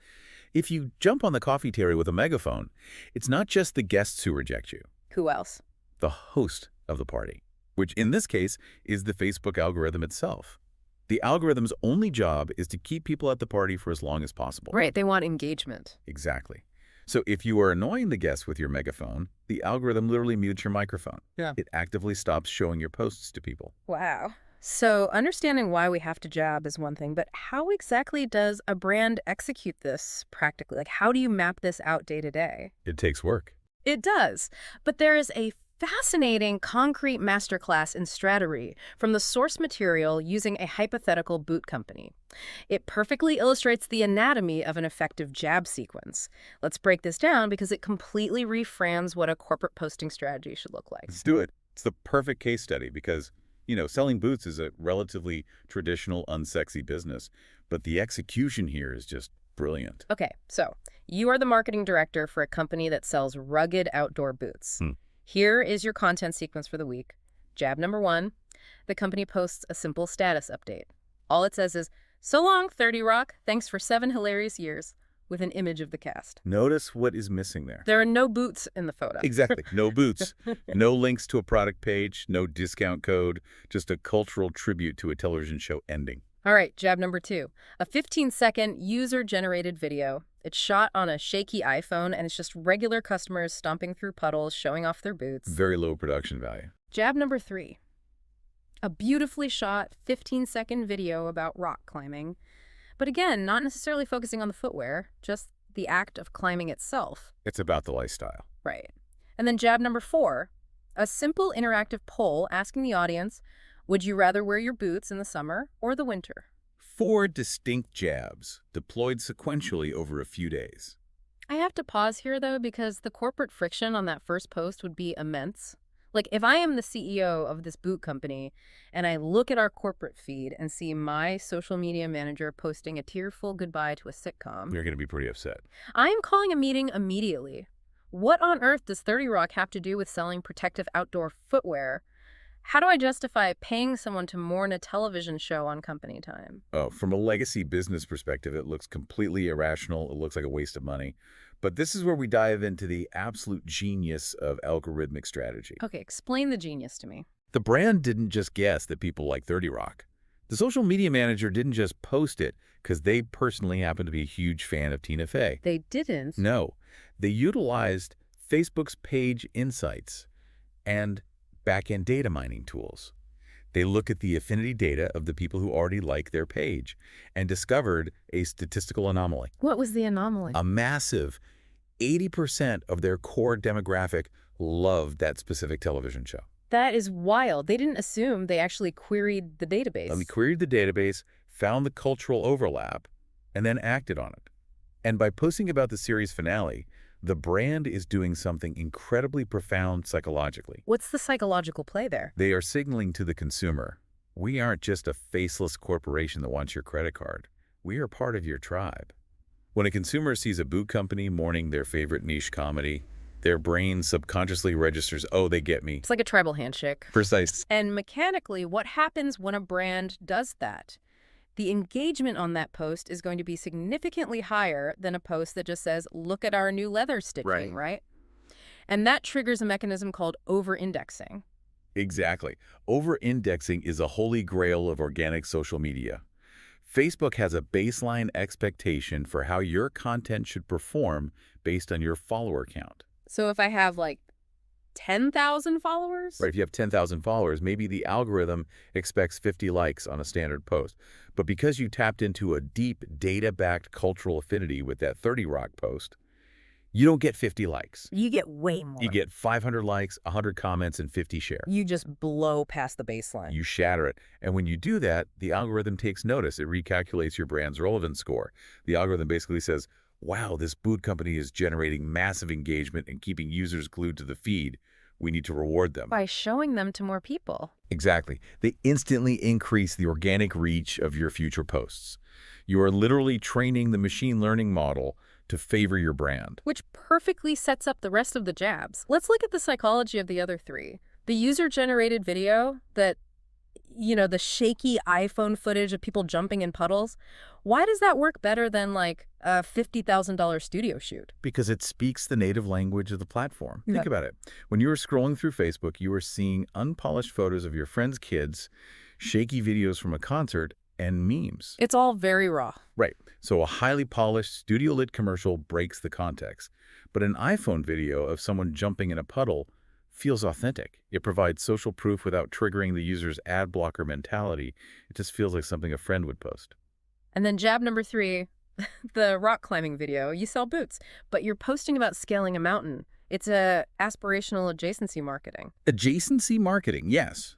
if you jump on the coffee terry with a megaphone, it's not just the guests who reject you. Who else? The host of the party, which in this case is the Facebook algorithm itself. The algorithm's only job is to keep people at the party for as long as possible. Right, they want engagement. Exactly. So if you are annoying the guests with your megaphone, the algorithm literally mutes your microphone. Yeah. It actively stops showing your posts to people. Wow. So understanding why we have to jab is one thing, but how exactly does a brand execute this practically? Like, how do you map this out day to day? It takes work. It does, but there is a fascinating concrete masterclass in strategy from the source material using a hypothetical boot company. It perfectly illustrates the anatomy of an effective jab sequence. Let's break this down because it completely reframes what a corporate posting strategy should look like. Let's do it. It's the perfect case study because Selling boots is a relatively traditional, unsexy business, but the execution here is just brilliant. Okay, so you are the marketing director for a company that sells rugged outdoor boots. Here is your content sequence for the week. Jab number 1, the company posts a simple status update. All it says is, "So long, 30 Rock. Thanks for 7 hilarious years," with an image of the cast. Notice what is missing there. There are no boots in the photo. Exactly. No boots. No links to a product page. No discount code. Just a cultural tribute to a television show ending. All right, jab number 2. A 15-second user-generated video. It's shot on a shaky iPhone, and it's just regular customers stomping through puddles, showing off their boots. Very low production value. Jab number 3. A beautifully shot 15-second video about rock climbing. But again, not necessarily focusing on the footwear, just the act of climbing itself. It's about the lifestyle. Right. And then jab number 4, a simple interactive poll asking the audience, would you rather wear your boots in the summer or the winter? 4 distinct jabs, deployed sequentially over a few days. I have to pause here, though, because the corporate friction on that first post would be immense. Like, if I am the CEO of this boot company and I look at our corporate feed and see my social media manager posting a tearful goodbye to a sitcom, You're going to be pretty upset. I am calling a meeting immediately. What on earth does 30 Rock have to do with selling protective outdoor footwear? How do I justify paying someone to mourn a television show on company time? Oh, from a legacy business perspective, it looks completely irrational. It looks like a waste of money. But this is where we dive into the absolute genius of algorithmic strategy. Okay, explain the genius to me. The brand didn't just guess that people like 30 Rock. The social media manager didn't just post it because they personally happen to be a huge fan of Tina Fey. They didn't? No. They utilized Facebook's page insights and back-end data mining tools. They look at the affinity data of the people who already like their page and discovered a statistical anomaly. What was the anomaly? A massive 80% of their core demographic loved that specific television show. That is wild. They didn't assume, they actually queried the database. They queried the database, found the cultural overlap, and then acted on it. And by posting about the series finale, the brand is doing something incredibly profound psychologically. What's the psychological play there? They are signaling to the consumer, we aren't just a faceless corporation that wants your credit card. We are part of your tribe. When a consumer sees a boot company mourning their favorite niche comedy, their brain subconsciously registers, oh, they get me. It's like a tribal handshake. Precise. And mechanically, what happens when a brand does that? The engagement on that post is going to be significantly higher than a post that just says, look at our new leather stitching, right? And that triggers a mechanism called over-indexing. Exactly. Over-indexing is a holy grail of organic social media. Facebook has a baseline expectation for how your content should perform based on your follower count. So if I have like 10,000 followers? Right, if you have 10,000 followers, maybe the algorithm expects 50 likes on a standard post. But because you tapped into a deep data-backed cultural affinity with that 30 Rock post, you don't get 50 likes. You get way more. You get 500 likes, 100 comments, and 50 shares. You just blow past the baseline. You shatter it. And when you do that, the algorithm takes notice. It recalculates your brand's relevance score. The algorithm basically says, wow, this boot company is generating massive engagement and keeping users glued to the feed. We need to reward them. By showing them to more people. Exactly. They instantly increase the organic reach of your future posts. You are literally training the machine learning model to favor your brand. Which perfectly sets up the rest of the jabs. Let's look at the psychology of the other 3. The user-generated video that, the shaky iPhone footage of people jumping in puddles, why does that work better than like a $50,000 studio shoot? Because it speaks the native language of the platform. Think about it. When you were scrolling through Facebook, you were seeing unpolished photos of your friends' kids, shaky videos from a concert, and memes. It's all very raw. Right. So a highly polished, studio-lit commercial breaks the context. But an iPhone video of someone jumping in a puddle feels authentic. It provides social proof without triggering the user's ad blocker mentality. It just feels like something a friend would post. And then jab number 3, the rock climbing video. You sell boots, but you're posting about scaling a mountain. It's a aspirational adjacency marketing. Adjacency marketing, yes.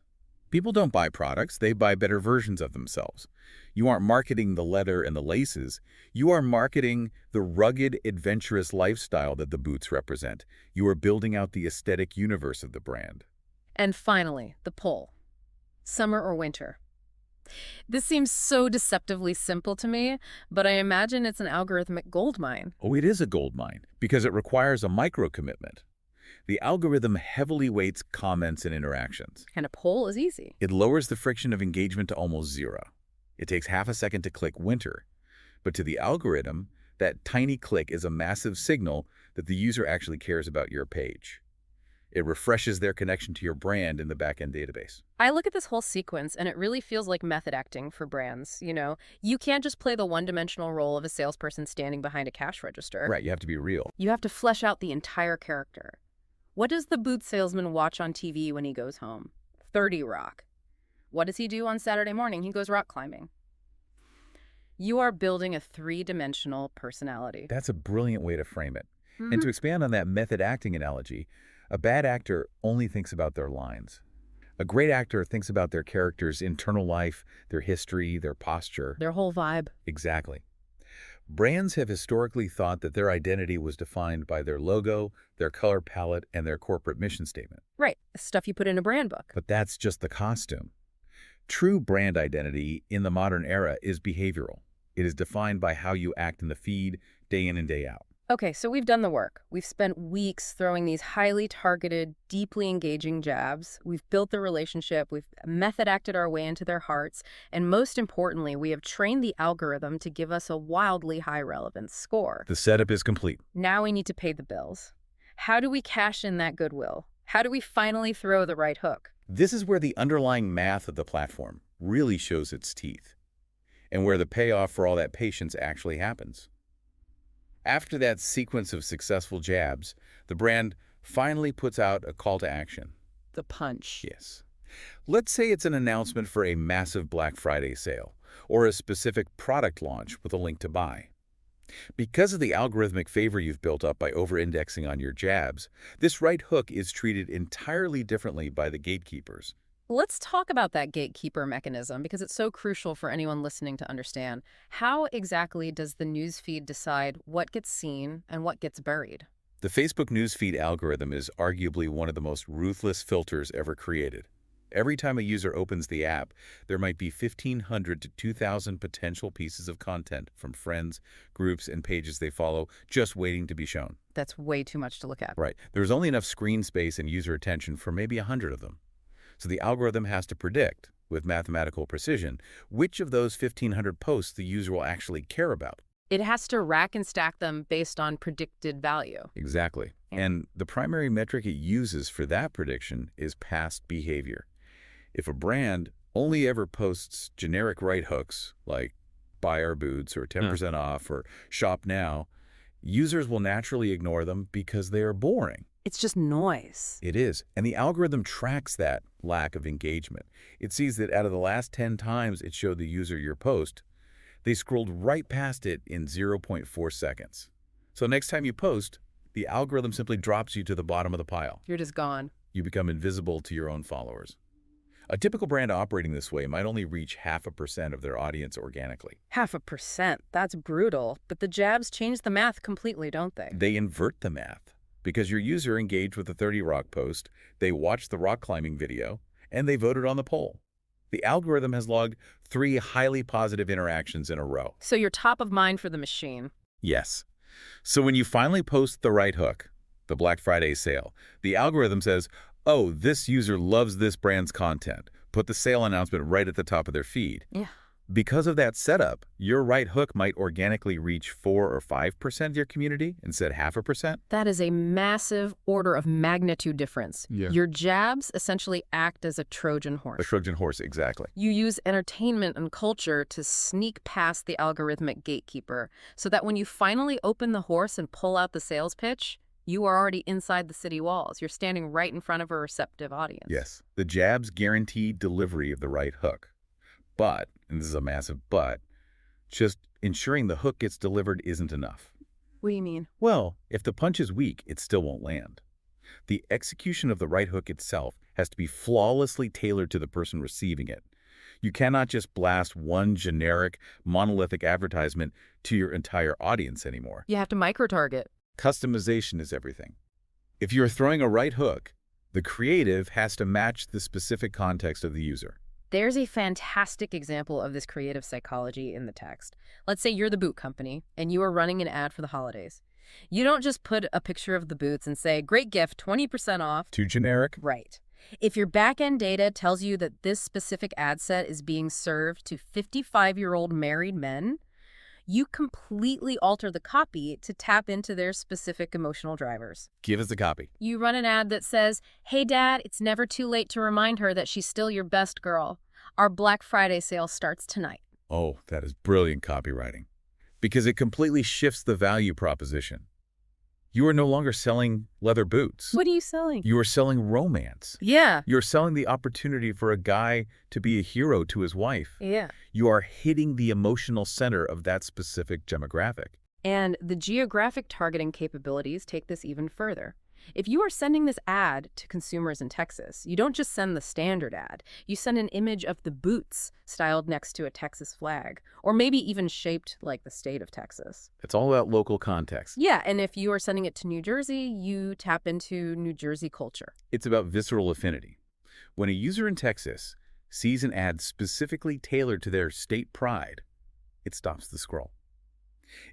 People don't buy products, they buy better versions of themselves. You aren't marketing the leather and the laces. You are marketing the rugged, adventurous lifestyle that the boots represent. You are building out the aesthetic universe of the brand. And finally, the poll. Summer or winter? This seems so deceptively simple to me, but I imagine it's an algorithmic goldmine. Oh, it is a gold mine because it requires a micro commitment. The algorithm heavily weights comments and interactions. And a poll is easy. It lowers the friction of engagement to almost zero. It takes half a second to click winter. But to the algorithm, that tiny click is a massive signal that the user actually cares about your page. It refreshes their connection to your brand in the backend database. I look at this whole sequence and it really feels like method acting for brands. You can't just play the one-dimensional role of a salesperson standing behind a cash register. Right, you have to be real. You have to flesh out the entire character. What does the boot salesman watch on TV when he goes home? 30 Rock. What does he do on Saturday morning? He goes rock climbing. You are building a three-dimensional personality. That's a brilliant way to frame it. And to expand on that method acting analogy, a bad actor only thinks about their lines. A great actor thinks about their character's internal life, their history, their posture. Their whole vibe. Exactly. Brands have historically thought that their identity was defined by their logo, their color palette, and their corporate mission statement. Right. Stuff you put in a brand book. But that's just the costume. True brand identity in the modern era is behavioral. It is defined by how you act in the feed, day in and day out. Okay, so we've done the work. We've spent weeks throwing these highly targeted, deeply engaging jabs. We've built the relationship. We've method acted our way into their hearts. And most importantly, we have trained the algorithm to give us a wildly high relevance score. The setup is complete. Now we need to pay the bills. How do we cash in that goodwill? How do we finally throw the right hook? This is where the underlying math of the platform really shows its teeth, and where the payoff for all that patience actually happens. After that sequence of successful jabs, the brand finally puts out a call to action. The punch. Yes. Let's say it's an announcement for a massive Black Friday sale, or a specific product launch with a link to buy. Because of the algorithmic favor you've built up by over-indexing on your jabs, this right hook is treated entirely differently by the gatekeepers. Let's talk about that gatekeeper mechanism because it's so crucial for anyone listening to understand. How exactly does the newsfeed decide what gets seen and what gets buried? The Facebook newsfeed algorithm is arguably one of the most ruthless filters ever created. Every time a user opens the app, there might be 1,500 to 2,000 potential pieces of content from friends, groups, and pages they follow just waiting to be shown. That's way too much to look at. Right. There's only enough screen space and user attention for maybe 100 of them. So the algorithm has to predict, with mathematical precision, which of those 1,500 posts the user will actually care about. It has to rack and stack them based on predicted value. Exactly. And the primary metric it uses for that prediction is past behavior. If a brand only ever posts generic right hooks, like buy our boots or 10% off or shop now, users will naturally ignore them because they are boring. It's just noise. It is. And the algorithm tracks that lack of engagement. It sees that out of the last 10 times it showed the user your post, they scrolled right past it in 0.4 seconds. So next time you post, the algorithm simply drops you to the bottom of the pile. You're just gone. You become invisible to your own followers. A typical brand operating this way might only reach 0.5% of their audience organically. 0.5%. That's brutal. But the jabs change the math completely, don't they? They invert the math. Because your user engaged with the 30 Rock post, they watched the rock climbing video, and they voted on the poll. The algorithm has logged 3 highly positive interactions in a row. So you're top of mind for the machine. Yes. So when you finally post the right hook, the Black Friday sale, the algorithm says, oh, this user loves this brand's content. Put the sale announcement right at the top of their feed. Yeah. Because of that setup, your right hook might organically reach 4 or 5% of your community instead of 0.5%. That is a massive order of magnitude difference. Yeah. Your jabs essentially act as a Trojan horse. A Trojan horse, exactly. You use entertainment and culture to sneak past the algorithmic gatekeeper so that when you finally open the horse and pull out the sales pitch, you are already inside the city walls. You're standing right in front of a receptive audience. Yes. The jabs guarantee delivery of the right hook. But, and this is a massive but, just ensuring the hook gets delivered isn't enough. What do you mean? Well, if the punch is weak, it still won't land. The execution of the right hook itself has to be flawlessly tailored to the person receiving it. You cannot just blast one generic, monolithic advertisement to your entire audience anymore. You have to micro-target. Customization is everything. If you're throwing a right hook, the creative has to match the specific context of the user. There's a fantastic example of this creative psychology in the text. Let's say you're the boot company and you are running an ad for the holidays. You don't just put a picture of the boots and say, great gift, 20% off. Too generic? Right. If your back-end data tells you that this specific ad set is being served to 55-year-old married men, you completely alter the copy to tap into their specific emotional drivers. Give us the copy. You run an ad that says, hey, Dad, it's never too late to remind her that she's still your best girl. Our Black Friday sale starts tonight. Oh, that is brilliant copywriting. Because it completely shifts the value proposition. You are no longer selling leather boots. What are you selling? You are selling romance. Yeah. You're selling the opportunity for a guy to be a hero to his wife. Yeah. You are hitting the emotional center of that specific demographic. And the geographic targeting capabilities take this even further. If you are sending this ad to consumers in Texas, you don't just send the standard ad. You send an image of the boots styled next to a Texas flag, or maybe even shaped like the state of Texas. It's all about local context. Yeah, and if you are sending it to New Jersey, you tap into New Jersey culture. It's about visceral affinity. When a user in Texas sees an ad specifically tailored to their state pride, it stops the scroll.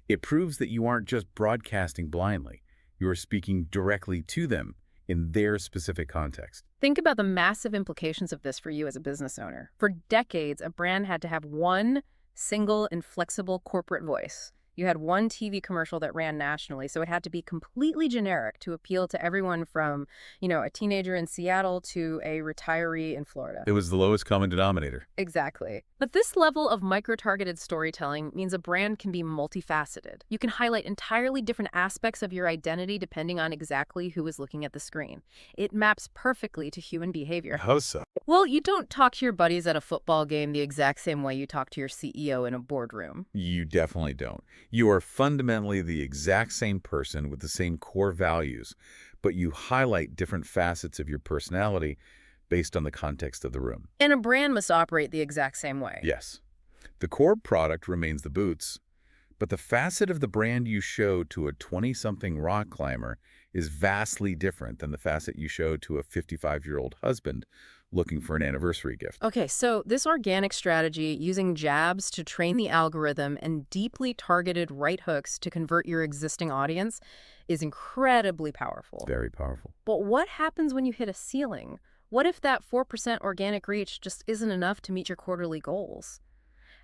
It proves that you aren't just broadcasting blindly. You are speaking directly to them in their specific context. Think about the massive implications of this for you as a business owner. For decades, a brand had to have one single and flexible corporate voice. You had one TV commercial that ran nationally, so it had to be completely generic to appeal to everyone from, a teenager in Seattle to a retiree in Florida. It was the lowest common denominator. Exactly. But this level of micro-targeted storytelling means a brand can be multifaceted. You can highlight entirely different aspects of your identity depending on exactly who is looking at the screen. It maps perfectly to human behavior. How so? Well, you don't talk to your buddies at a football game the exact same way you talk to your CEO in a boardroom. You definitely don't. You are fundamentally the exact same person with the same core values, but you highlight different facets of your personality based on the context of the room. And a brand must operate the exact same way. Yes. The core product remains the boots, but the facet of the brand you show to a 20-something rock climber is vastly different than the facet you show to a 55-year-old husband looking for an anniversary gift. Okay, so this organic strategy, using jabs to train the algorithm and deeply targeted right hooks to convert your existing audience, is incredibly powerful. Very powerful. But what happens when you hit a ceiling? What if that 4% organic reach just isn't enough to meet your quarterly goals?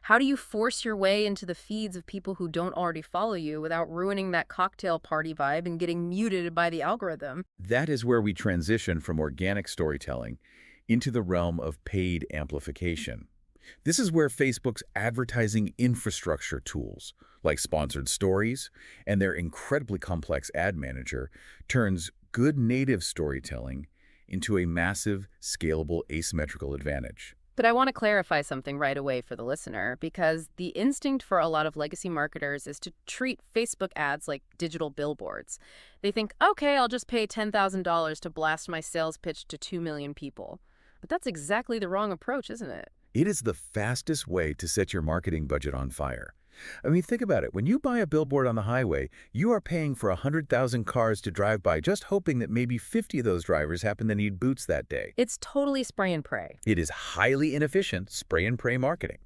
How do you force your way into the feeds of people who don't already follow you without ruining that cocktail party vibe and getting muted by the algorithm? That is where we transition from organic storytelling into the realm of paid amplification. This is where Facebook's advertising infrastructure tools, like sponsored stories and their incredibly complex ad manager, turns good native storytelling into a massive, scalable, asymmetrical advantage. But I want to clarify something right away for the listener, because the instinct for a lot of legacy marketers is to treat Facebook ads like digital billboards. They think, okay, I'll just pay $10,000 to blast my sales pitch to 2 million people. But that's exactly the wrong approach, isn't it? It is the fastest way to set your marketing budget on fire. I mean, think about it. When you buy a billboard on the highway, you are paying for 100,000 cars to drive by, just hoping that maybe 50 of those drivers happen to need boots that day. It's totally spray and pray. It is highly inefficient spray and pray marketing.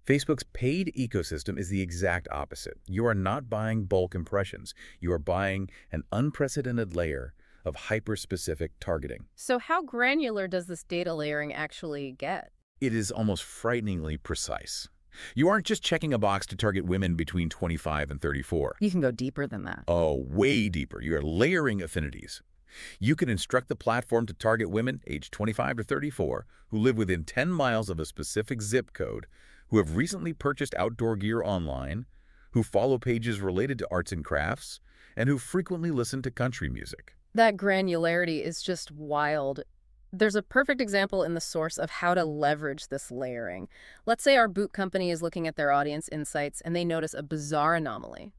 Facebook's paid ecosystem is the exact opposite. You are not buying bulk impressions. You are buying an unprecedented layer of hyper-specific targeting. So how granular does this data layering actually get? It is almost frighteningly precise. You aren't just checking a box to target women between 25 and 34. You can go deeper than that. Oh, way deeper. You are layering affinities. You can instruct the platform to target women aged 25 to 34 who live within 10 miles of a specific zip code, who have recently purchased outdoor gear online, who follow pages related to arts and crafts, and who frequently listen to country music. That granularity is just wild. There's a perfect example in the source of how to leverage this layering. Let's say our boot company is looking at their audience insights and they notice a bizarre anomaly.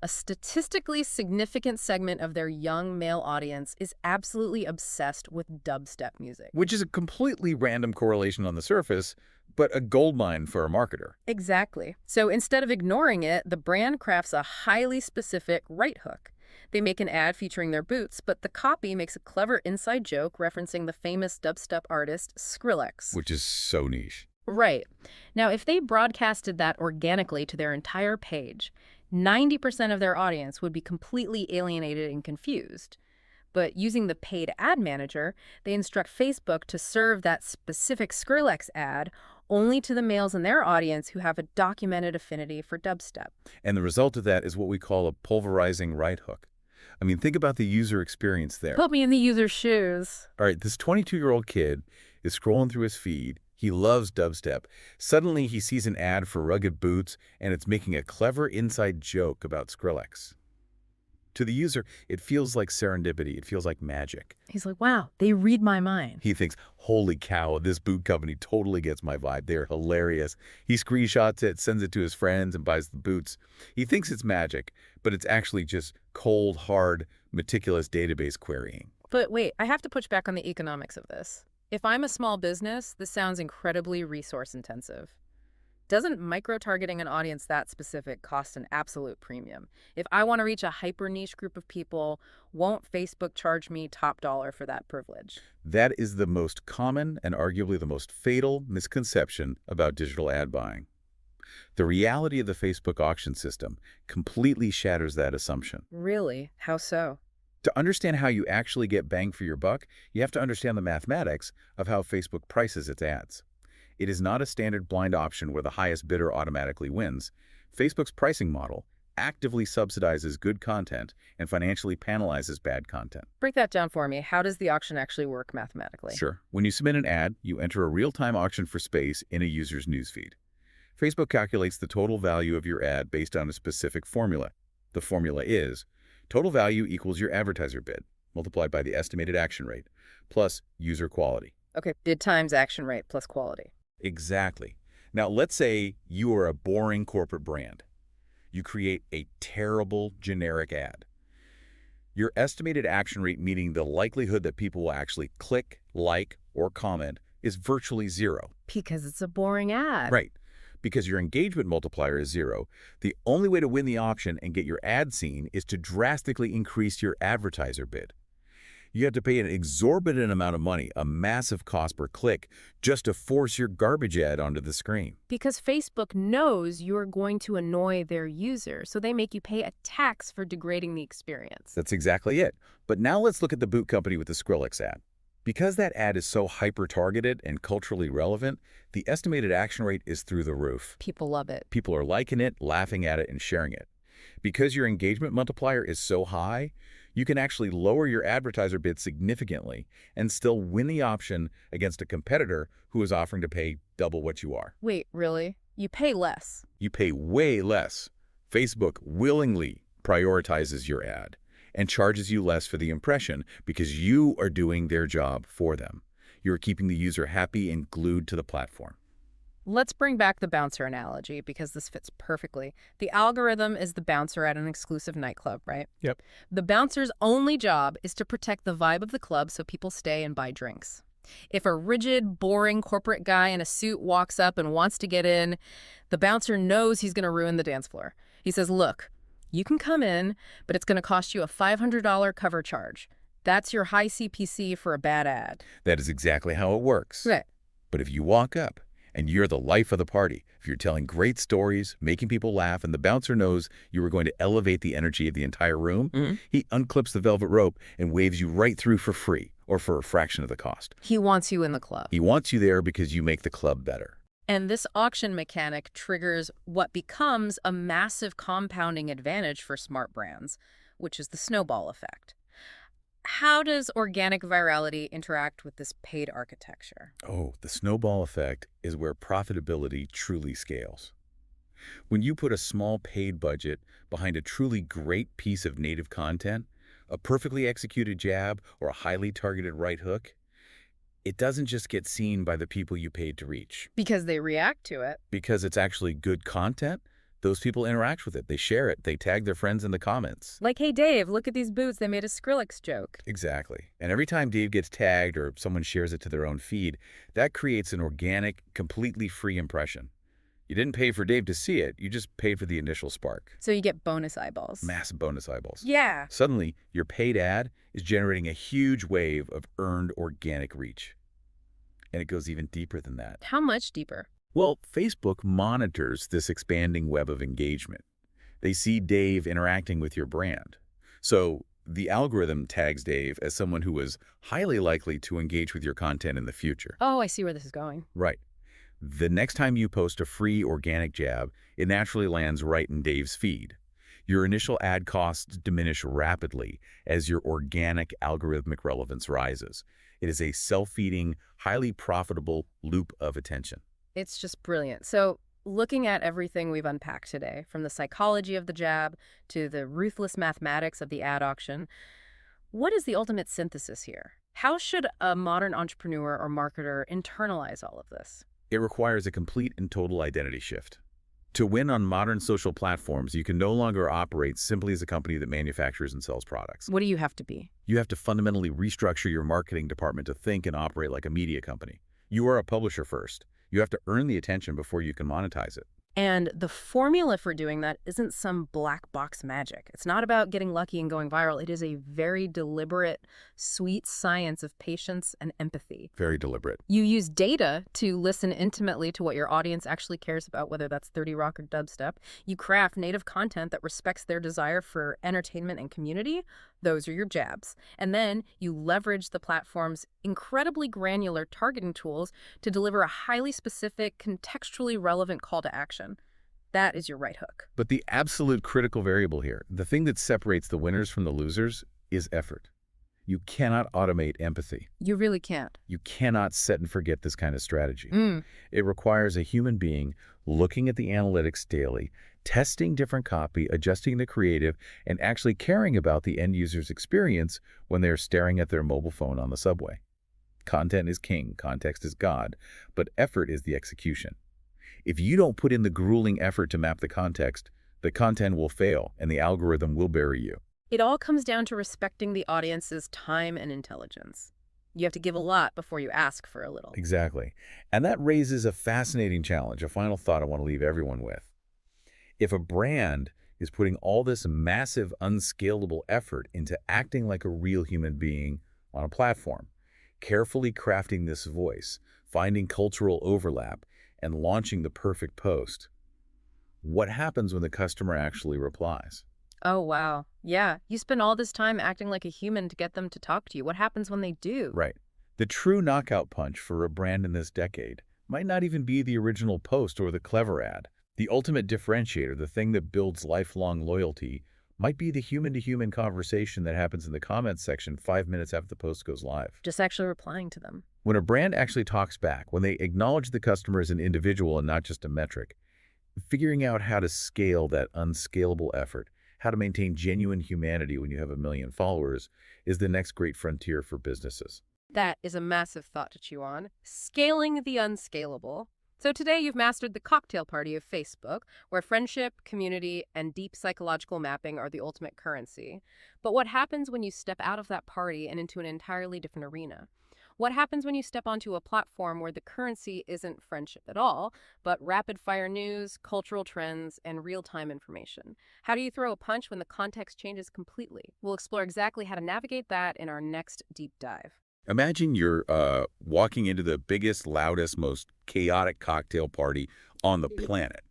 A statistically significant segment of their young male audience is absolutely obsessed with dubstep music. Which is a completely random correlation on the surface, but a goldmine for a marketer. Exactly. So instead of ignoring it, the brand crafts a highly specific right hook. They make an ad featuring their boots, but the copy makes a clever inside joke referencing the famous dubstep artist Skrillex. Which is so niche. Right. Now, if they broadcasted that organically to their entire page, 90% of their audience would be completely alienated and confused. But using the paid ad manager, they instruct Facebook to serve that specific Skrillex ad only to the males in their audience who have a documented affinity for dubstep. And the result of that is what we call a pulverizing right hook. I mean, think about the user experience there. Put me in the user's shoes. All right, this 22-year-old kid is scrolling through his feed. He loves dubstep. Suddenly, he sees an ad for rugged boots, and it's making a clever inside joke about Skrillex. To the user, it feels like serendipity. It feels like magic. He's like, wow, they read my mind. He thinks, holy cow, this boot company totally gets my vibe. They're hilarious. He screenshots it, sends it to his friends, and buys the boots. He thinks it's magic, but it's actually just cold, hard, meticulous database querying. But wait, I have to push back on the economics of this. If I'm a small business, this sounds incredibly resource intensive. Doesn't micro-targeting an audience that specific cost an absolute premium? If I want to reach a hyper-niche group of people, won't Facebook charge me top dollar for that privilege? That is the most common and arguably the most fatal misconception about digital ad buying. The reality of the Facebook auction system completely shatters that assumption. Really? How so? To understand how you actually get bang for your buck, you have to understand the mathematics of how Facebook prices its ads. It is not a standard blind option where the highest bidder automatically wins. Facebook's pricing model actively subsidizes good content and financially penalizes bad content. Break that down for me. How does the auction actually work mathematically? Sure. When you submit an ad, you enter a real-time auction for space in a user's newsfeed. Facebook calculates the total value of your ad based on a specific formula. The formula is total value equals your advertiser bid, multiplied by the estimated action rate, plus user quality. Okay, bid times action rate plus quality. Exactly. Now, let's say you are a boring corporate brand. You create a terrible generic ad. Your estimated action rate, meaning the likelihood that people will actually click, like, or comment, is virtually zero. Because it's a boring ad. Right. Because your engagement multiplier is zero, the only way to win the auction and get your ad seen is to drastically increase your advertiser bid. You have to pay an exorbitant amount of money, a massive cost per click, just to force your garbage ad onto the screen. Because Facebook knows you're going to annoy their user, so they make you pay a tax for degrading the experience. That's exactly it. But now let's look at the boot company with the Skrillex ad. Because that ad is so hyper-targeted and culturally relevant, the estimated action rate is through the roof. People love it. People are liking it, laughing at it, and sharing it. Because your engagement multiplier is so high, you can actually lower your advertiser bid significantly and still win the option against a competitor who is offering to pay double what you are. Wait, really? You pay less? You pay way less. Facebook willingly prioritizes your ad and charges you less for the impression because you are doing their job for them. You're keeping the user happy and glued to the platform. Let's bring back the bouncer analogy because this fits perfectly. The algorithm is the bouncer at an exclusive nightclub, right? Yep. The bouncer's only job is to protect the vibe of the club so people stay and buy drinks. If a rigid, boring corporate guy in a suit walks up and wants to get in, the bouncer knows he's going to ruin the dance floor. He says, look, you can come in, but it's going to cost you a $500 cover charge. That's your high CPC for a bad ad. That is exactly how it works. Right. But if you walk up, and you're the life of the party, if you're telling great stories, making people laugh, and the bouncer knows you are going to elevate the energy of the entire room, he unclips the velvet rope and waves you right through for free or for a fraction of the cost. He wants you in the club. He wants you there because you make the club better. And this auction mechanic triggers what becomes a massive compounding advantage for smart brands, which is the snowball effect. How does organic virality interact with this paid architecture? Oh, the snowball effect is where profitability truly scales. When you put a small paid budget behind a truly great piece of native content, a perfectly executed jab or a highly targeted right hook, it doesn't just get seen by the people you paid to reach. Because they react to it. Because it's actually good content, those people interact with it. They share it. They tag their friends in the comments. Like, hey, Dave, look at these boots. They made a Skrillex joke. Exactly. And every time Dave gets tagged or someone shares it to their own feed, that creates an organic, completely free impression. You didn't pay for Dave to see it, you just paid for the initial spark. So you get bonus eyeballs. Massive bonus eyeballs. Yeah. Suddenly, your paid ad is generating a huge wave of earned organic reach. And it goes even deeper than that. How much deeper? Well, Facebook monitors this expanding web of engagement. They see Dave interacting with your brand. So the algorithm tags Dave as someone who is highly likely to engage with your content in the future. Oh, I see where this is going. Right. The next time you post a free organic jab, it naturally lands right in Dave's feed. Your initial ad costs diminish rapidly as your organic algorithmic relevance rises. It is a self-feeding, highly profitable loop of attention. It's just brilliant. So looking at everything we've unpacked today, from the psychology of the jab to the ruthless mathematics of the ad auction, what is the ultimate synthesis here? How should a modern entrepreneur or marketer internalize all of this? It requires a complete and total identity shift. To win on modern social platforms, you can no longer operate simply as a company that manufactures and sells products. What do you have to be? You have to fundamentally restructure your marketing department to think and operate like a media company. You are a publisher first. You have to earn the attention before you can monetize it. And the formula for doing that isn't some black box magic. It's not about getting lucky and going viral. It is a very deliberate, sweet science of patience and empathy. Very deliberate. You use data to listen intimately to what your audience actually cares about, whether that's 30 Rock or dubstep. You craft native content that respects their desire for entertainment and community. Those are your jabs. And then you leverage the platform's incredibly granular targeting tools to deliver a highly specific, contextually relevant call to action. That is your right hook. But the absolute critical variable here, the thing that separates the winners from the losers, is effort. You cannot automate empathy. You really can't. You cannot set and forget this kind of strategy. It requires a human being looking at the analytics daily, testing different copy, adjusting the creative, and actually caring about the end user's experience when they're staring at their mobile phone on the subway. Content is king, context is God, but effort is the execution. If you don't put in the grueling effort to map the context, the content will fail and the algorithm will bury you. It all comes down to respecting the audience's time and intelligence. You have to give a lot before you ask for a little. Exactly. And that raises a fascinating challenge, a final thought I want to leave everyone with. If a brand is putting all this massive, unscalable effort into acting like a real human being on a platform, carefully crafting this voice, finding cultural overlap, and launching the perfect post, what happens when the customer actually replies? Oh, wow. Yeah, you spend all this time acting like a human to get them to talk to you. What happens when they do? Right. The true knockout punch for a brand in this decade might not even be the original post or the clever ad. The ultimate differentiator, the thing that builds lifelong loyalty, might be the human-to-human conversation that happens in the comments section 5 minutes after the post goes live. Just actually replying to them. When a brand actually talks back, when they acknowledge the customer as an individual and not just a metric, figuring out how to scale that unscalable effort, how to maintain genuine humanity when you have 1 million followers, is the next great frontier for businesses. That is a massive thought to chew on. Scaling the unscalable. So today you've mastered the cocktail party of Facebook, where friendship, community, and deep psychological mapping are the ultimate currency. But what happens when you step out of that party and into an entirely different arena? What happens when you step onto a platform where the currency isn't friendship at all, but rapid-fire news, cultural trends, and real-time information? How do you throw a punch when the context changes completely? We'll explore exactly how to navigate that in our next deep dive. Imagine you're walking into the biggest, loudest, most chaotic cocktail party on the planet.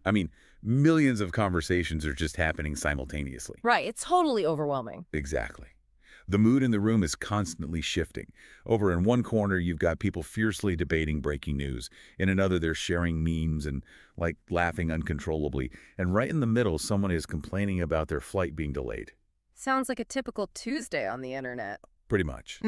I mean, millions of conversations are just happening simultaneously. Right, it's totally overwhelming. Exactly. The mood in the room is constantly shifting. Over in one corner, you've got people fiercely debating breaking news. In another, they're sharing memes and, laughing uncontrollably. And right in the middle, someone is complaining about their flight being delayed. Sounds like a typical Tuesday on the internet. Pretty much.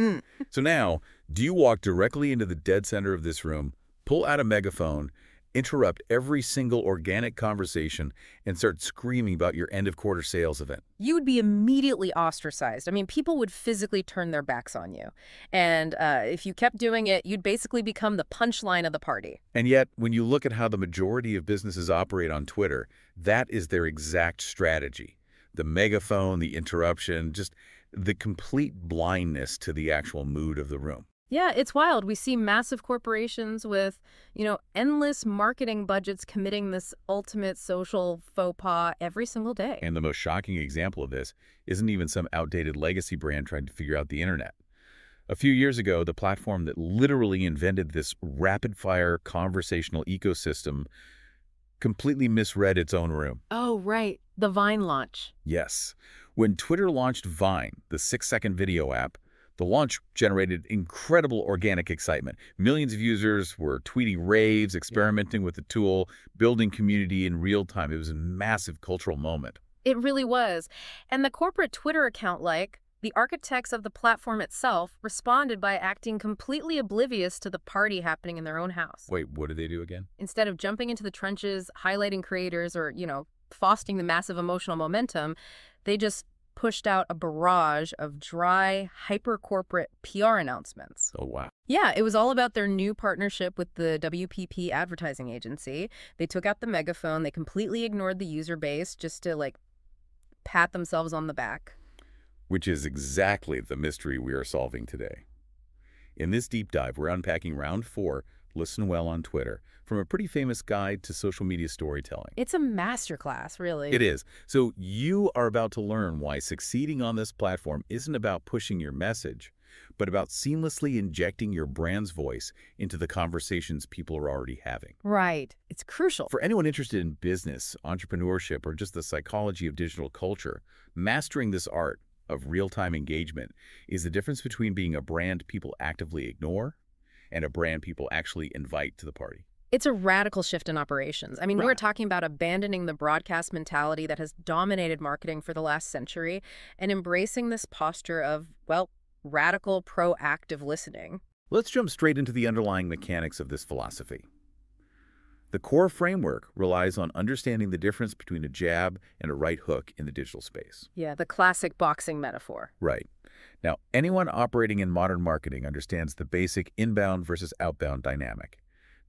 So now, do you walk directly into the dead center of this room, pull out a megaphone, interrupt every single organic conversation, and start screaming about your end-of-quarter sales event? You would be immediately ostracized. I mean, people would physically turn their backs on you. And if you kept doing it, you'd basically become the punchline of the party. And yet, when you look at how the majority of businesses operate on Twitter, that is their exact strategy. The megaphone, the interruption, just the complete blindness to the actual mood of the room. Yeah, it's wild. We see massive corporations with, endless marketing budgets committing this ultimate social faux pas every single day. And the most shocking example of this isn't even some outdated legacy brand trying to figure out the internet. A few years ago, the platform that literally invented this rapid-fire conversational ecosystem completely misread its own room. Oh, right. The Vine launch. Yes. When Twitter launched Vine, the 6-second video app, the launch generated incredible organic excitement. Millions of users were tweeting raves, experimenting with the tool, building community in real time. It was a massive cultural moment. It really was. And the corporate Twitter account, the architects of the platform itself, responded by acting completely oblivious to the party happening in their own house. Wait, what did they do again? Instead of jumping into the trenches, highlighting creators, or, fostering the massive emotional momentum, they just pushed out a barrage of dry, hyper-corporate PR announcements. Oh, wow. Yeah, it was all about their new partnership with the WPP advertising agency. They took out the megaphone. They completely ignored the user base just to, pat themselves on the back. Which is exactly the mystery we are solving today. In this deep dive, we're unpacking round 4, Listen Well on Twitter, from a pretty famous guide to social media storytelling. It's a masterclass, really. It is. So you are about to learn why succeeding on this platform isn't about pushing your message, but about seamlessly injecting your brand's voice into the conversations people are already having. Right. It's crucial. For anyone interested in business, entrepreneurship, or just the psychology of digital culture, mastering this art of real-time engagement is the difference between being a brand people actively ignore and a brand people actually invite to the party. It's a radical shift in operations. I mean, Right. we're talking about abandoning the broadcast mentality that has dominated marketing for the last century and embracing this posture of, radical proactive listening. Let's jump straight into the underlying mechanics of this philosophy. The core framework relies on understanding the difference between a jab and a right hook in the digital space. Yeah, the classic boxing metaphor. Right. Now, anyone operating in modern marketing understands the basic inbound versus outbound dynamic.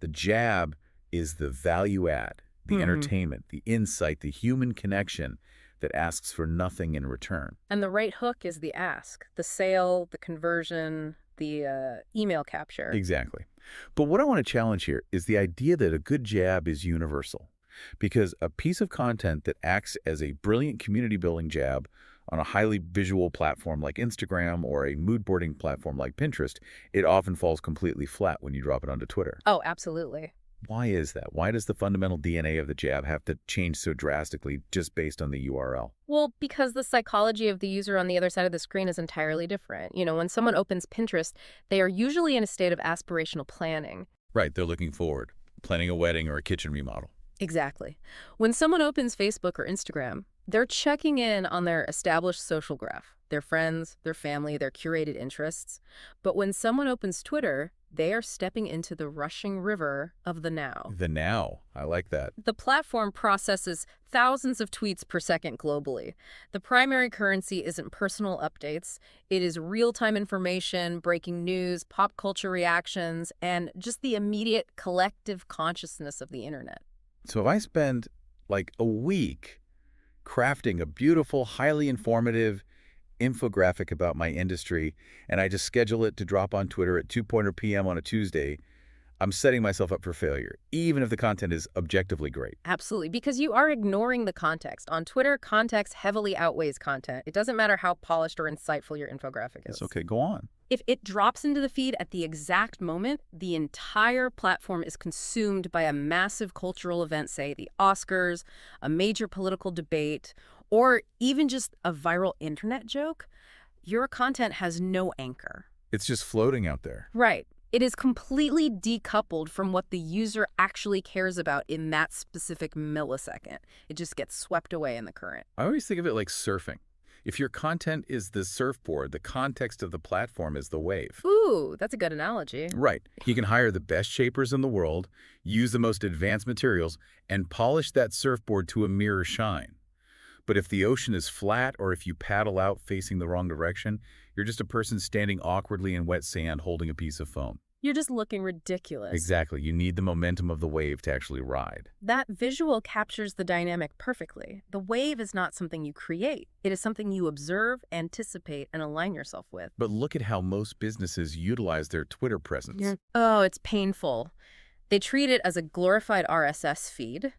The jab is the value add, the entertainment, the insight, the human connection that asks for nothing in return. And the right hook is the ask, the sale, the conversion, the email capture. Exactly. But what I want to challenge here is the idea that a good jab is universal. Because a piece of content that acts as a brilliant community-building jab on a highly visual platform like Instagram or a mood-boarding platform like Pinterest, it often falls completely flat when you drop it onto Twitter. Oh, absolutely. Why is that? Why does the fundamental DNA of the jab have to change so drastically just based on the URL? Well, because the psychology of the user on the other side of the screen is entirely different. When someone opens Pinterest, they are usually in a state of aspirational planning. Right, they're looking forward, planning a wedding or a kitchen remodel. Exactly. When someone opens Facebook or Instagram, they're checking in on their established social graph, their friends, their family, their curated interests. But when someone opens Twitter, they are stepping into the rushing river of the now. The now, I like that. The platform processes thousands of tweets per second globally. The primary currency isn't personal updates. It is real-time information, breaking news, pop culture reactions, and just the immediate collective consciousness of the internet. So if I spend like a week crafting a beautiful, highly informative infographic about my industry, and I just schedule it to drop on Twitter at 2 p.m. on a Tuesday, I'm setting myself up for failure, even if the content is objectively great. Absolutely, because you are ignoring the context. On Twitter, context heavily outweighs content. It doesn't matter how polished or insightful your infographic is. It's okay, go on. If it drops into the feed at the exact moment, the entire platform is consumed by a massive cultural event, say the Oscars, a major political debate, or even just a viral internet joke. Your content has no anchor. It's just floating out there. Right. It is completely decoupled from what the user actually cares about in that specific millisecond. It just gets swept away in the current. I always think of it like surfing. If your content is the surfboard, the context of the platform is the wave. Ooh, that's a good analogy. Right. You can hire the best shapers in the world, use the most advanced materials, and polish that surfboard to a mirror shine. But if the ocean is flat or if you paddle out facing the wrong direction, You're just a person standing awkwardly in wet sand holding a piece of foam. You're just looking ridiculous. Exactly. You need the momentum of the wave to actually ride. That visual captures the dynamic perfectly. The wave is not something you create. It is something you observe, anticipate, and align yourself with. But look at how most businesses utilize their Twitter presence. Oh, it's painful. They treat it as a glorified RSS feed.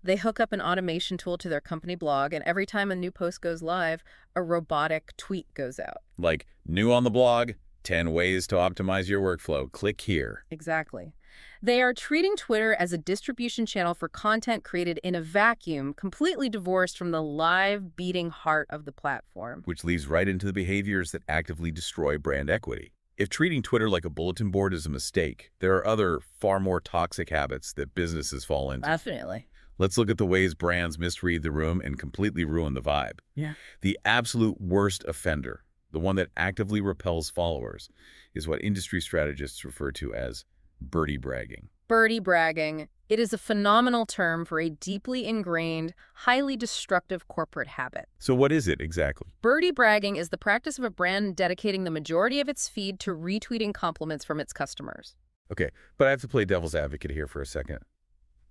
They hook up an automation tool to their company blog, and every time a new post goes live, a robotic tweet goes out. Like, new on the blog, 10 ways to optimize your workflow. Click here. Exactly. They are treating Twitter as a distribution channel for content created in a vacuum, completely divorced from the live, beating heart of the platform. Which leads right into the behaviors that actively destroy brand equity. If treating Twitter like a bulletin board is a mistake, there are other, far more toxic habits that businesses fall into. Definitely. Let's look at the ways brands misread the room and completely ruin the vibe. Yeah. The absolute worst offender, the one that actively repels followers, is what industry strategists refer to as birdie bragging. Birdie bragging. It is a phenomenal term for a deeply ingrained, highly destructive corporate habit. So what is it exactly? Birdie bragging is the practice of a brand dedicating the majority of its feed to retweeting compliments from its customers. Okay, but I have to play devil's advocate here for a second.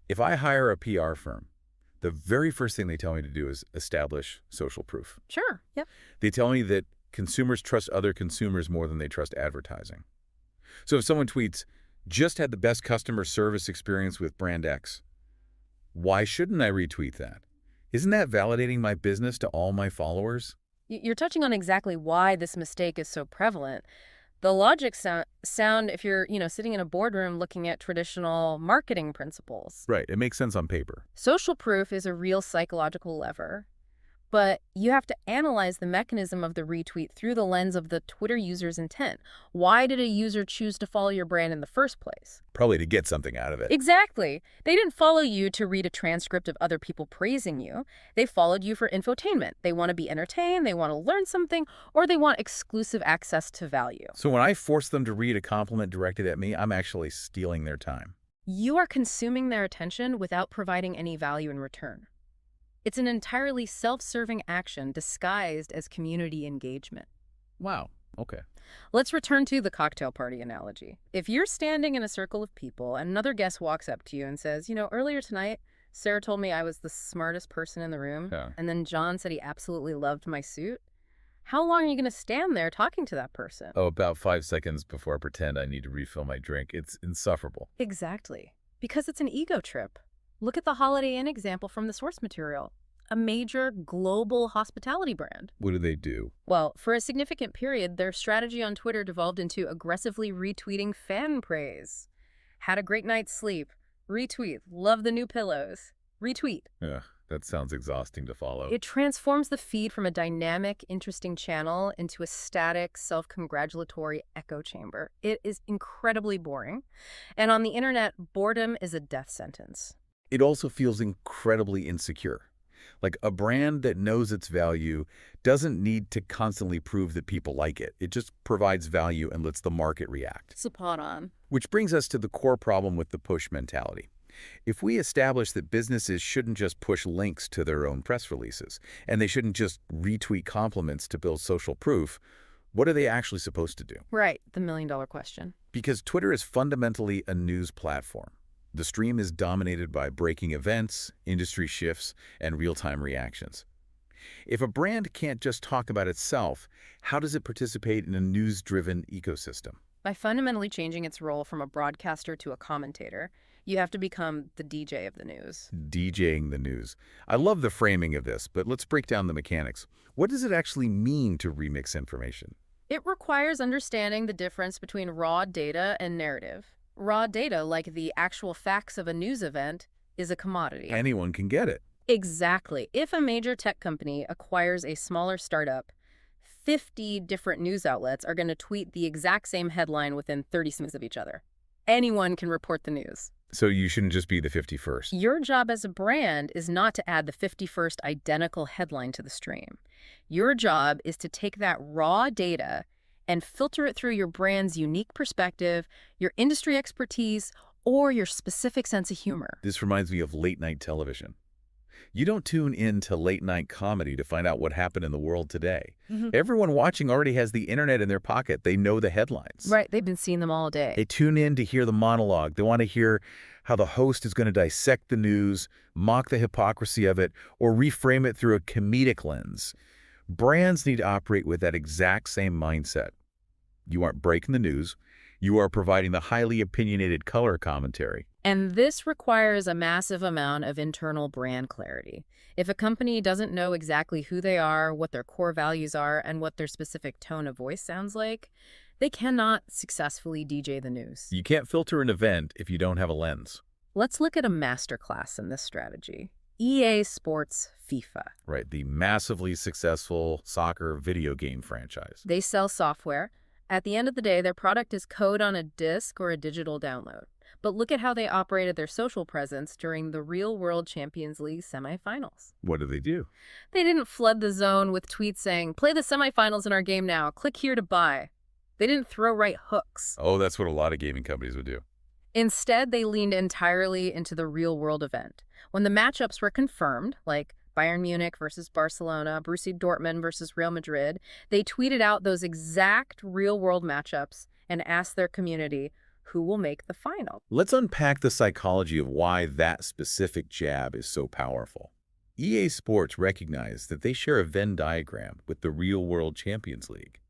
If I hire a PR firm, the very first thing they tell me to do is establish social proof. Sure, yep. They tell me that consumers trust other consumers more than they trust advertising. So if someone tweets, just had the best customer service experience with brand X, why shouldn't I retweet that? Isn't that validating my business to all my followers? You're touching on exactly why this mistake is so prevalent. The logic sound if you're, sitting in a boardroom looking at traditional marketing principles. Right, it makes sense on paper. Social proof is a real psychological lever, but you have to analyze the mechanism of the retweet through the lens of the Twitter user's intent. Why did a user choose to follow your brand in the first place? Probably to get something out of it. Exactly. They didn't follow you to read a transcript of other people praising you. They followed you for infotainment. They want to be entertained, they want to learn something, or they want exclusive access to value. So when I force them to read a compliment directed at me, I'm actually stealing their time. You are consuming their attention without providing any value in return. It's an entirely self-serving action disguised as community engagement. Wow, okay. Let's return to the cocktail party analogy. If you're standing in a circle of people and another guest walks up to you and says, earlier tonight, Sarah told me I was the smartest person in the room, and then John said he absolutely loved my suit, how long are you going to stand there talking to that person? Oh, about 5 seconds before I pretend I need to refill my drink. It's insufferable. Exactly. Because it's an ego trip. Look at the Holiday Inn example from the source material. A major global hospitality brand. What do they do? Well, for a significant period, their strategy on Twitter devolved into aggressively retweeting fan praise. Had a great night's sleep. Retweet. Love the new pillows. Retweet. Yeah, that sounds exhausting to follow. It transforms the feed from a dynamic, interesting channel into a static, self-congratulatory echo chamber. It is incredibly boring. And on the internet, boredom is a death sentence. It also feels incredibly insecure. Like a brand that knows its value doesn't need to constantly prove that people like it. It just provides value and lets the market react. Spot on. Which brings us to the core problem with the push mentality. If we establish that businesses shouldn't just push links to their own press releases, and they shouldn't just retweet compliments to build social proof, what are they actually supposed to do? Right, the million-dollar question. Because Twitter is fundamentally a news platform. The stream is dominated by breaking events, industry shifts, and real-time reactions. If a brand can't just talk about itself, how does it participate in a news-driven ecosystem? By fundamentally changing its role from a broadcaster to a commentator, you have to become the DJ of the news. DJing the news. I love the framing of this, but let's break down the mechanics. What does it actually mean to remix information? It requires understanding the difference between raw data and narrative. Raw data, like the actual facts of a news event, is a commodity. Anyone can get it. Exactly. If a major tech company acquires a smaller startup, 50 different news outlets are going to tweet the exact same headline within 30 seconds of each other. Anyone can report the news. So you shouldn't just be the 51st. Your job as a brand is not to add the 51st identical headline to the stream. Your job is to take that raw data and filter it through your brand's unique perspective, your industry expertise, or your specific sense of humor. This reminds me of late-night television. You don't tune in to late-night comedy to find out what happened in the world today. Mhm. Everyone watching already has the internet in their pocket. They know the headlines. Right, they've been seeing them all day. They tune in to hear the monologue. They want to hear how the host is going to dissect the news, mock the hypocrisy of it, or reframe it through a comedic lens. Brands need to operate with that exact same mindset. You aren't breaking the news. You are providing the highly opinionated color commentary. And this requires a massive amount of internal brand clarity. If a company doesn't know exactly who they are, what their core values are, and what their specific tone of voice sounds like, they cannot successfully DJ the news. You can't filter an event if you don't have a lens. Let's look at a masterclass in this strategy. EA Sports FIFA. Right, the massively successful soccer video game franchise. They sell software. At the end of the day, their product is code on a disc or a digital download. But look at how they operated their social presence during the real-world Champions League semifinals. What do? They didn't flood the zone with tweets saying, "Play the semifinals in our game now. Click here to buy." They didn't throw right hooks. Oh, that's what a lot of gaming companies would do. Instead, they leaned entirely into the real-world event. When the matchups were confirmed, like Bayern Munich versus Barcelona, Borussia Dortmund versus Real Madrid, they tweeted out those exact real-world matchups and asked their community who will make the final. Let's unpack the psychology of why that specific jab is so powerful. EA Sports recognized that they share a Venn diagram with the real-world Champions League.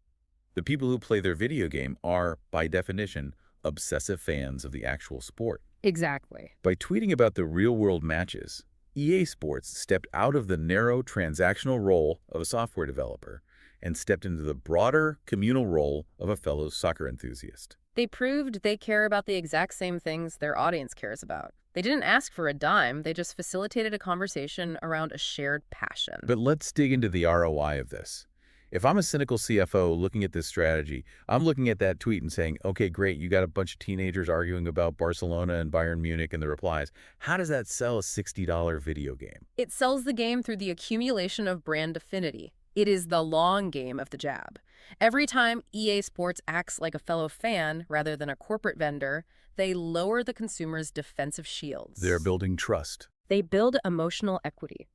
The people who play their video game are, by definition, obsessive fans of the actual sport. Exactly. By tweeting about the real-world matches, EA Sports stepped out of the narrow transactional role of a software developer and stepped into the broader communal role of a fellow soccer enthusiast. They proved they care about the exact same things their audience cares about. They didn't ask for a dime, they just facilitated a conversation around a shared passion. But let's dig into the ROI of this. If I'm a cynical CFO looking at this strategy, I'm looking at that tweet and saying, okay, great, you got a bunch of teenagers arguing about Barcelona and Bayern Munich and the replies. How does that sell a $60 video game? It sells the game through the accumulation of brand affinity. It is the long game of the jab. Every time EA Sports acts like a fellow fan rather than a corporate vendor, they lower the consumer's defensive shields. They're building trust. They build emotional equity.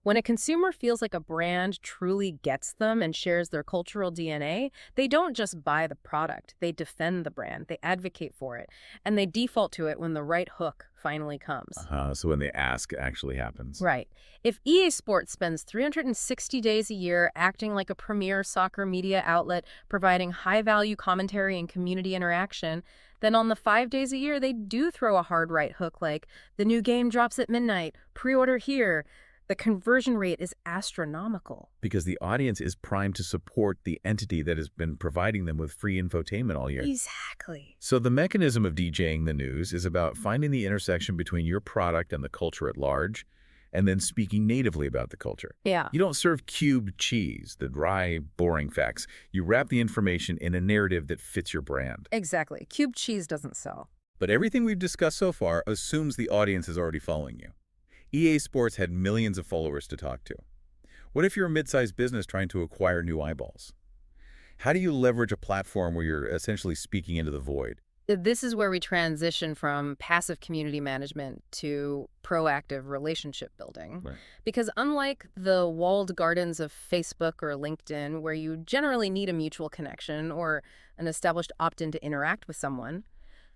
When a consumer feels like a brand truly gets them and shares their cultural DNA, they don't just buy the product. They defend the brand, they advocate for it, and they default to it when the right hook finally comes. So when the ask actually happens. Right. If EA Sports spends 360 days a year acting like a premier soccer media outlet, providing high-value commentary and community interaction, then on the 5 days a year, they do throw a hard right hook like, the new game drops at midnight, pre-order here. The conversion rate is astronomical. Because the audience is primed to support the entity that has been providing them with free infotainment all year. Exactly. So the mechanism of DJing the news is about finding the intersection between your product and the culture at large, and then speaking natively about the culture. Yeah. You don't serve cubed cheese, the dry, boring facts. You wrap the information in a narrative that fits your brand. Exactly. Cube cheese doesn't sell. But everything we've discussed so far assumes the audience is already following you. EA Sports had millions of followers to talk to. What if you're a mid-sized business trying to acquire new eyeballs? How do you leverage a platform where you're essentially speaking into the void? This is where we transition from passive community management to proactive relationship building. Right. Because unlike the walled gardens of Facebook or LinkedIn, where you generally need a mutual connection or an established opt-in to interact with someone,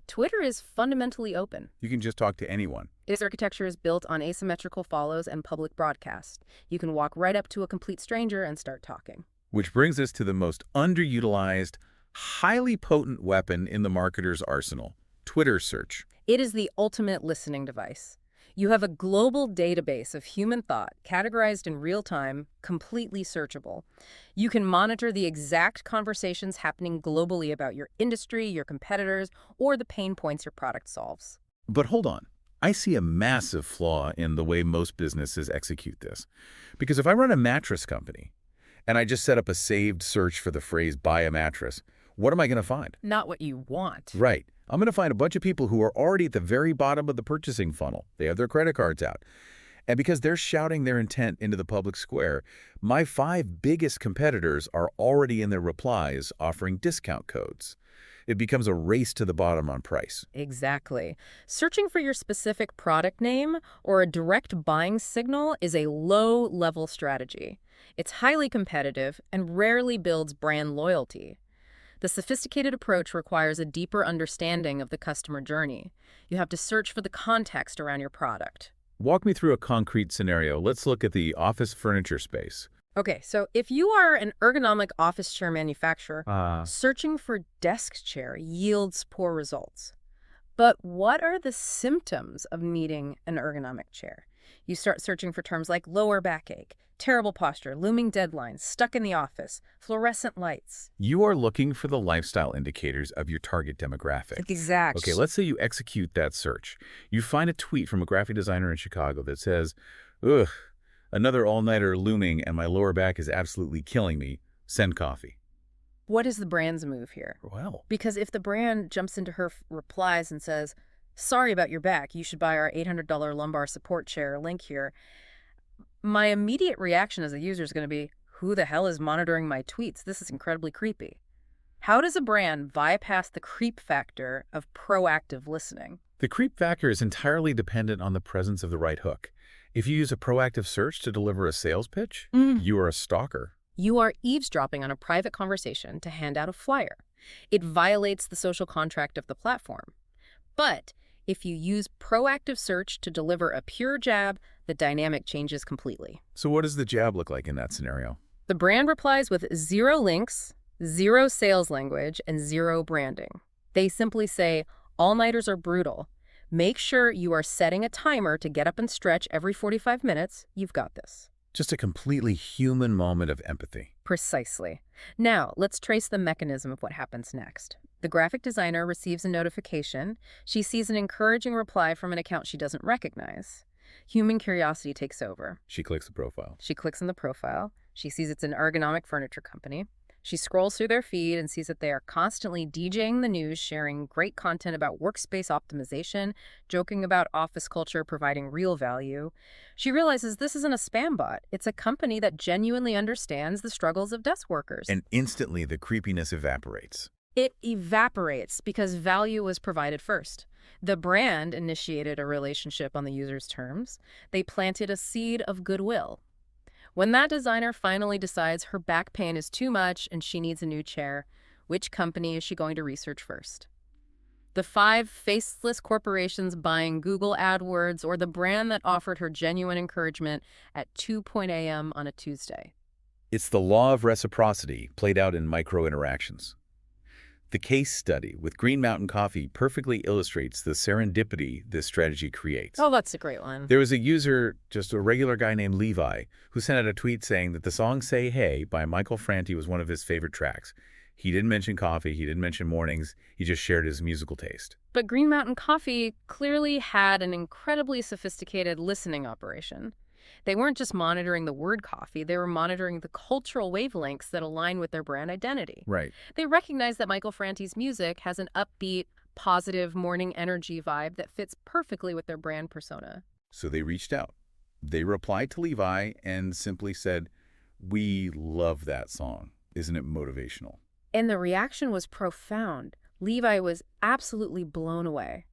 Twitter is fundamentally open. You can just talk to anyone. Its architecture is built on asymmetrical follows and public broadcast. You can walk right up to a complete stranger and start talking. Which brings us to the most underutilized, highly potent weapon in the marketer's arsenal, Twitter search. It is the ultimate listening device. You have a global database of human thought, categorized in real time, completely searchable. You can monitor the exact conversations happening globally about your industry, your competitors, or the pain points your product solves. But hold on. I see a massive flaw in the way most businesses execute this. Because if I run a mattress company and I just set up a saved search for the phrase buy a mattress, what am I going to find? Not what you want. Right. I'm going to find a bunch of people who are already at the very bottom of the purchasing funnel. They have their credit cards out. And because they're shouting their intent into the public square, my 5 biggest competitors are already in their replies offering discount codes. It becomes a race to the bottom on price. Exactly. Searching for your specific product name or a direct buying signal is a low-level strategy. It's highly competitive and rarely builds brand loyalty. The sophisticated approach requires a deeper understanding of the customer journey. You have to search for the context around your product. Walk me through a concrete scenario. Let's look at the office furniture space. Okay, so if you are an ergonomic office chair manufacturer, Ah. searching for desk chair yields poor results. But what are the symptoms of needing an ergonomic chair? You start searching for terms like lower backache, terrible posture, looming deadlines, stuck in the office, fluorescent lights. You are looking for the lifestyle indicators of your target demographic. Exact. Okay, let's say you execute that search. You find a tweet from a graphic designer in Chicago that says, "Ugh, another all-nighter looming and my lower back is absolutely killing me. Send coffee." What is the brand's move here? Well, Because if the brand jumps into her replies and says, sorry about your back, you should buy our $800 lumbar support chair, link here, my immediate reaction as a user is going to be, who the hell is monitoring my tweets? This is incredibly creepy. How does a brand bypass the creep factor of proactive listening? the creep factor is entirely dependent on the presence of the right hook. If you use a proactive search to deliver a sales pitch, you are a stalker. You are eavesdropping on a private conversation to hand out a flyer. It violates the social contract of the platform. But if you use proactive search to deliver a pure jab, the dynamic changes completely. So what does the jab look like in that scenario? The brand replies with 0 links, 0 sales language, and 0 branding. They simply say, all-nighters are brutal. Make sure you are setting a timer to get up and stretch every 45 minutes. You've got this. Just a completely human moment of empathy. Precisely. Now, let's trace the mechanism of what happens next. The graphic designer receives a notification. She sees an encouraging reply from an account she doesn't recognize. Human curiosity takes over. She clicks the profile. She clicks on the profile. She sees it's an ergonomic furniture company. She scrolls through their feed and sees that they are constantly DJing the news, sharing great content about workspace optimization, joking about office culture, providing real value. She realizes this isn't a spam bot. It's a company that genuinely understands the struggles of desk workers. And instantly the creepiness evaporates. It evaporates because value was provided first. The brand initiated a relationship on the user's terms. They planted a seed of goodwill. When that designer finally decides her back pain is too much and she needs a new chair, which company is she going to research first? The 5 faceless corporations buying Google AdWords, or the brand that offered her genuine encouragement at 2 a.m. on a Tuesday? It's the law of reciprocity played out in micro-interactions. The case study with Green Mountain Coffee perfectly illustrates the serendipity this strategy creates. Oh, that's a great one. There was a user, just a regular guy named Levi, who sent out a tweet saying that the song Say Hey by Michael Franti was one of his favorite tracks. He didn't mention coffee, he didn't mention mornings, he just shared his musical taste. But Green Mountain Coffee clearly had an incredibly sophisticated listening operation. They weren't just monitoring the word coffee, they were monitoring the cultural wavelengths that align with their brand identity. Right. They recognized that Michael Franti's music has an upbeat, positive morning energy vibe that fits perfectly with their brand persona. So they reached out. They replied to Levi and simply said, "We love that song. Isn't it motivational?" And the reaction was profound. Levi was absolutely blown away.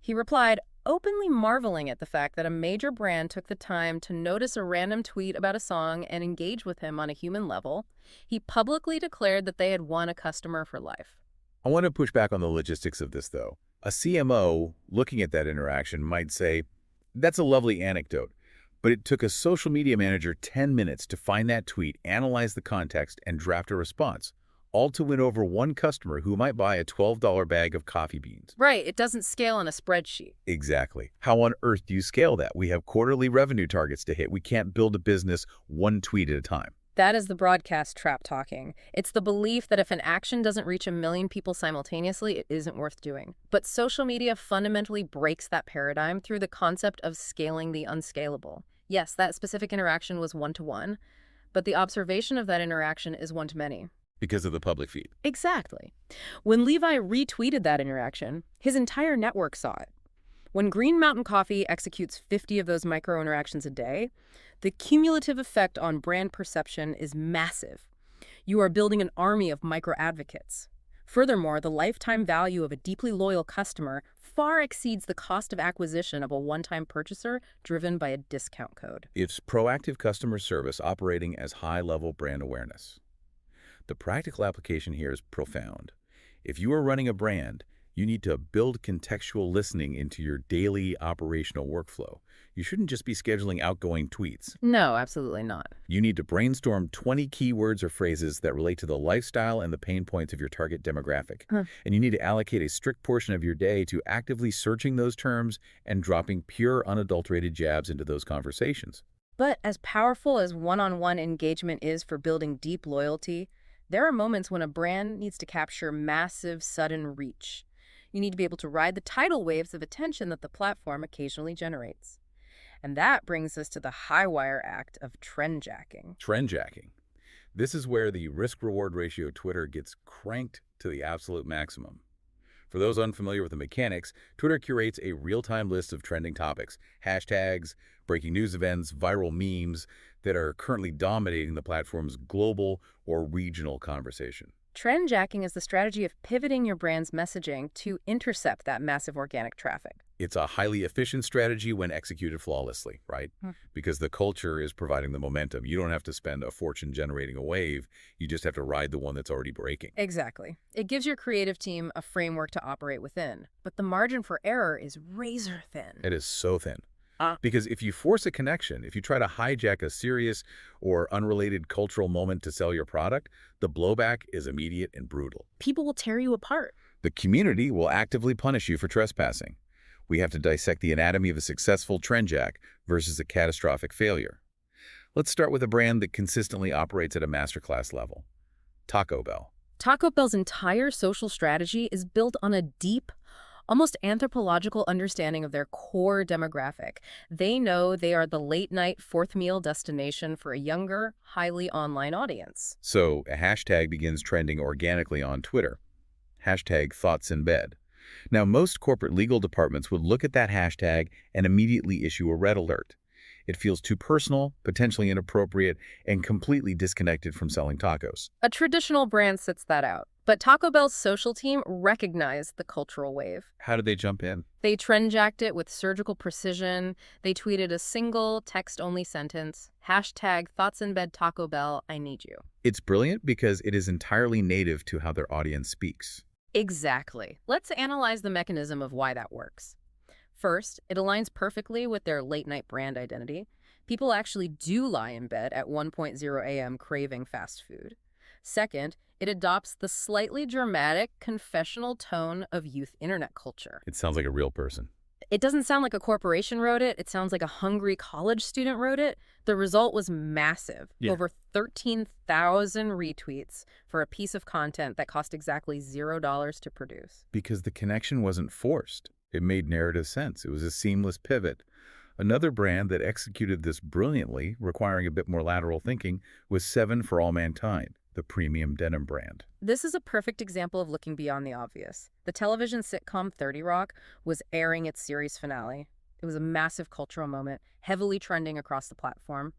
He replied, openly marveling at the fact that a major brand took the time to notice a random tweet about a song and engage with him on a human level. He publicly declared that they had won a customer for life. I want to push back on the logistics of this, though. A CMO looking at that interaction might say, that's a lovely anecdote, but it took a social media manager 10 minutes to find that tweet, analyze the context, and draft a response, all to win over one customer who might buy a $12 bag of coffee beans. Right, it doesn't scale on a spreadsheet. Exactly. How on earth do you scale that? We have quarterly revenue targets to hit. We can't build a business one tweet at a time. That is the broadcast trap talking. It's the belief that if an action doesn't reach 1 million people simultaneously, it isn't worth doing. But social media fundamentally breaks that paradigm through the concept of scaling the unscalable. Yes, that specific interaction was one-to-one, but the observation of that interaction is one-to-many. Because of the public feed. Exactly. When Levi retweeted that interaction, his entire network saw it. When Green Mountain Coffee executes 50 of those micro-interactions a day, the cumulative effect on brand perception is massive. You are building an army of micro-advocates. Furthermore, the lifetime value of a deeply loyal customer far exceeds the cost of acquisition of a one-time purchaser driven by a discount code. It's proactive customer service operating as high-level brand awareness. The practical application here is profound. If you are running a brand, you need to build contextual listening into your daily operational workflow. You shouldn't just be scheduling outgoing tweets. No, absolutely not. You need to brainstorm 20 keywords or phrases that relate to the lifestyle and the pain points of your target demographic. And you need to allocate a strict portion of your day to actively searching those terms and dropping pure, unadulterated jabs into those conversations. But as powerful as one-on-one engagement is for building deep loyalty, there are moments when a brand needs to capture massive, sudden reach. You need to be able to ride the tidal waves of attention that the platform occasionally generates. And that brings us to the high-wire act of trend-jacking. Trend-jacking. This is where the risk-reward ratio of Twitter gets cranked to the absolute maximum. For those unfamiliar with the mechanics, Twitter curates a real-time list of trending topics, hashtags, breaking news events, viral memes that are currently dominating the platform's global or regional conversation. Trend-jacking is the strategy of pivoting your brand's messaging to intercept that massive organic traffic. It's a highly efficient strategy when executed flawlessly, right? Because the culture is providing the momentum. You don't have to spend a fortune generating a wave. You just have to ride the one that's already breaking. Exactly. It gives your creative team a framework to operate within. But the margin for error is razor thin. It is so thin. Because if you force a connection, if you try to hijack a serious or unrelated cultural moment to sell your product, the blowback is immediate and brutal. People will tear you apart. The community will actively punish you for trespassing. We have to dissect the anatomy of a successful trend jack versus a catastrophic failure. Let's start with a brand that consistently operates at a masterclass level. Taco Bell. Taco Bell's entire social strategy is built on a deep, almost anthropological understanding of their core demographic. They know they are the late-night fourth meal destination for a younger, highly online audience. So a hashtag begins trending organically on Twitter. Hashtag thoughts in bed. Now, most corporate legal departments would look at that hashtag and immediately issue a red alert. It feels too personal, potentially inappropriate, and completely disconnected from selling tacos. A traditional brand sits that out. But Taco Bell's social team recognized the cultural wave. How did they jump in? They trend-jacked it with surgical precision. They tweeted a single text-only sentence, hashtag thoughts in bed Taco Bell, I need you. It's brilliant because it is entirely native to how their audience speaks. Exactly. Let's analyze the mechanism of why that works. First, it aligns perfectly with their late-night brand identity. People actually do lie in bed at 1:00 a.m. craving fast food. Second, it adopts the slightly dramatic, confessional tone of youth internet culture. It sounds like a real person. It doesn't sound like a corporation wrote it. It sounds like a hungry college student wrote it. The result was massive. Over 13,000 retweets for a piece of content that cost exactly $0 to produce. Because the connection wasn't forced. It made narrative sense. It was a seamless pivot. Another brand that executed this brilliantly, requiring a bit more lateral thinking, was Seven for All Mankind, the premium denim brand. This is a perfect example of looking beyond the obvious. The television sitcom 30 Rock was airing its series finale. It was a massive cultural moment, heavily trending across the platform.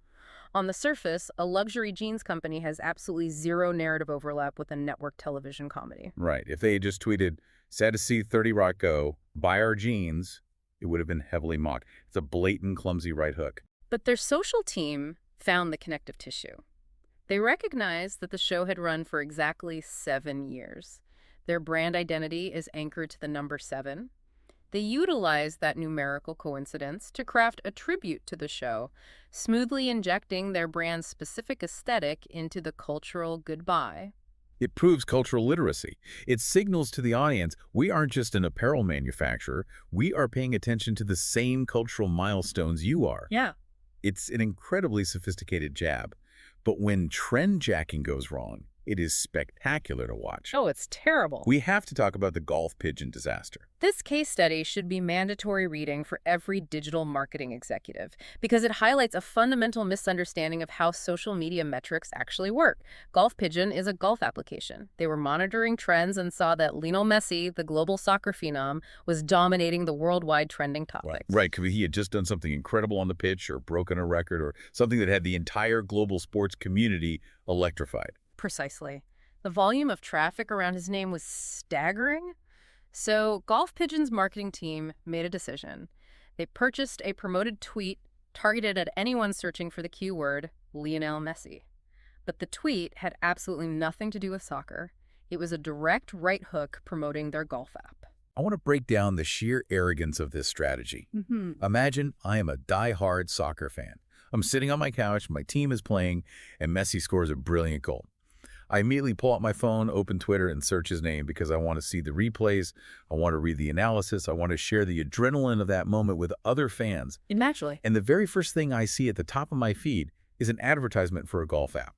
On the surface, a luxury jeans company has absolutely zero narrative overlap with a network television comedy. Right. If they had just tweeted, sad to see 30 Rock go, buy our jeans, it would have been heavily mocked. It's a blatant, clumsy right hook. But their social team found the connective tissue. They recognized that the show had run for exactly 7 years. Their brand identity is anchored to the number 7. They utilized that numerical coincidence to craft a tribute to the show, smoothly injecting their brand's specific aesthetic into the cultural goodbye. It proves cultural literacy. It signals to the audience, we aren't just an apparel manufacturer, we are paying attention to the same cultural milestones you are. Yeah. It's an incredibly sophisticated jab. But when trend jacking goes wrong, it is spectacular to watch. Oh, it's terrible. We have to talk about the golf pigeon disaster. This case study should be mandatory reading for every digital marketing executive because it highlights a fundamental misunderstanding of how social media metrics actually work. Golf Pigeon is a golf application. They were monitoring trends and saw that Lionel Messi, the global soccer phenom, was dominating the worldwide trending topics. Right, because he had just done something incredible on the pitch or broken a record or something that had the entire global sports community electrified. Precisely. The volume of traffic around his name was staggering. So Golf Pigeon's marketing team made a decision. They purchased a promoted tweet targeted at anyone searching for the keyword Lionel Messi. But the tweet had absolutely nothing to do with soccer. It was a direct right hook promoting their golf app. I want to break down the sheer arrogance of this strategy. Imagine I am a die-hard soccer fan. I'm sitting on my couch, my team is playing, and Messi scores a brilliant goal. I immediately pull out my phone, open Twitter, and search his name because I want to see the replays, I want to read the analysis, I want to share the adrenaline of that moment with other fans. Naturally. And the very first thing I see at the top of my feed is an advertisement for a golf app.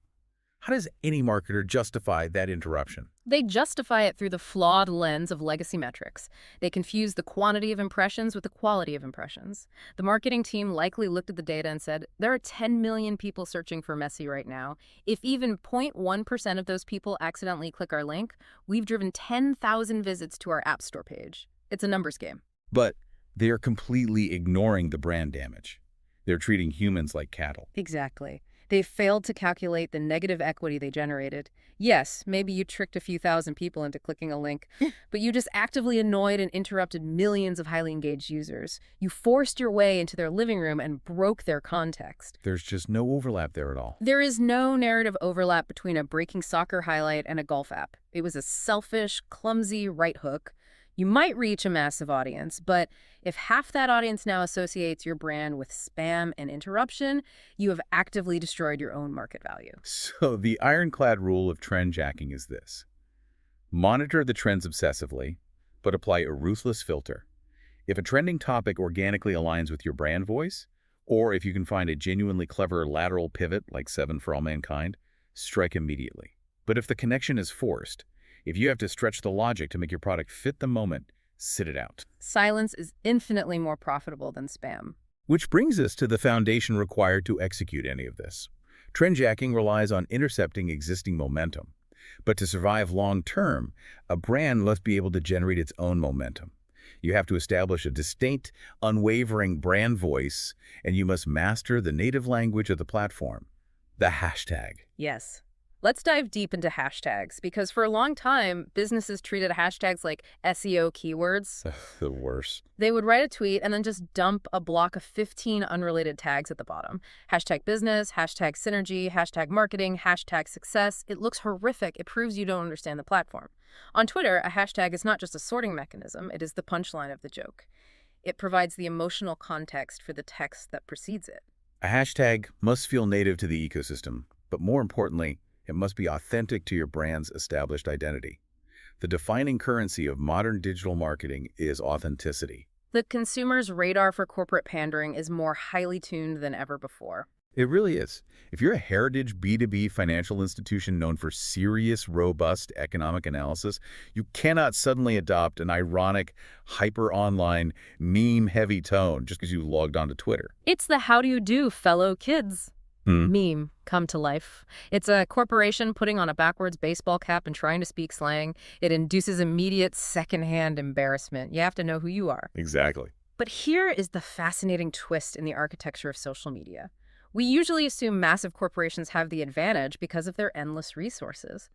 How does any marketer justify that interruption? They justify it through the flawed lens of legacy metrics. They confuse the quantity of impressions with the quality of impressions. The marketing team likely looked at the data and said, there are 10 million people searching for Messi right now. If even 0.1% of those people accidentally click our link, we've driven 10,000 visits to our App Store page. It's a numbers game. But they are completely ignoring the brand damage. They're treating humans like cattle. Exactly. They failed to calculate the negative equity they generated. Yes, maybe you tricked a few thousand people into clicking a link, but you just actively annoyed and interrupted millions of highly engaged users. You forced your way into their living room and broke their context. There's just no overlap there at all. There is no narrative overlap between a breaking soccer highlight and a golf app. It was a selfish, clumsy right hook. You might reach a massive audience, but if half that audience now associates your brand with spam and interruption, you have actively destroyed your own market value. So the ironclad rule of trend jacking is this. Monitor the trends obsessively, but apply a ruthless filter. If a trending topic organically aligns with your brand voice, or if you can find a genuinely clever lateral pivot like 7 for All Mankind, strike immediately. But if the connection is forced, if you have to stretch the logic to make your product fit the moment, sit it out. Silence is infinitely more profitable than spam. Which brings us to the foundation required to execute any of this. Trend jacking relies on intercepting existing momentum. But to survive long-term, a brand must be able to generate its own momentum. You have to establish a distinct, unwavering brand voice, and you must master the native language of the platform, the hashtag. Yes. Let's dive deep into hashtags, because for a long time, businesses treated hashtags like SEO keywords. The worst. They would write a tweet and then just dump a block of 15 unrelated tags at the bottom. Hashtag business, hashtag synergy, hashtag marketing, hashtag success. It looks horrific. It proves you don't understand the platform. On Twitter, a hashtag is not just a sorting mechanism. It is the punchline of the joke. It provides the emotional context for the text that precedes it. A hashtag must feel native to the ecosystem, but more importantly, it must be authentic to your brand's established identity. The defining currency of modern digital marketing is authenticity. The consumer's radar for corporate pandering is more highly tuned than ever before. It really is. If you're a heritage B2B financial institution known for serious, robust economic analysis, you cannot suddenly adopt an ironic, hyper-online, meme-heavy tone just because you logged onto Twitter. It's the how do you do, fellow kids meme come to life. It's a corporation putting on a backwards baseball cap and trying to speak slang. It induces immediate secondhand embarrassment. You have to know who you are. Exactly. But here is the fascinating twist in the architecture of social media. We usually assume massive corporations have the advantage because of their endless resources.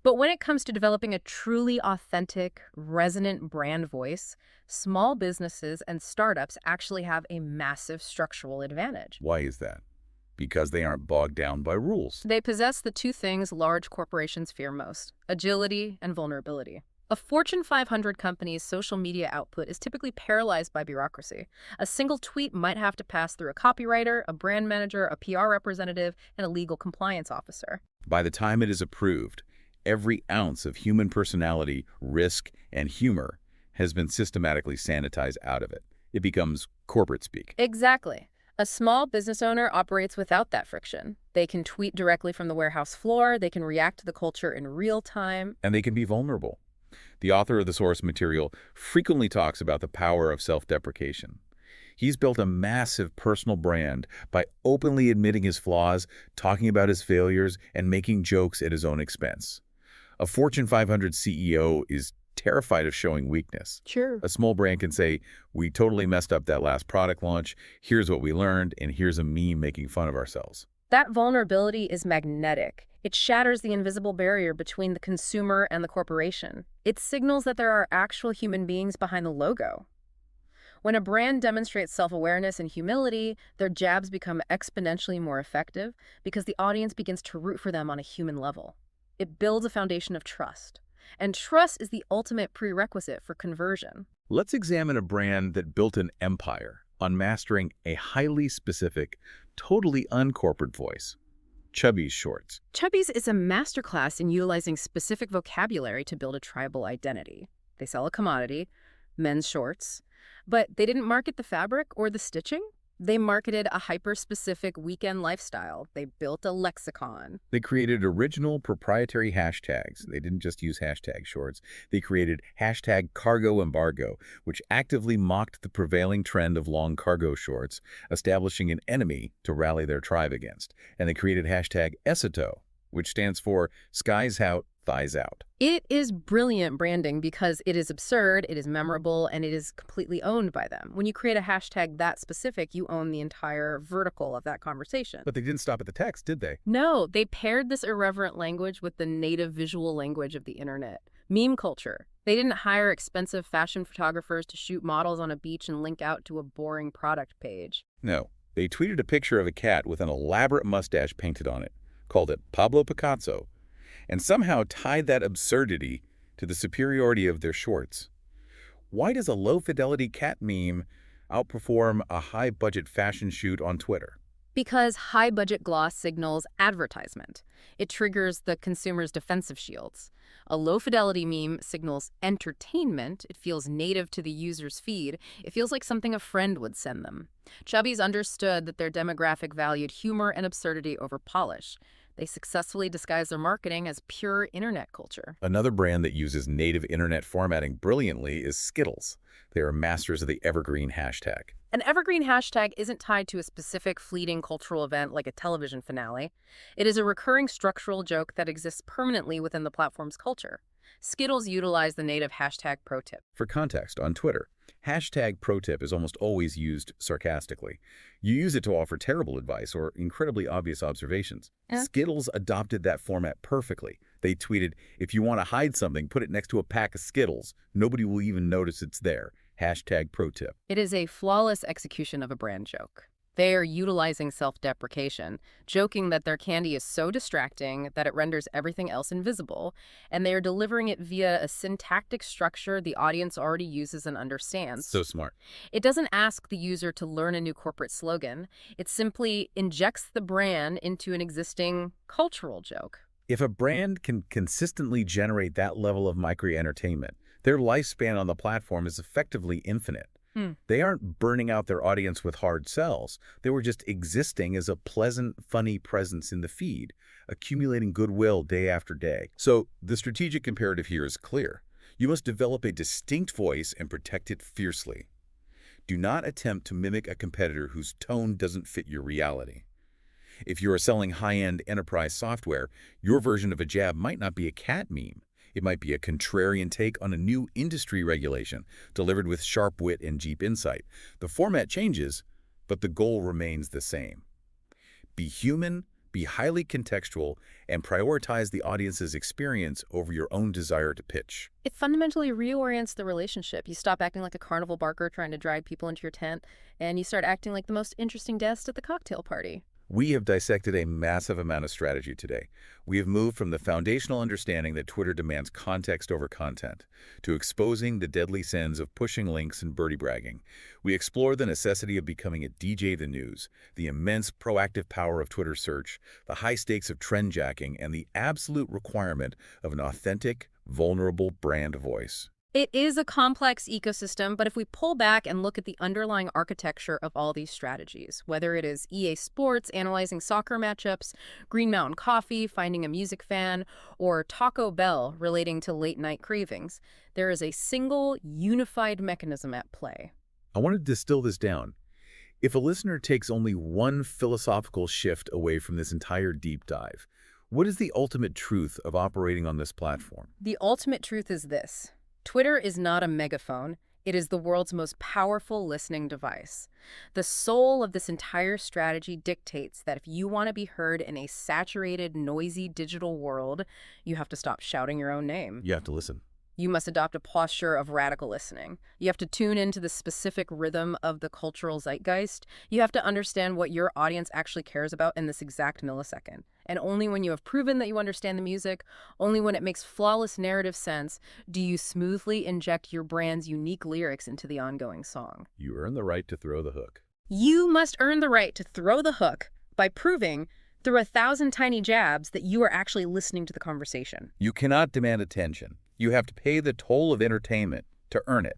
But when it comes to developing a truly authentic, resonant brand voice, small businesses and startups actually have a massive structural advantage. Why is that? Because they aren't bogged down by rules. They possess the two things large corporations fear most: agility and vulnerability. A Fortune 500 company's social media output is typically paralyzed by bureaucracy. A single tweet might have to pass through a copywriter, a brand manager, a PR representative, and a legal compliance officer. By the time it is approved, every ounce of human personality, risk, and humor has been systematically sanitized out of it. It becomes corporate speak. Exactly. A small business owner operates without that friction. They can tweet directly from the warehouse floor, they can react to the culture in real time. And they can be vulnerable. The author of the source material frequently talks about the power of self-deprecation. He's built a massive personal brand by openly admitting his flaws, talking about his failures, and making jokes at his own expense. A Fortune 500 CEO is terrified of showing weakness. Sure. A small brand can say, we totally messed up that last product launch, here's what we learned, and here's a meme making fun of ourselves. That vulnerability is magnetic. It shatters the invisible barrier between the consumer and the corporation. It signals that there are actual human beings behind the logo. When a brand demonstrates self-awareness and humility, their jabs become exponentially more effective because the audience begins to root for them on a human level. It builds a foundation of trust. And trust is the ultimate prerequisite for conversion. Let's examine a brand that built an empire on mastering a highly specific, totally uncorporate voice. Chubby's Shorts. Chubby's is a masterclass in utilizing specific vocabulary to build a tribal identity. They sell a commodity, men's shorts, but they didn't market the fabric or the stitching. They marketed a hyper-specific weekend lifestyle. They built a lexicon. They created original proprietary hashtags. They didn't just use hashtag shorts. They created hashtag cargo embargo, which actively mocked the prevailing trend of long cargo shorts, establishing an enemy to rally their tribe against. And they created hashtag Esato, which stands for skies out, thighs out. It is brilliant branding because it is absurd, it is memorable, and it is completely owned by them. When you create a hashtag that specific, you own the entire vertical of that conversation. But they didn't stop at the text, did they? No, they paired this irreverent language with the native visual language of the internet. Meme culture. They didn't hire expensive fashion photographers to shoot models on a beach and link out to a boring product page. No. They tweeted a picture of a cat with an elaborate mustache painted on it, called it Pablo Picasso, and somehow tied that absurdity to the superiority of their shorts. Why does a low-fidelity cat meme outperform a high-budget fashion shoot on Twitter? Because high-budget gloss signals advertisement. It triggers the consumer's defensive shields. A low-fidelity meme signals entertainment. It feels native to the user's feed. It feels like something a friend would send them. Chubby's understood that their demographic valued humor and absurdity over polish. They successfully disguise their marketing as pure internet culture. Another brand that uses native internet formatting brilliantly is Skittles. They are masters of the evergreen hashtag. An evergreen hashtag isn't tied to a specific fleeting cultural event like a television finale. It is a recurring structural joke that exists permanently within the platform's culture. Skittles utilize the native hashtag pro tip. For context, on Twitter, hashtag pro tip is almost always used sarcastically. You use it to offer terrible advice or incredibly obvious observations. Skittles adopted that format perfectly. They tweeted, if you want to hide something, put it next to a pack of Skittles. Nobody will even notice it's there. Hashtag pro tip. It is a flawless execution of a brand joke. They are utilizing self-deprecation, joking that their candy is so distracting that it renders everything else invisible, and they are delivering it via a syntactic structure the audience already uses and understands. So smart. It doesn't ask the user to learn a new corporate slogan. It simply injects the brand into an existing cultural joke. If a brand can consistently generate that level of micro-entertainment, their lifespan on the platform is effectively infinite. They aren't burning out their audience with hard sells. They were just existing as a pleasant, funny presence in the feed, accumulating goodwill day after day. So the strategic imperative here is clear. You must develop a distinct voice and protect it fiercely. Do not attempt to mimic a competitor whose tone doesn't fit your reality. If you are selling high-end enterprise software, your version of a jab might not be a cat meme. It might be a contrarian take on a new industry regulation, delivered with sharp wit and deep insight. The format changes, but the goal remains the same. Be human, be highly contextual, and prioritize the audience's experience over your own desire to pitch. It fundamentally reorients the relationship. You stop acting like a carnival barker trying to drag people into your tent, and you start acting like the most interesting guest at the cocktail party. We have dissected a massive amount of strategy today. We have moved from the foundational understanding that Twitter demands context over content to exposing the deadly sins of pushing links and birdie bragging. We explore the necessity of becoming a DJ the news, the immense proactive power of Twitter search, the high stakes of trend jacking, and the absolute requirement of an authentic, vulnerable brand voice. It is a complex ecosystem, but if we pull back and look at the underlying architecture of all these strategies, whether it is EA Sports analyzing soccer matchups, Green Mountain Coffee finding a music fan, or Taco Bell relating to late-night cravings, there is a single, unified mechanism at play. I want to distill this down. If a listener takes only one philosophical shift away from this entire deep dive, what is the ultimate truth of operating on this platform? The ultimate truth is this. Twitter is not a megaphone. It is the world's most powerful listening device. The soul of this entire strategy dictates that if you want to be heard in a saturated, noisy digital world, you have to stop shouting your own name. You have to listen. You must adopt a posture of radical listening. You have to tune into the specific rhythm of the cultural zeitgeist. You have to understand what your audience actually cares about in this exact millisecond. And only when you have proven that you understand the music, only when it makes flawless narrative sense, do you smoothly inject your brand's unique lyrics into the ongoing song. You earn the right to throw the hook. You must earn the right to throw the hook by proving, through 1,000 tiny jabs, that you are actually listening to the conversation. You cannot demand attention. You have to pay the toll of entertainment to earn it.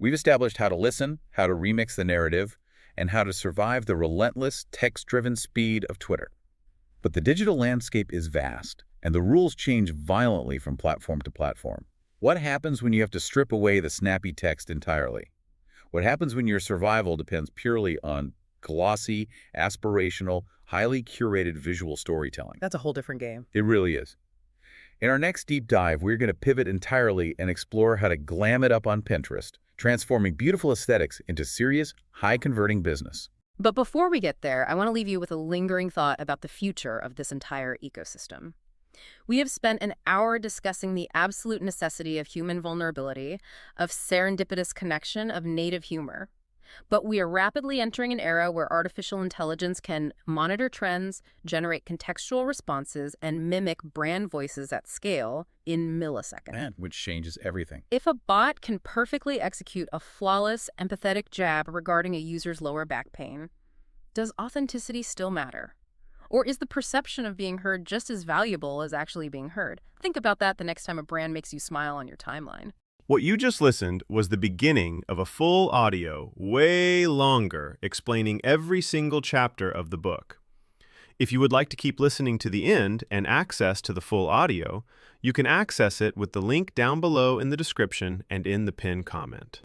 We've established how to listen, how to remix the narrative, and how to survive the relentless, text-driven speed of Twitter. But the digital landscape is vast, and the rules change violently from platform to platform. What happens when you have to strip away the snappy text entirely? What happens when your survival depends purely on glossy, aspirational, highly curated visual storytelling? That's a whole different game. It really is. In our next deep dive, we're going to pivot entirely and explore how to glam it up on Pinterest, transforming beautiful aesthetics into serious, high-converting business. But before we get there, I want to leave you with a lingering thought about the future of this entire ecosystem. We have spent an hour discussing the absolute necessity of human vulnerability, of serendipitous connection, of native humor. But we are rapidly entering an era where artificial intelligence can monitor trends, generate contextual responses, and mimic brand voices at scale in milliseconds. Which changes everything. If a bot can perfectly execute a flawless, empathetic jab regarding a user's lower back pain, does authenticity still matter? Or is the perception of being heard just as valuable as actually being heard? Think about that the next time a brand makes you smile on your timeline. What you just listened was the beginning of a full audio, way longer, explaining every single chapter of the book. If you would like to keep listening to the end and access to the full audio, you can access it with the link down below in the description and in the pinned comment.